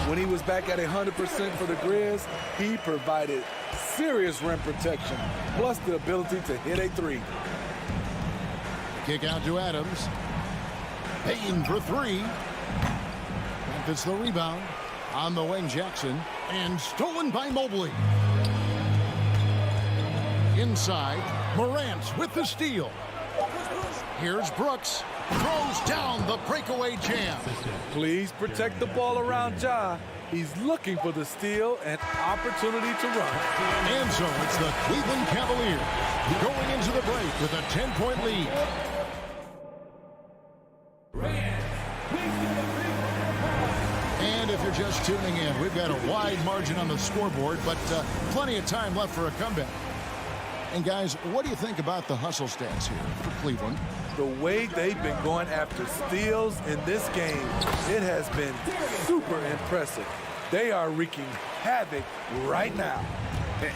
When he was back at 100% for the Grizz, he provided serious rim protection, plus the ability to hit a three. Kick out to Adams. Payne for three. Memphis the rebound. On the wing, Jackson. And stolen by Mobley. Inside, Morant with the steal. Here's Brooks. Throws down the breakaway jam. Please protect the ball around Ja. He's looking for the steal and opportunity to run. And so it's the Cleveland Cavaliers going into the break with a 10-point lead. And if you're just tuning in, we've got a wide margin on the scoreboard, but plenty of time left for a comeback. And guys, what do you think about the hustle stats here for Cleveland? The way they've been going after steals in this game, it has been super impressive. They are wreaking havoc right now.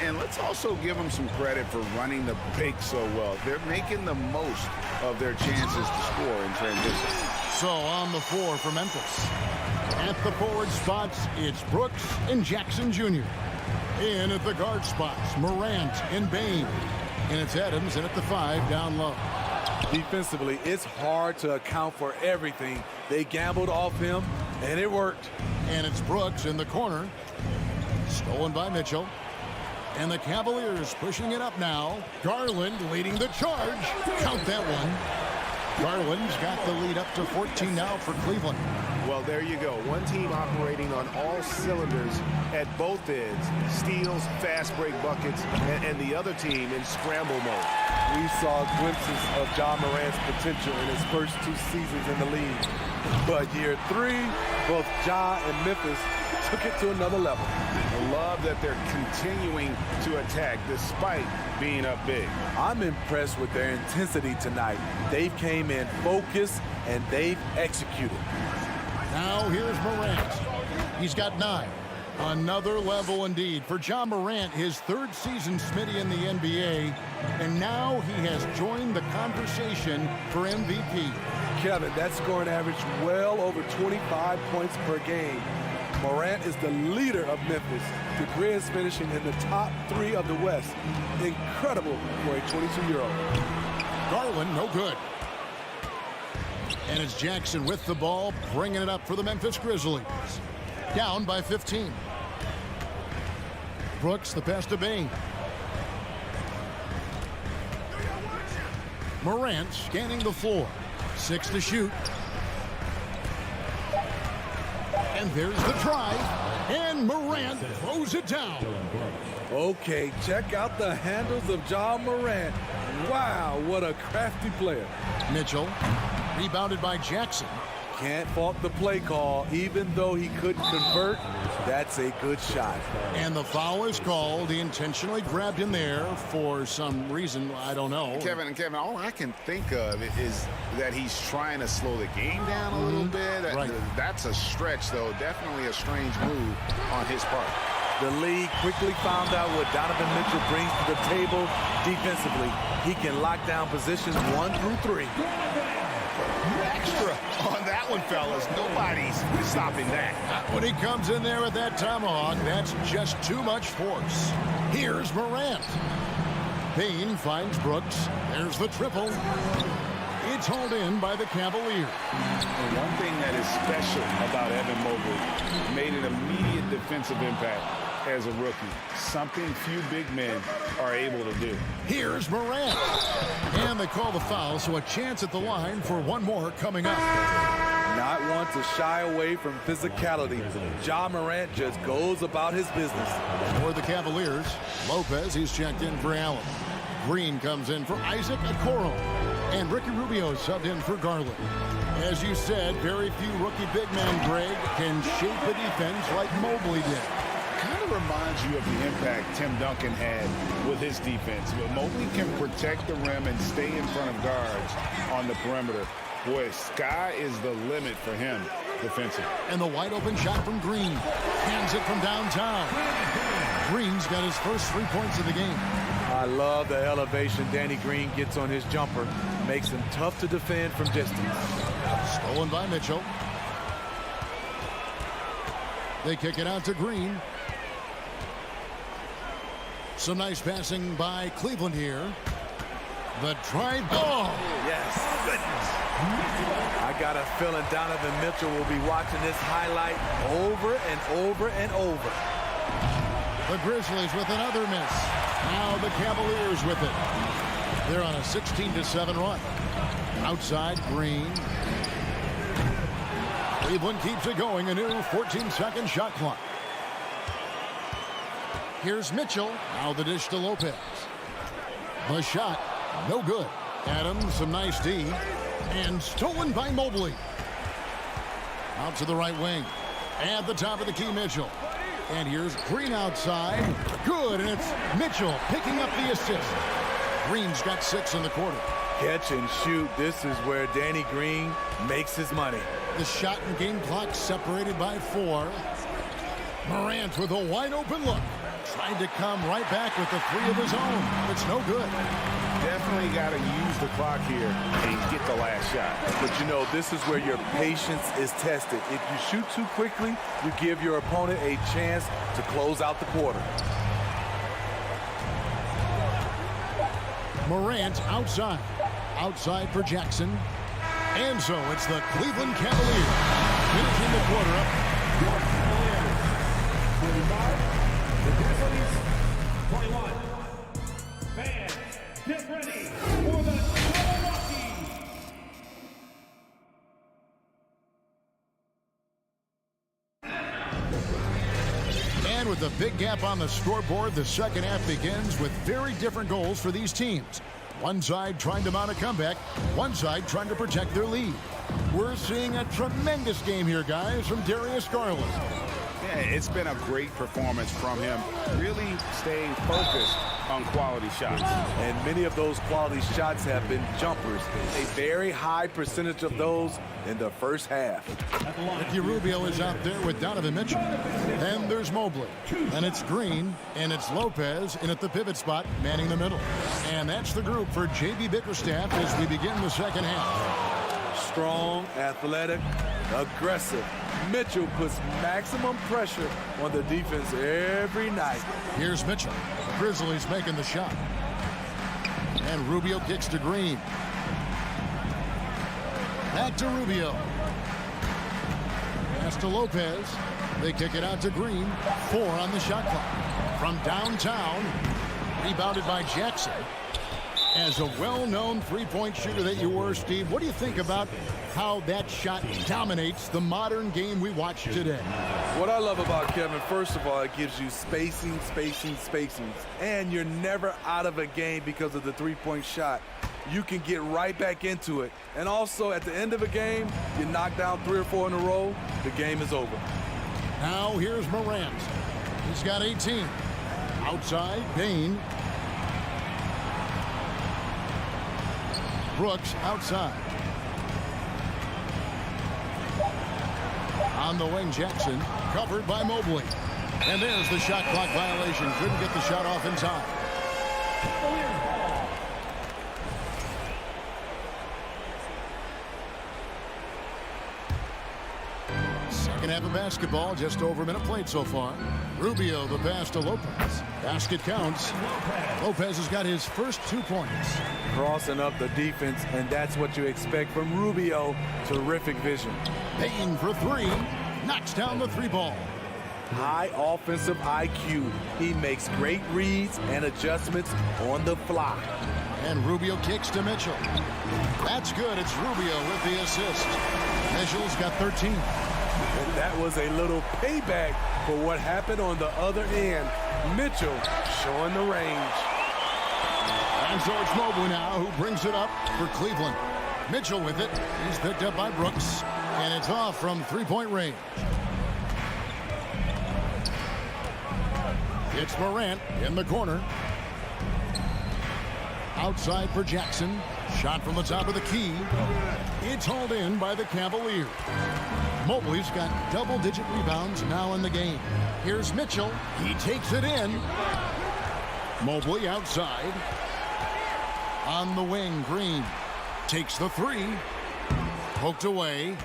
And let's also give them some credit for running the break so well. They're making the most of their chances to score in transition. So on the floor for Memphis. At the forward spots, it's Brooks and Jackson Jr. In at the guard spots, Morant and Bane. And it's Adams in at the 5 down low. Defensively, it's hard to account for everything. They gambled off him, and it worked. And it's Brooks in the corner. Stolen by Mitchell. And the Cavaliers pushing it up now. Garland leading the charge. Count that one. Garland's got the lead up to 14 now for Cleveland. Well, there you go. One team operating on all cylinders at both ends. Steals, fast break buckets, and the other team in scramble mode. We saw glimpses of Ja Morant's potential in his first 2 seasons in the league. But year 3, both Ja and Memphis took it to another level. I love that they're continuing to attack despite being up big. I'm impressed with their intensity tonight. They've came in focused and they've executed. Now here's Morant. He's got 9. Another level indeed for Ja Morant, his 3rd season Smitty in the NBA, and now he has joined the conversation for MVP. Kevin, that scoring average well over 25 points per game. Morant is the leader of Memphis. The Grizz finishing in the top 3 of the West. Incredible for a 22-year-old. Garland, no good. And it's Jackson with the ball, bringing it up for the Memphis Grizzlies. Down by 15. Brooks, the pass to Bane. Morant scanning the floor. 6 to shoot. And there's the drive. And Morant throws it down. Okay, check out the handles of Ja Morant. Wow, what a crafty player. Mitchell, rebounded by Jackson. Can't fault the play call. Even though he couldn't convert, that's a good shot. And the foul is called. He intentionally grabbed him there for some reason, I don't know. Kevin, all I can think of is that he's trying to slow the game down a little bit. Right. That's a stretch, though. Definitely a strange move on his part. The league quickly found out what Donovan Mitchell brings to the table defensively. He can lock down positions 1 through 3. Extra on that one, fellas. Nobody's stopping that. When he comes in there with that tomahawk, that's just too much force. Here's Morant. Payne finds Brooks. There's the triple. It's hauled in by the Cavaliers. And one thing that is special about Evan Mobley, made an immediate defensive impact as a rookie. Something few big men are able to do. Here's Morant. And they call the foul, so a chance at the line for one more coming up. Not want to shy away from physicality. Ja Morant just goes about his business. For the Cavaliers, Lopez, he's checked in for Allen. Green comes in for Isaac Okoro. And Ricky Rubio subbed in for Garland. As you said, very few rookie big men, Greg, can shape a defense like Mobley did. Kind of reminds you of the impact Tim Duncan had with his defense. Mobley can protect the rim and stay in front of guards on the perimeter. Boy, sky is the limit for him defensively. And the wide open shot from Green. Hands it from downtown. Green's got his first 3 points of the game. I love the elevation Danny Green gets on his jumper. Makes him tough to defend from distance. Stolen by Mitchell. They kick it out to Green. Some nice passing by Cleveland here. The drive. Oh! Yes. Goodness. I got a feeling Donovan Mitchell will be watching this highlight over and over and over. The Grizzlies with another miss. Now the Cavaliers with it. They're on a 16-7 run. Outside, Green. Cleveland keeps it going. A new 14-second shot clock. Here's Mitchell. Now the dish to Lopez. The shot, no good. Adams, some nice D. And stolen by Mobley. Out to the right wing. At the top of the key, Mitchell. And here's Green outside. Good, and it's Mitchell picking up the assist. Green's got 6 in the quarter. Catch and shoot. This is where Danny Green makes his money. The shot and game clock separated by 4. Morant with a wide open look. Trying to come right back with the 3 of his own. It's no good. Definitely got to use the clock here and get the last shot. But, you know, this is where your patience is tested. If you shoot too quickly, you give your opponent a chance to close out the quarter. Morant outside. Outside for Jackson. And so it's the Cleveland Cavaliers finishing the quarter up. Your Cavaliers, 25. The Grizzlies, 21. Fans, get ready for the Milwaukee. And with the big gap on the scoreboard, the second half begins with very different goals for these teams. One side trying to mount a comeback, one side trying to protect their lead. We're seeing a tremendous game here, guys, from Darius Garland. Yeah, it's been a great performance from him. Really staying focused on quality shots. And many of those quality shots have been jumpers. A very high percentage of those in the first half. Ricky Rubio is out there with Donovan Mitchell. Then there's Mobley. And it's Green. And it's Lopez in at the pivot spot, manning the middle. And that's the group for J.B. Bickerstaff as we begin the second half. Strong, athletic, aggressive. Mitchell puts maximum pressure on the defense every night. Here's Mitchell. The Grizzlies making the shot. And Rubio kicks to Green. Back to Rubio. Pass to Lopez. They kick it out to Green. 4 on the shot clock. From downtown. Rebounded by Jackson. As a well-known three-point shooter that you were, Steve, what do you think about how that shot dominates the modern game we watch today? What I love about Kevin, first of all, it gives you spacing. And you're never out of a game because of the three-point shot. You can get right back into it. And also, at the end of a game, you knock down 3 or 4 in a row, the game is over. Now here's Morant. He's got 18. Outside, Payne. Brooks outside. On the wing, Jackson, covered by Mobley. And there's the shot clock violation. Couldn't get the shot off in time. Second half of basketball, just over a minute played so far. Rubio, the pass to Lopez. Basket counts. Lopez has got his first 2 points. Crossing up the defense, and that's what you expect from Rubio. Terrific vision. Payne for 3. Knocks down the 3 ball. High offensive IQ. He makes great reads and adjustments on the fly. And Rubio kicks to Mitchell. That's good. It's Rubio with the assist. Mitchell's got 13. And that was a little payback for what happened on the other end. Mitchell showing the range. And so it's Mobley now who brings it up for Cleveland. Mitchell with it. He's picked up by Brooks. And it's off from three-point range. It's Morant in the corner. Outside for Jackson. Shot from the top of the key. It's hauled in by the Cavaliers. Mobley's got double-digit rebounds now in the game. Here's Mitchell. He takes it in. Mobley outside. On the wing, Green takes the three. Poked away.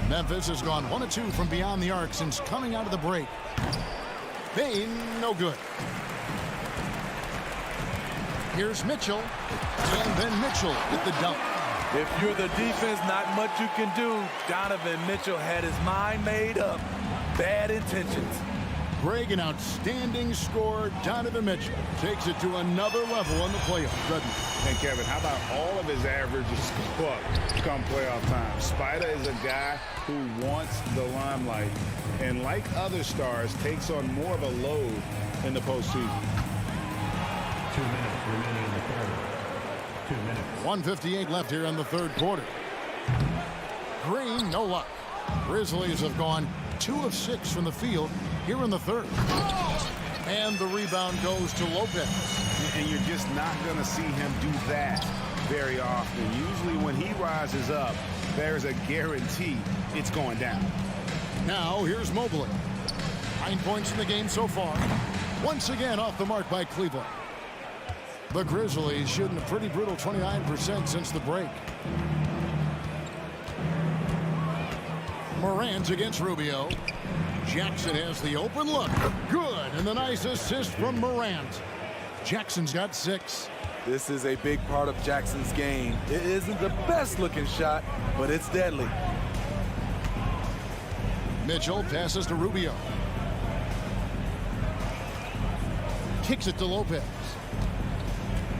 Memphis has gone 1 of 2 from beyond the arc since coming out of the break. Bain, no good. Here's Mitchell. And then Mitchell with the dunk. If you're the defense, not much you can do. Donovan Mitchell had his mind made up. Bad intentions. Greg, an outstanding scorer. Donovan Mitchell takes it to another level in the playoffs. And Kevin, how about all of his averages go up come playoff time? Spider is a guy who wants the limelight, and like other stars, takes on more of a load in the postseason. 2 minutes remaining in the third. 2 minutes. 1:58 left here in the third quarter. Green, no luck. Grizzlies have gone 2 of 6 from the field here in the third. And the rebound goes to Lopez. And you're just not going to see him do that very often. Usually when he rises up, there's a guarantee it's going down. Now here's Mobley. 9 points in the game so far. Once again off the mark by Cleveland. The Grizzlies shooting a pretty brutal 29% since the break. Morant against Rubio. Jackson has the open look. Good. And the nice assist from Morant. Jackson's got 6. This is a big part of Jackson's game. It isn't the best looking shot, but it's deadly. Mitchell passes to Rubio. Kicks it to Lopez.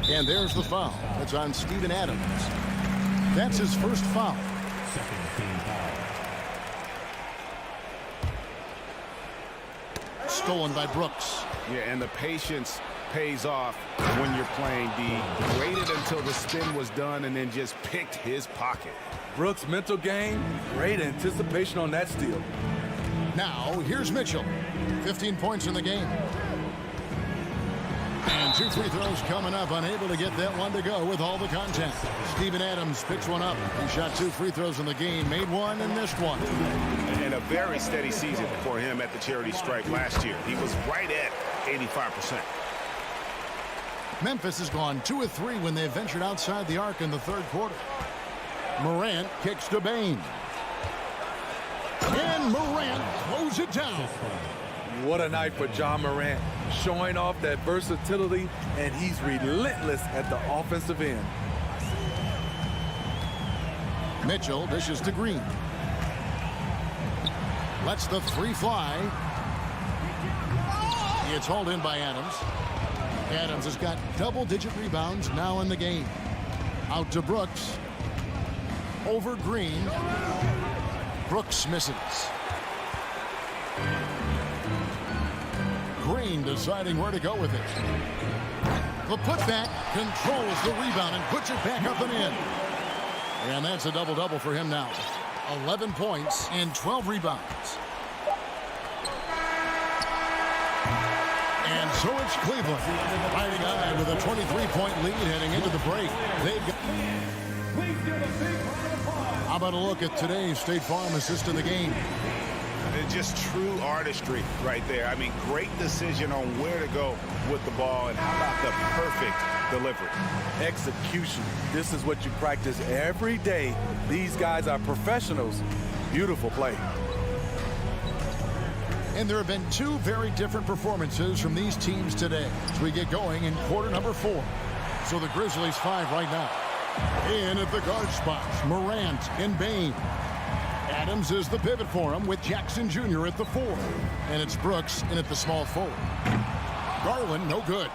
And there's the foul. It's on Steven Adams. That's his first foul. Second team foul. Stolen by Brooks. Yeah, and the patience pays off when you're playing D. Waited until the spin was done and then just picked his pocket. Brooks' mental game, great anticipation on that steal. Now, here's Mitchell. 15 points in the game. And 2 free throws coming up. Unable to get that one to go with all the contact. Steven Adams picks one up. He shot 2 free throws in the game. Made one and missed one. And a very steady season for him at the charity stripe last year. He was right at 85%. Memphis has gone 2 of 3 when they ventured outside the arc in the third quarter. Morant kicks to Bain. And Morant throws it down. What a night for John Morant, showing off that versatility, and he's relentless at the offensive end. Mitchell dishes to Green. Lets the 3 fly. It's hauled in by Adams. Adams has got double-digit rebounds now in the game. Out to Brooks. Over Green. Brooks misses. Green deciding where to go with it. The putback controls the rebound and puts it back up and in. And that's a double-double for him now. 11 points and 12 rebounds. And so it's Cleveland riding high with a 23-point lead heading into the break. They've got... How about a look at today's State Farm assist in the game? It's just true artistry right there. I mean, great decision on where to go with the ball, and how about the perfect delivery? Execution. This is what you practice every day. These guys are professionals. Beautiful play. And there have been 2 very different performances from these teams today as we get going in quarter number 4. So the Grizzlies 5 right now. In at the guard spots, Morant and Bain. Adams is the pivot for him with Jackson Jr. at the 4. And it's Brooks in at the small forward. Garland, no good.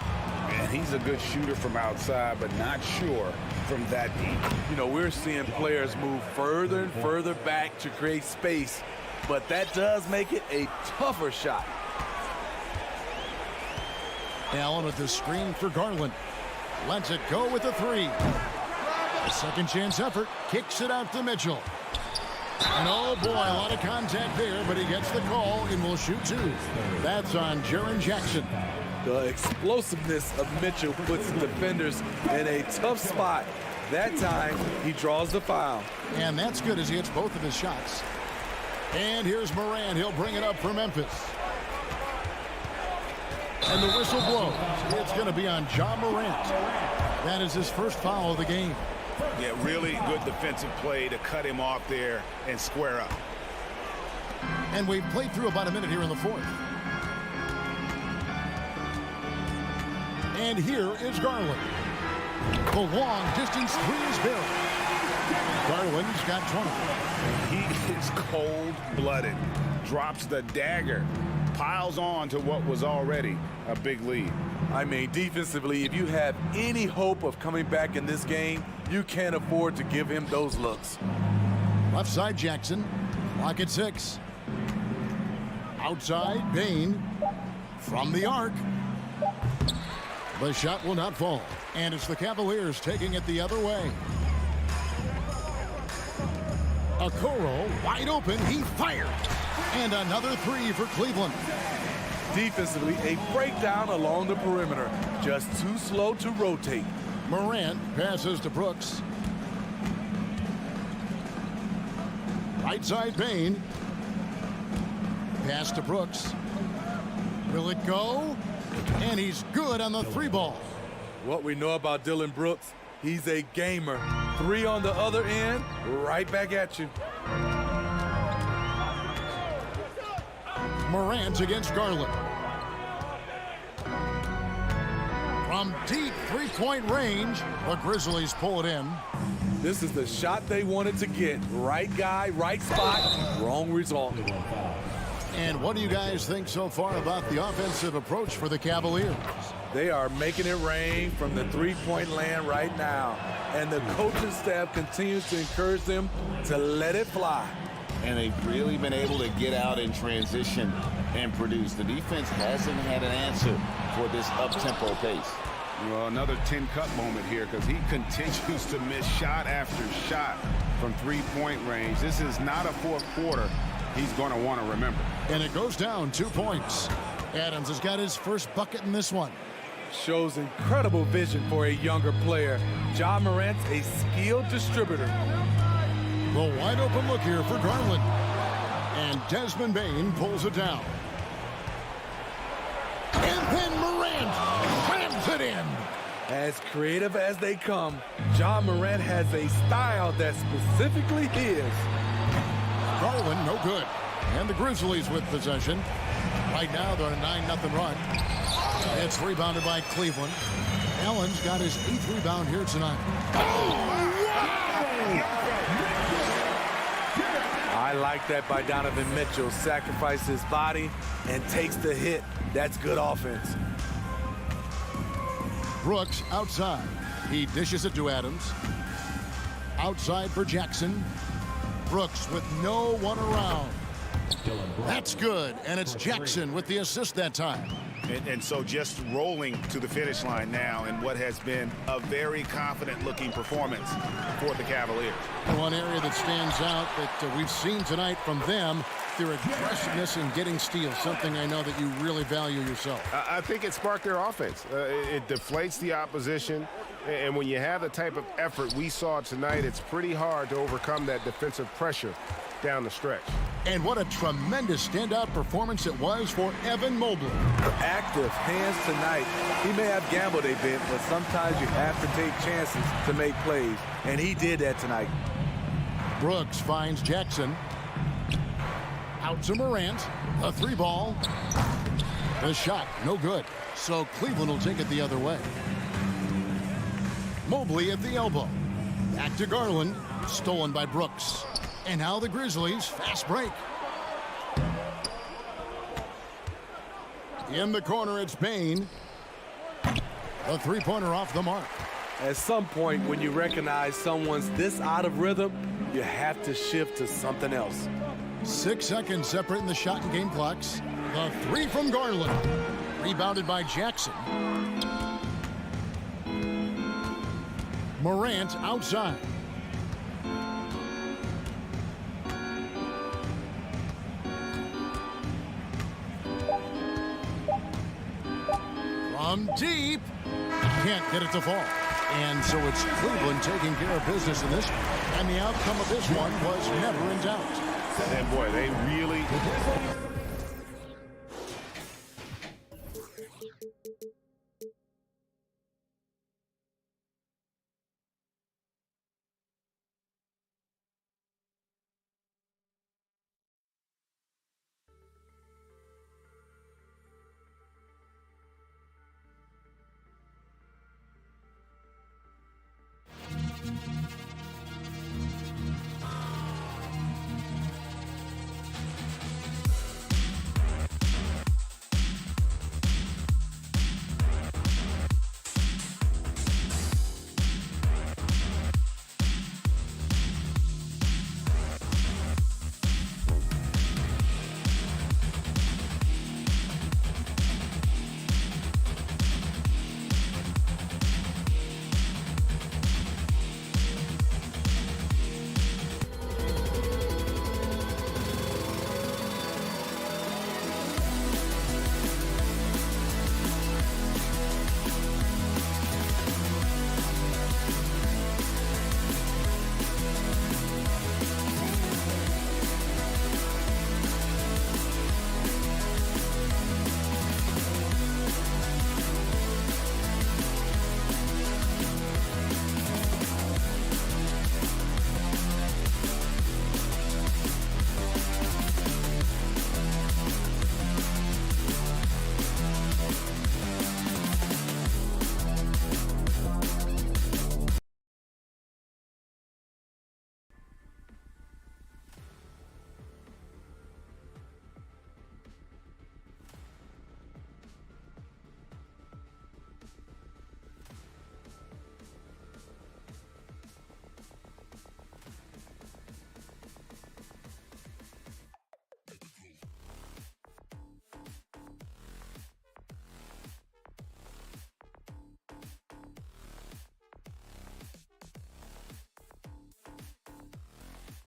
And he's a good shooter from outside, but not sure from that deep. You know, we're seeing players move further and further back to create space, but that does make it a tougher shot. Allen with the screen for Garland. Lets it go with the three. A second chance effort. Kicks it out to Mitchell. And oh boy, a lot of contact there, but he gets the call and will shoot two. That's on Jaren Jackson. The explosiveness of Mitchell puts the defenders in a tough spot. That time, he draws the foul. And that's good as he hits both of his shots. And here's Moran. He'll bring it up for Memphis. And the whistle blows. It's going to be on Ja Morant. That is his first foul of the game. Yeah, really good defensive play to cut him off there and square up. And we've played through about a minute here in the fourth. And here is Garland. The long distance three is good. Garland's got 20. He is cold-blooded, drops the dagger, piles on to what was already a big lead. I mean, defensively, if you have any hope of coming back in this game, you can't afford to give him those looks. Left side Jackson. Clock at 6. Outside Bain. From the arc. The shot will not fall. And it's the Cavaliers taking it the other way. Okoro wide open. He fired. And another three for Cleveland. Defensively, a breakdown along the perimeter. Just too slow to rotate. Morant passes to Brooks. Right side Bain. Pass to Brooks. Will it go? And he's good on the three ball. What we know about Dillon Brooks, he's a gamer. Three on the other end, right back at you. Morant against Garland. From deep three-point range, the Grizzlies pull it in. This is the shot they wanted to get. Right guy, right spot, wrong result. And what do you guys think so far about the offensive approach for the Cavaliers? They are making it rain from the three-point land right now. And the coaching staff continues to encourage them to let it fly. And they've really been able to get out in transition and produce. The defense hasn't had an answer for this up-tempo pace. Well, another 10-cut moment here because he continues to miss shot after shot from three-point range. This is not a fourth quarter he's going to want to remember. And it goes down 2 points. Adams has got his first bucket in this one. Shows incredible vision for a younger player. Ja Morant's a skilled distributor. The wide open look here for Garland. And Desmond Bain pulls it down. And then Morant slams it in. As creative as they come, Ja Morant has a style that's specifically his. Garland, no good. And the Grizzlies with possession. Right now, they're on a 9-0 run. It's rebounded by Cleveland. Allen's got his 8th rebound here tonight. I like that by Donovan Mitchell. Sacrifices his body and takes the hit. That's good offense. Brooks outside. He dishes it to Adams. Outside for Jackson. Brooks with no one around. That's good, and it's Jackson with the assist that time. And so just rolling to the finish line now in what has been a very confident-looking performance for the Cavaliers. One area that stands out that we've seen tonight from them, their aggressiveness in getting steals, something I know that you really value yourself. I think it sparked their offense. It deflates the opposition, and when you have the type of effort we saw tonight, it's pretty hard to overcome that defensive pressure down the stretch. And what a tremendous standout performance it was for Evan Mobley. Active hands tonight. He may have gambled a bit, but sometimes you have to take chances to make plays, and he did that tonight. Brooks finds Jackson. Out to Morant. A three ball. The shot, no good. So Cleveland will take it the other way. Mobley at the elbow. Back to Garland. Stolen by Brooks. And now the Grizzlies, fast break. In the corner, it's Bain. The three-pointer off the mark. At some point, when you recognize someone's this out of rhythm, you have to shift to something else. 6 seconds separating the shot and game clocks. The three from Garland. Rebounded by Jackson. Morant outside. From deep. Can't get it to fall. And so it's Cleveland taking care of business in this one. And the outcome of this one was never in doubt. And boy, they really